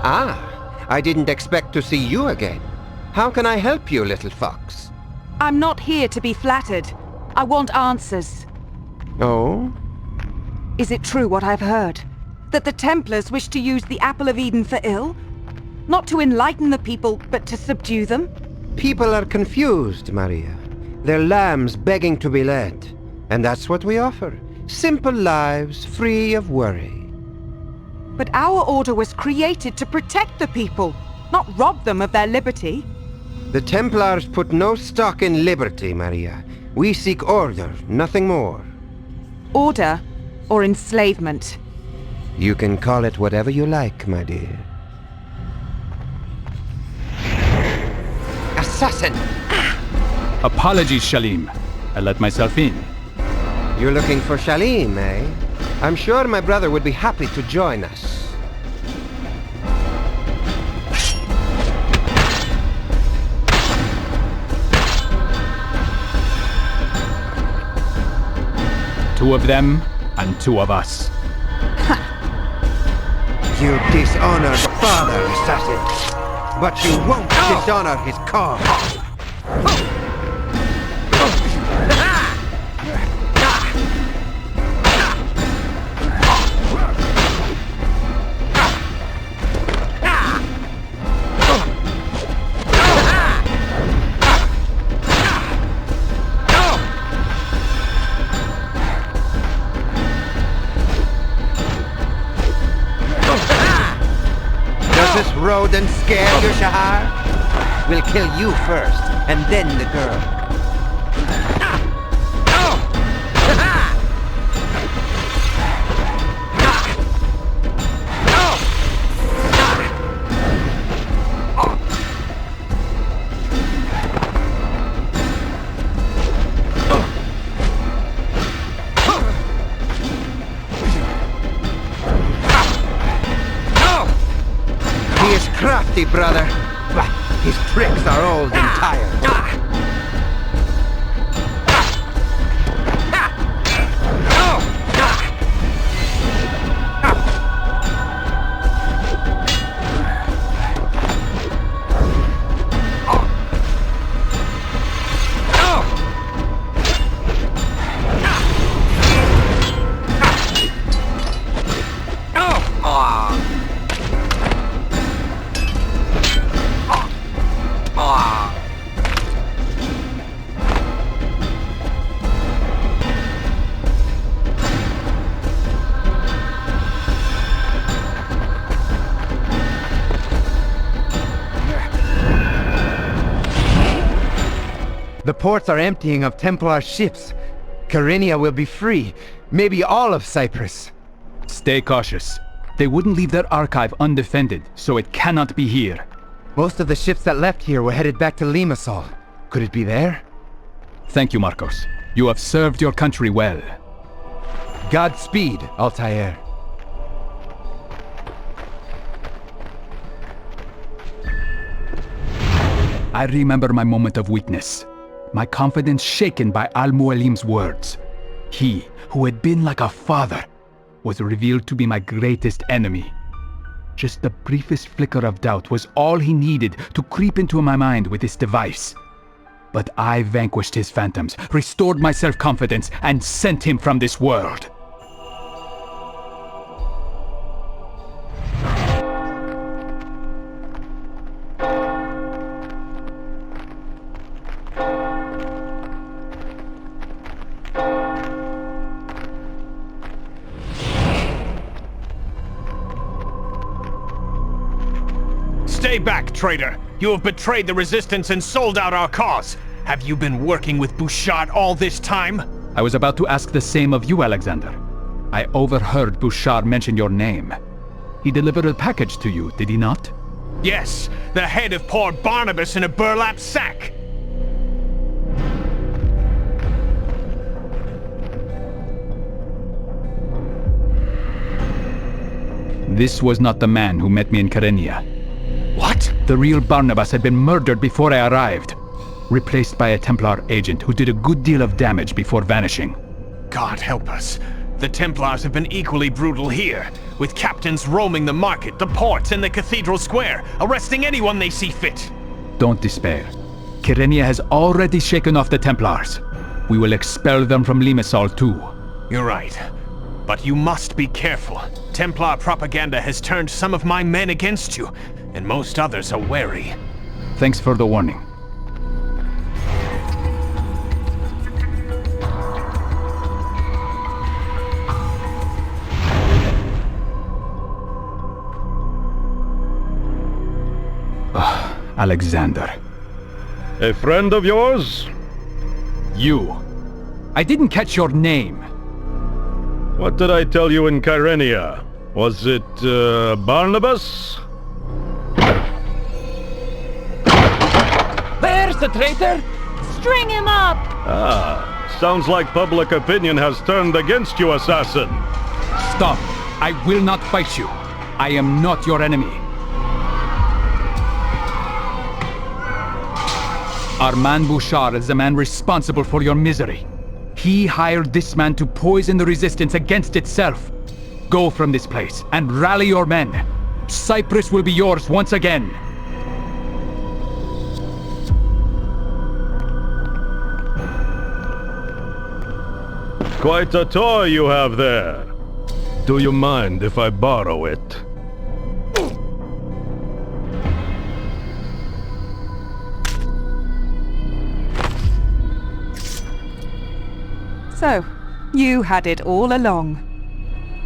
Speaker 11: Ah, I didn't expect to see you again. How can I help you, little fox?
Speaker 15: I'm not here to be flattered. I want answers.
Speaker 11: Oh?
Speaker 15: Is it true what I've heard? That the Templars wish to use the Apple of Eden for ill? Not to enlighten the people, but to subdue them?
Speaker 11: People are confused, Maria. They're lambs begging to be led. And that's what we offer. Simple lives, free of worry.
Speaker 15: But our order was created to protect the people, not rob them of their liberty.
Speaker 11: The Templars put no stock in liberty, Maria. We seek order, nothing more.
Speaker 15: Order or enslavement?
Speaker 11: You can call it whatever you like, my dear. Assassin!
Speaker 5: Apologies, Shalim. I let myself in.
Speaker 11: You're looking for Shalim, eh? I'm sure my brother would be happy to join us.
Speaker 5: Two of them, and two of us.
Speaker 11: You dishonored father, assassin. But you won't dishonor his cause. Does this rodent scare you, Shahar? We'll kill you first, and then the girl. He is crafty, brother, but his tricks are old and tired.
Speaker 4: The ports are emptying of Templar ships. Kyrenia will be free. Maybe all of Cyprus.
Speaker 5: Stay cautious. They wouldn't leave their archive undefended, so it cannot be here.
Speaker 4: Most of the ships that left here were headed back to Limassol. Could it be there?
Speaker 5: Thank you, Marcos. You have served your country well.
Speaker 4: Godspeed, Altair.
Speaker 5: I remember my moment of weakness, my confidence shaken by Al-Mualim's words. He, who had been like a father, was revealed to be my greatest enemy. Just the briefest flicker of doubt was all he needed to creep into my mind with this device. But I vanquished his phantoms, restored my self-confidence, and sent him from this world.
Speaker 14: Stay back, traitor! You have betrayed the Resistance and sold out our cause! Have you been working with Bouchard all this time?
Speaker 5: I was about to ask the same of you, Alexander. I overheard Bouchard mention your name. He delivered a package to you, did he not?
Speaker 14: Yes, the head of poor Barnabas in a burlap sack!
Speaker 5: This was not the man who met me in Kyrenia.
Speaker 14: What?
Speaker 5: The real Barnabas had been murdered before I arrived, replaced by a Templar agent who did a good deal of damage before vanishing.
Speaker 14: God help us. The Templars have been equally brutal here, with captains roaming the market, the ports, and the cathedral square, arresting anyone they see fit.
Speaker 5: Don't despair. Kyrenia has already shaken off the Templars. We will expel them from Limassol too.
Speaker 14: You're right. But you must be careful. Templar propaganda has turned some of my men against you, and most others are wary.
Speaker 5: Thanks for the warning. Alexander.
Speaker 20: A friend of yours?
Speaker 5: You. I didn't catch your name.
Speaker 20: What did I tell you in Kyrenia? Was it, Barnabas?
Speaker 23: There's the traitor!
Speaker 3: String him up!
Speaker 20: Ah, sounds like public opinion has turned against you, assassin.
Speaker 5: Stop. I will not fight you. I am not your enemy. Armand Bouchard is the man responsible for your misery. He hired this man to poison the Resistance against itself. Go from this place and rally your men. Cyprus will be yours once again.
Speaker 20: Quite a toy you have there. Do you mind if I borrow it?
Speaker 15: So, you had it all along.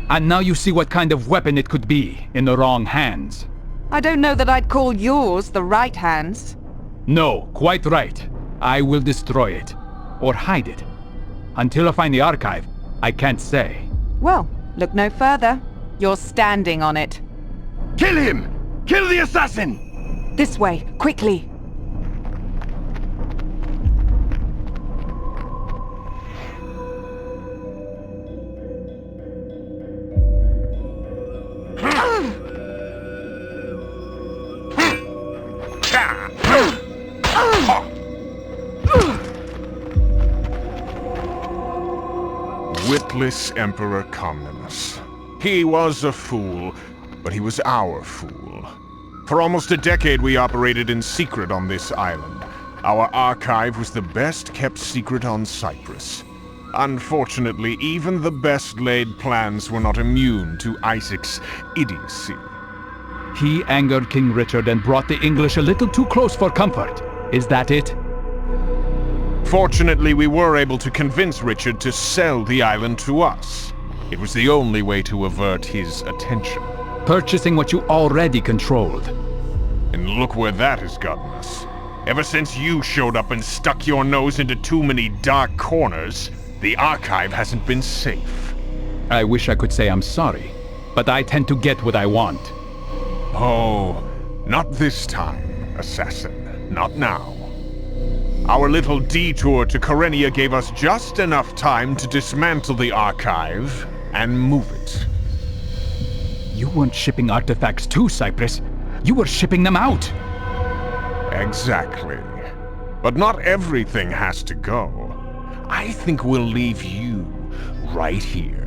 Speaker 5: And now you see what kind of weapon it could be in the wrong hands.
Speaker 15: I don't know that I'd call yours the right hands.
Speaker 5: No, quite right. I will destroy it. Or hide it. Until I find the archive, I can't say.
Speaker 15: Well, look no further. You're standing on it.
Speaker 2: Kill him! Kill the assassin!
Speaker 15: This way, quickly.
Speaker 17: Witless Emperor Comnenus. He was a fool, but he was our fool. For almost a decade we operated in secret on this island. Our archive was the best kept secret on Cyprus. Unfortunately, even the best laid plans were not immune to Isaac's idiocy.
Speaker 5: He angered King Richard and brought the English a little too close for comfort. Is that it?
Speaker 17: Fortunately, we were able to convince Richard to sell the island to us. It was the only way to avert his attention.
Speaker 5: Purchasing what you already controlled.
Speaker 17: And look where that has gotten us. Ever since you showed up and stuck your nose into too many dark corners, the archive hasn't been safe.
Speaker 5: I wish I could say I'm sorry, but I tend to get what I want.
Speaker 17: Oh, not this time, assassin. Not now. Our little detour to Kyrenia gave us just enough time to dismantle the archive and move it.
Speaker 5: You weren't shipping artifacts to Cyprus. You were shipping them out.
Speaker 14: Exactly. But not everything has to go. I think we'll leave you right here.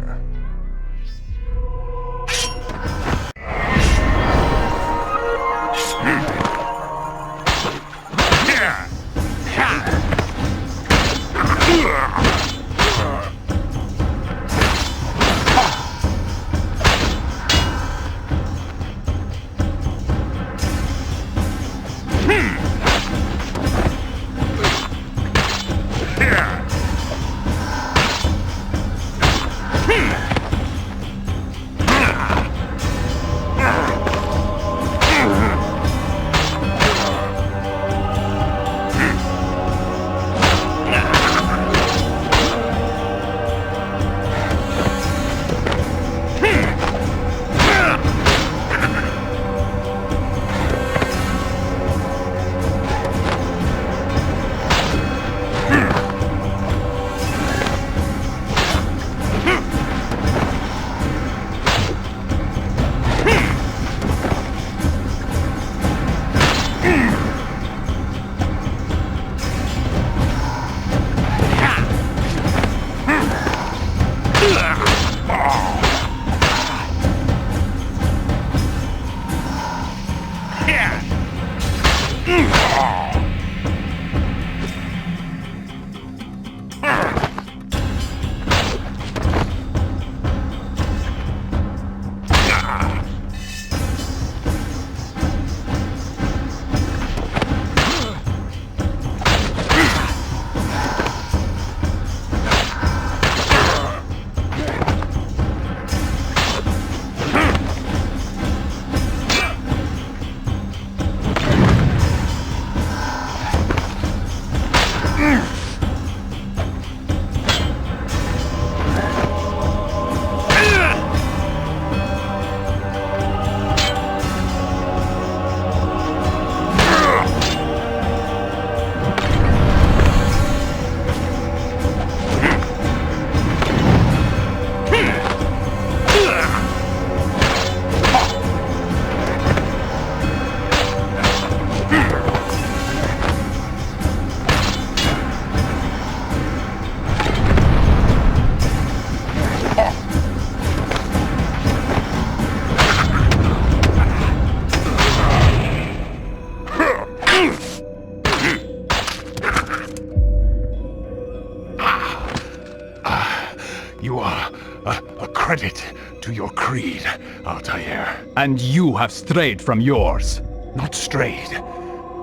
Speaker 14: You are a credit to your creed, Altair.
Speaker 5: And you have strayed from yours.
Speaker 14: Not strayed,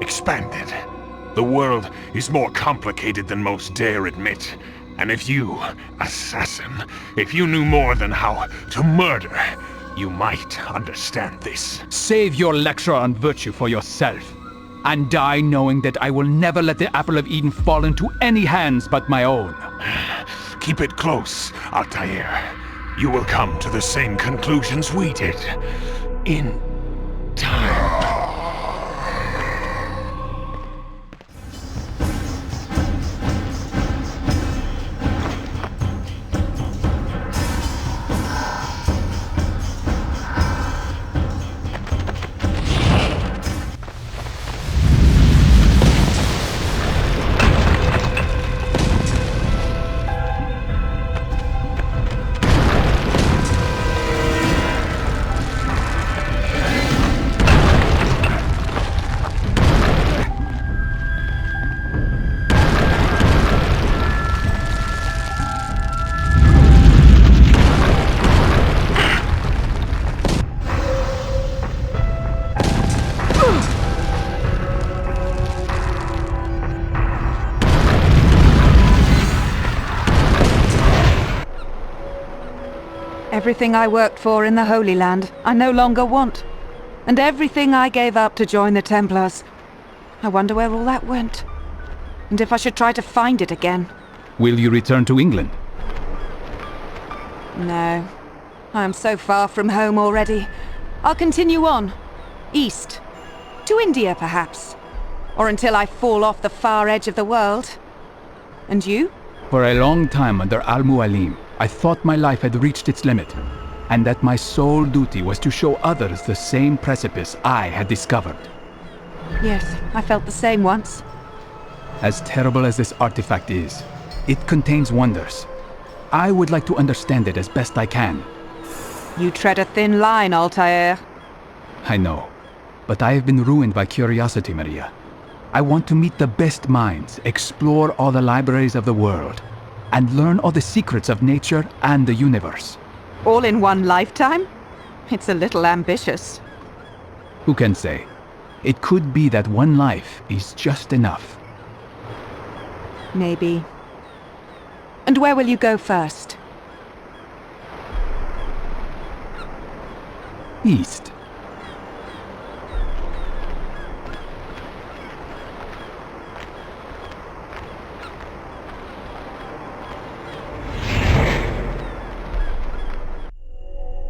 Speaker 14: expanded. The world is more complicated than most dare admit. And if you, assassin, if you knew more than how to murder, you might understand this.
Speaker 5: Save your lecture on virtue for yourself, and die knowing that I will never let the Apple of Eden fall into any hands but my own.
Speaker 14: Keep it close, Altair. You will come to the same conclusions we did. In time.
Speaker 15: Everything I worked for in the Holy Land, I no longer want. And everything I gave up to join the Templars. I wonder where all that went. And if I should try to find it again.
Speaker 5: Will you return to England?
Speaker 15: No. I am so far from home already. I'll continue on. East. To India, perhaps. Or until I fall off the far edge of the world. And you?
Speaker 5: For a long time under Al-Mualim, I thought my life had reached its limit, and that my sole duty was to show others the same precipice I had discovered.
Speaker 15: Yes, I felt the same once.
Speaker 5: As terrible as this artifact is, it contains wonders. I would like to understand it as best I can.
Speaker 15: You tread a thin line, Altair.
Speaker 5: I know, but I have been ruined by curiosity, Maria. I want to meet the best minds, explore all the libraries of the world, and learn all the secrets of nature and the universe.
Speaker 15: All in one lifetime? It's a little ambitious.
Speaker 5: Who can say? It could be that one life is just enough.
Speaker 15: Maybe. And where will you go first?
Speaker 5: East.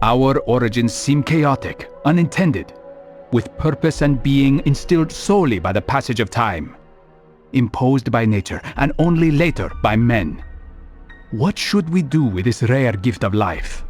Speaker 5: Our origins seem chaotic, unintended, with purpose and being instilled solely by the passage of time, imposed by nature and only later by men. What should we do with this rare gift of life?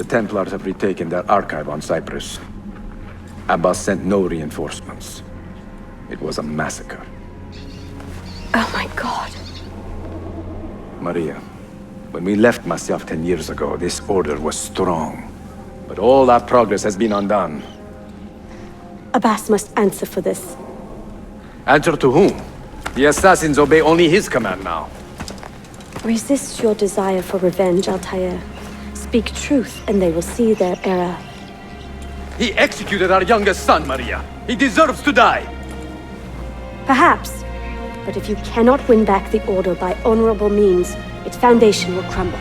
Speaker 13: Templars have retaken their archive on Cyprus. Abbas sent no reinforcements. It was a massacre.
Speaker 3: Oh my god.
Speaker 13: Maria, when we left Masyaf 10 years ago, this order was strong. But all that progress has been undone.
Speaker 3: Abbas must answer for this.
Speaker 13: Answer to whom? The assassins obey only his command now.
Speaker 3: Resist your desire for revenge, Altair. Speak truth, and they will see their error.
Speaker 13: He executed our youngest son, Maria. He deserves to die.
Speaker 3: Perhaps. But if you cannot win back the Order by honorable means, its foundation will crumble.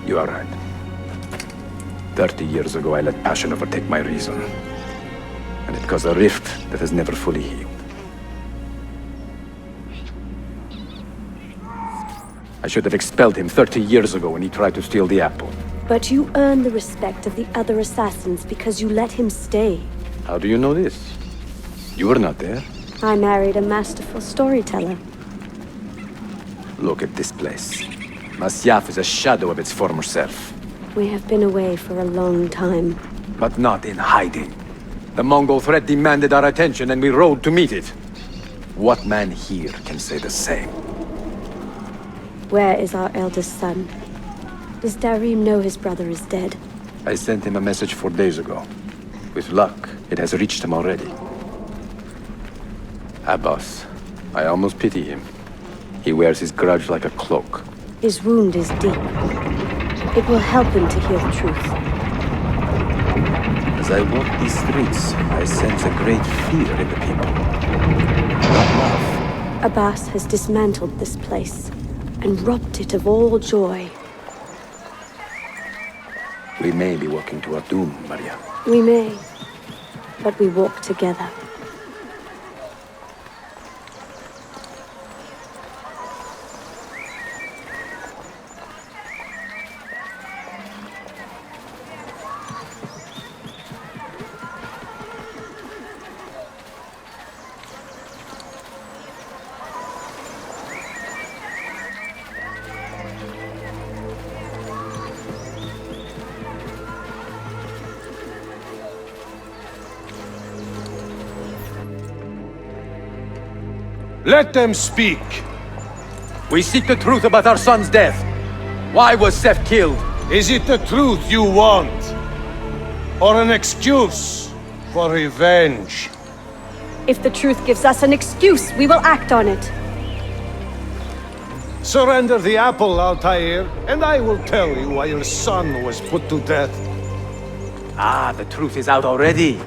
Speaker 13: You are right. 30 years ago, I let passion overtake my reason. And it caused a rift that has never fully healed. I should have expelled him 30 years ago when he tried to steal the apple.
Speaker 3: But you earn the respect of the other assassins because you let him stay.
Speaker 13: How do you know this? You were not there.
Speaker 3: I married a masterful storyteller.
Speaker 13: Look at this place. Masyaf is a shadow of its former self.
Speaker 3: We have been away for a long time.
Speaker 13: But not in hiding. The Mongol threat demanded our attention and we rode to meet it. What man here can say the same?
Speaker 3: Where is our eldest son? Does Darim know his brother is dead?
Speaker 13: I sent him a message 4 days ago. With luck, it has reached him already. Abbas, I almost pity him. He wears his grudge like a cloak.
Speaker 3: His wound is deep. It will help him to hear the truth.
Speaker 13: As I walk these streets, I sense a great fear in the people. Not love.
Speaker 3: Abbas has dismantled this place and robbed it of all joy.
Speaker 13: We may be walking to our doom, Maria.
Speaker 3: We may, but we walk together.
Speaker 18: Let them speak.
Speaker 13: We seek the truth about our son's death. Why was Seth killed?
Speaker 18: Is it the truth you want? Or an excuse for revenge?
Speaker 3: If the truth gives us an excuse, we will act on it.
Speaker 18: Surrender the apple, Altair, and I will tell you why your son was put to death.
Speaker 13: Ah, the truth is out already.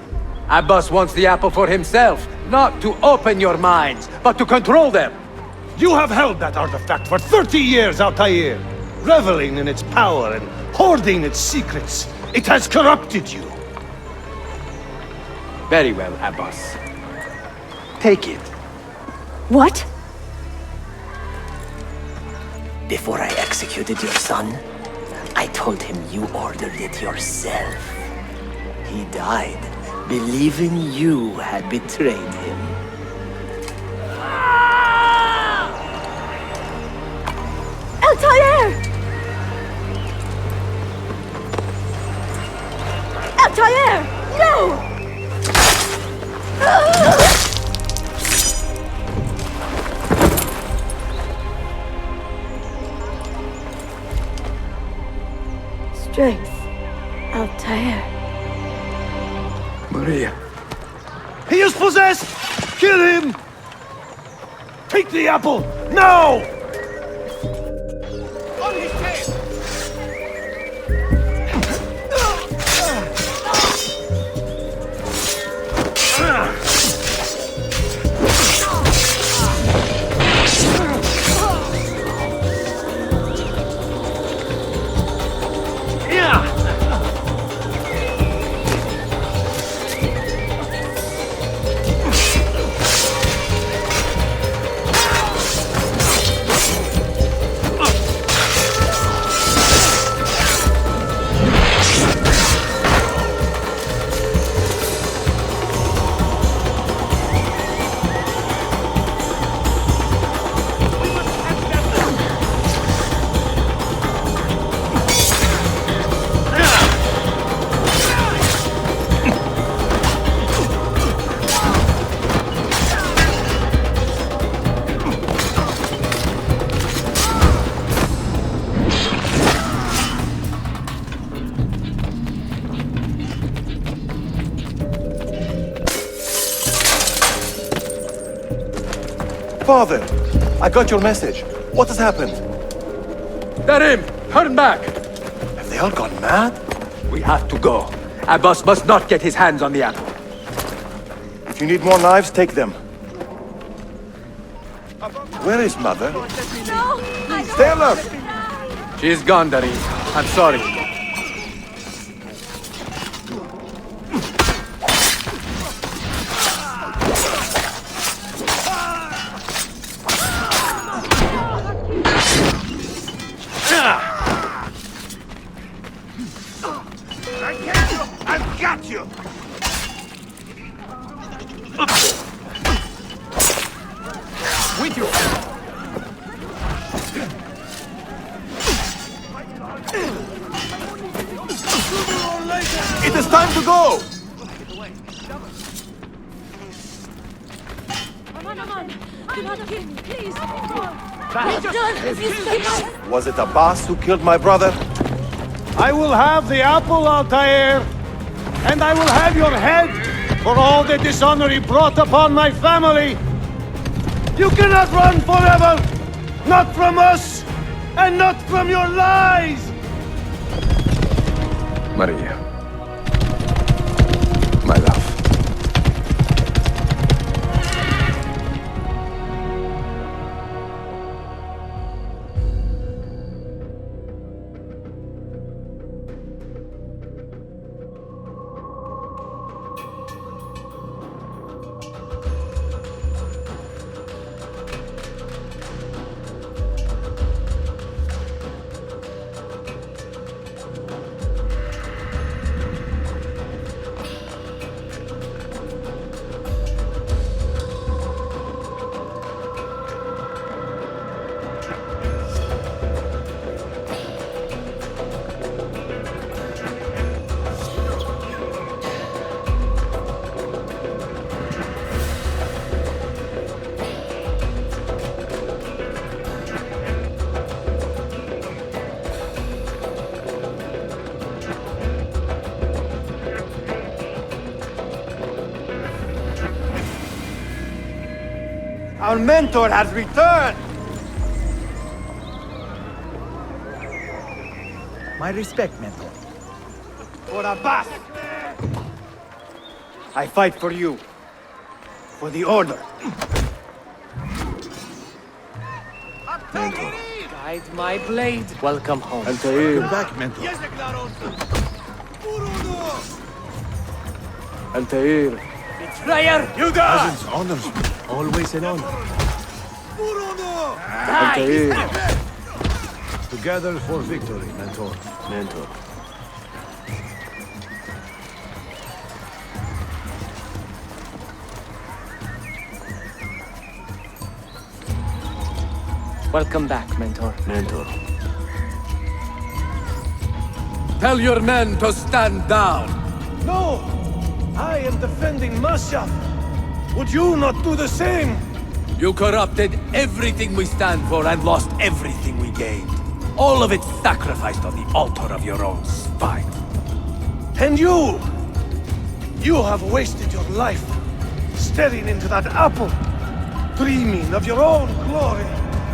Speaker 13: Abbas wants the apple for himself, not to open your minds, but to control them.
Speaker 18: You have held that artifact for 30 years, Altair, reveling in its power and hoarding its secrets. It has corrupted you.
Speaker 13: Very well, Abbas. Take it.
Speaker 3: What?
Speaker 16: Before I executed your son, I told him you ordered it yourself. He died, believing you had betrayed him.
Speaker 3: Altair! Altair! No! Strength, Altair.
Speaker 13: Maria.
Speaker 18: He is possessed! Kill him! Take the apple, now! On his head!
Speaker 7: Father, I got your message. What has happened?
Speaker 10: They're him! Turn back!
Speaker 7: Have they all gone mad?
Speaker 10: We have to go. Abbas must not get his hands on the apple.
Speaker 7: If you need more knives, take them. Where is Mother?
Speaker 9: No!
Speaker 7: Stay alert!
Speaker 10: She's gone, Dari. I'm sorry.
Speaker 2: I've got you!
Speaker 10: With you!
Speaker 7: It is time to go!
Speaker 9: Do not kill me, please!
Speaker 7: Was it Abbas who killed my brother?
Speaker 6: I will have the apple, Altair, and I will have your head for all the dishonor he brought upon my family. You cannot run forever, not from us, and not from your lies!
Speaker 13: Maria. My love.
Speaker 7: Our mentor has returned!
Speaker 8: My respect, mentor.
Speaker 7: For Abbas! I fight for you. For the Order.
Speaker 16: Mentor. Guide my blade. Welcome home.
Speaker 7: Altair.
Speaker 16: Welcome back, mentor.
Speaker 7: Altair.
Speaker 16: Betrayer!
Speaker 7: You die!
Speaker 6: Presence honors me. Always an honor.
Speaker 7: Altair.
Speaker 6: Together for victory, mentor.
Speaker 7: Mentor.
Speaker 16: Welcome back, mentor.
Speaker 7: Mentor.
Speaker 10: Tell your men to stand down!
Speaker 6: No! I am defending Mashaf. Would you not do the same?
Speaker 10: You corrupted everything we stand for and lost everything we gained. All of it sacrificed on the altar of your own spine.
Speaker 6: And you! You have wasted your life staring into that apple, dreaming of your own glory.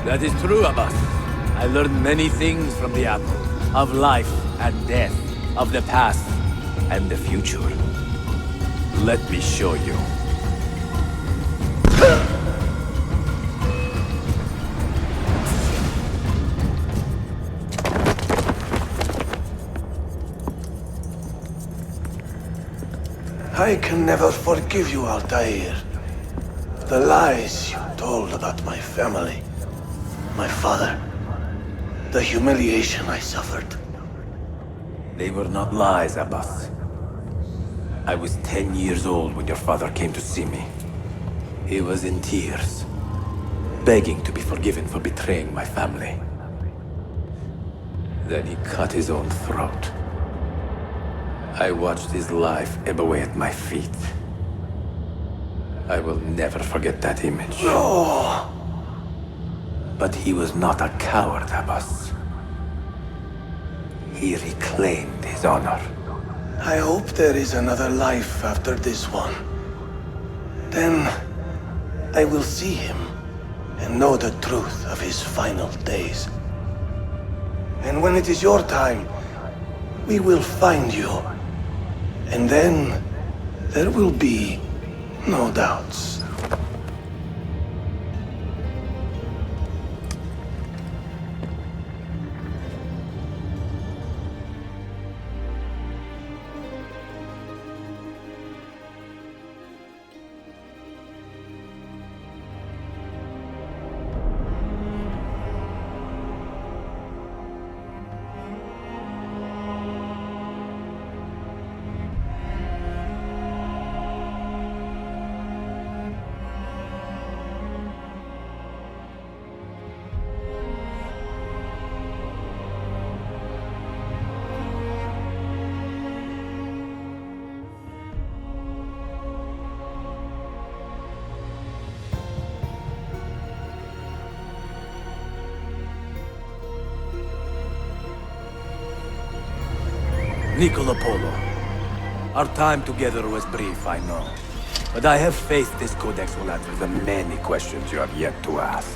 Speaker 10: That is true, Abbas. I learned many things from the apple. Of life and death. Of the past and the future. Let me show you.
Speaker 6: I can never forgive you, Altair. The lies you told about my family, my father, the humiliation I suffered.
Speaker 10: They were not lies, Abbas. I was 10 years old when your father came to see me. He was in tears, begging to be forgiven for betraying my family. Then he cut his own throat. I watched his life ebb away at my feet. I will never forget that image.
Speaker 6: No!
Speaker 10: But he was not a coward, Abbas. He reclaimed his honor.
Speaker 6: I hope there is another life after this one. Then I will see him and know the truth of his final days. And when it is your time, we will find you. And then there will be no doubts.
Speaker 10: Niccolo Polo, our time together was brief, I know. But I have faith this codex will answer the many questions you have yet to ask.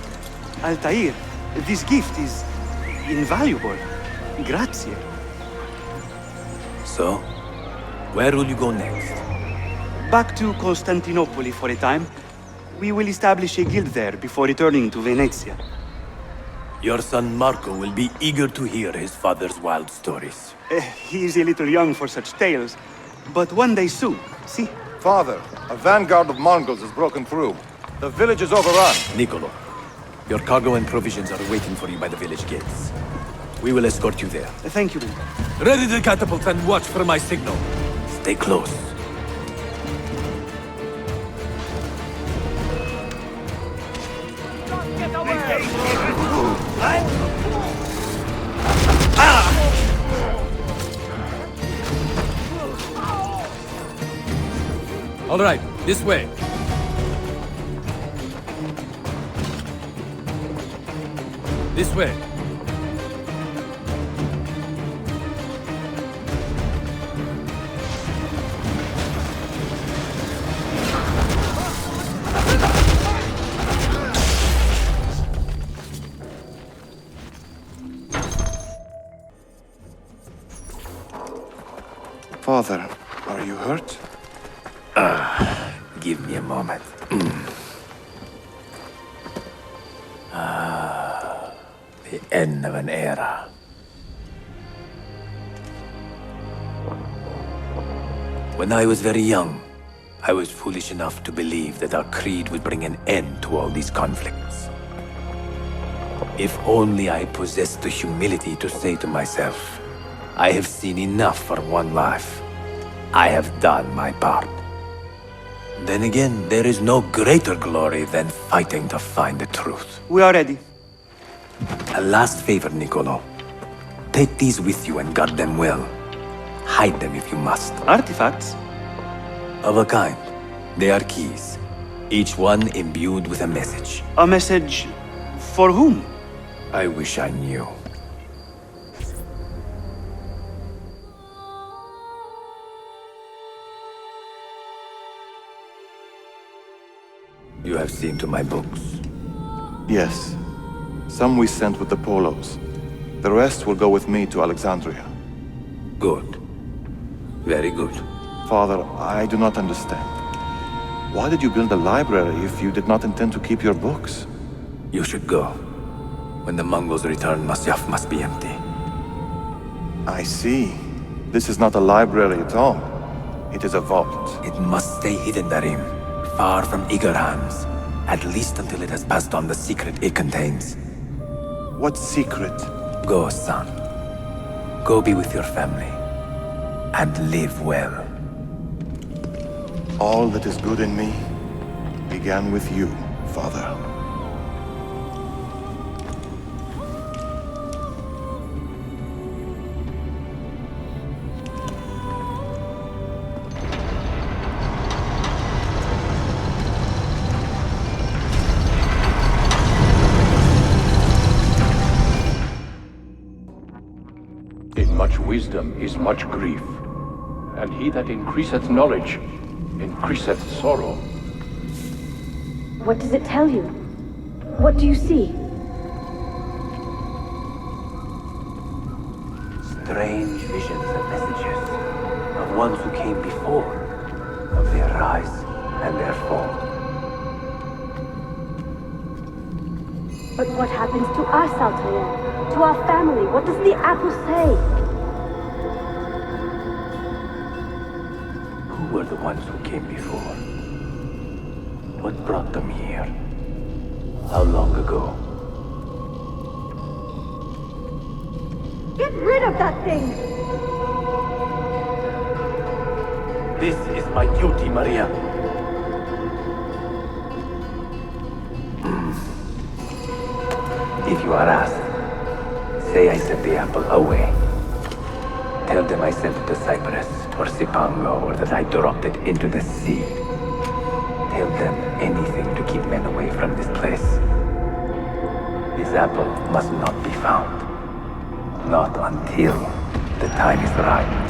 Speaker 19: Altair, this gift is invaluable. Grazie.
Speaker 10: So, where will you go next?
Speaker 19: Back to Constantinople for a time. We will establish a guild there before returning to Venezia.
Speaker 10: Your son Marco will be eager to hear his father's wild stories.
Speaker 19: He is a little young for such tales, but one day soon, see?
Speaker 6: Father, a vanguard of Mongols has broken through. The village is overrun.
Speaker 10: Niccolo, your cargo and provisions are waiting for you by the village gates. We will escort you there.
Speaker 19: Thank you.
Speaker 10: Ready the catapults and watch for my signal. Stay close. All right, this way. This way.
Speaker 6: Father, are you hurt?
Speaker 10: Give me a moment. The end of an era. When I was very young, I was foolish enough to believe that our creed would bring an end to all these conflicts. If only I possessed the humility to say to myself, I have seen enough for one life. I have done my part. Then again, there is no greater glory than fighting to find the truth.
Speaker 19: We are ready.
Speaker 10: A last favor, Niccolo. Take these with you and guard them well. Hide them if you must.
Speaker 19: Artifacts?
Speaker 10: Of a kind. They are keys, each one imbued with a message.
Speaker 19: A message for whom?
Speaker 10: I wish I knew. You have seen to my books?
Speaker 6: Yes. Some we sent with the Polos. The rest will go with me to Alexandria.
Speaker 10: Good. Very good.
Speaker 6: Father, I do not understand. Why did you build a library if you did not intend to keep your books?
Speaker 10: You should go. When the Mongols return, Masyaf must be empty.
Speaker 6: I see. This is not a library at all. It is a vault.
Speaker 10: It must stay hidden, Darim. Far from eager hands. At least until it has passed on the secret it contains.
Speaker 6: What secret?
Speaker 10: Go, son. Go be with your family. And live well.
Speaker 6: All that is good in me began with you, Father.
Speaker 21: In much wisdom is much grief, and he that increaseth knowledge increaseth sorrow.
Speaker 3: What does it tell you? What do you see?
Speaker 10: Strange visions and messages of ones who came before, of their rise and their fall.
Speaker 3: But what happens to us, Altair? To our family? What does the apple say?
Speaker 10: Who were the ones who came before? What brought them here? How long ago?
Speaker 3: Get rid of that thing!
Speaker 10: This is my duty, Maria. If you are asked, say I sent the apple away. Tell them I sent it to Cyprus, or Cipango, or that I dropped it into the sea. Tell them anything to keep men away from this place. This apple must not be found. Not until the time is right.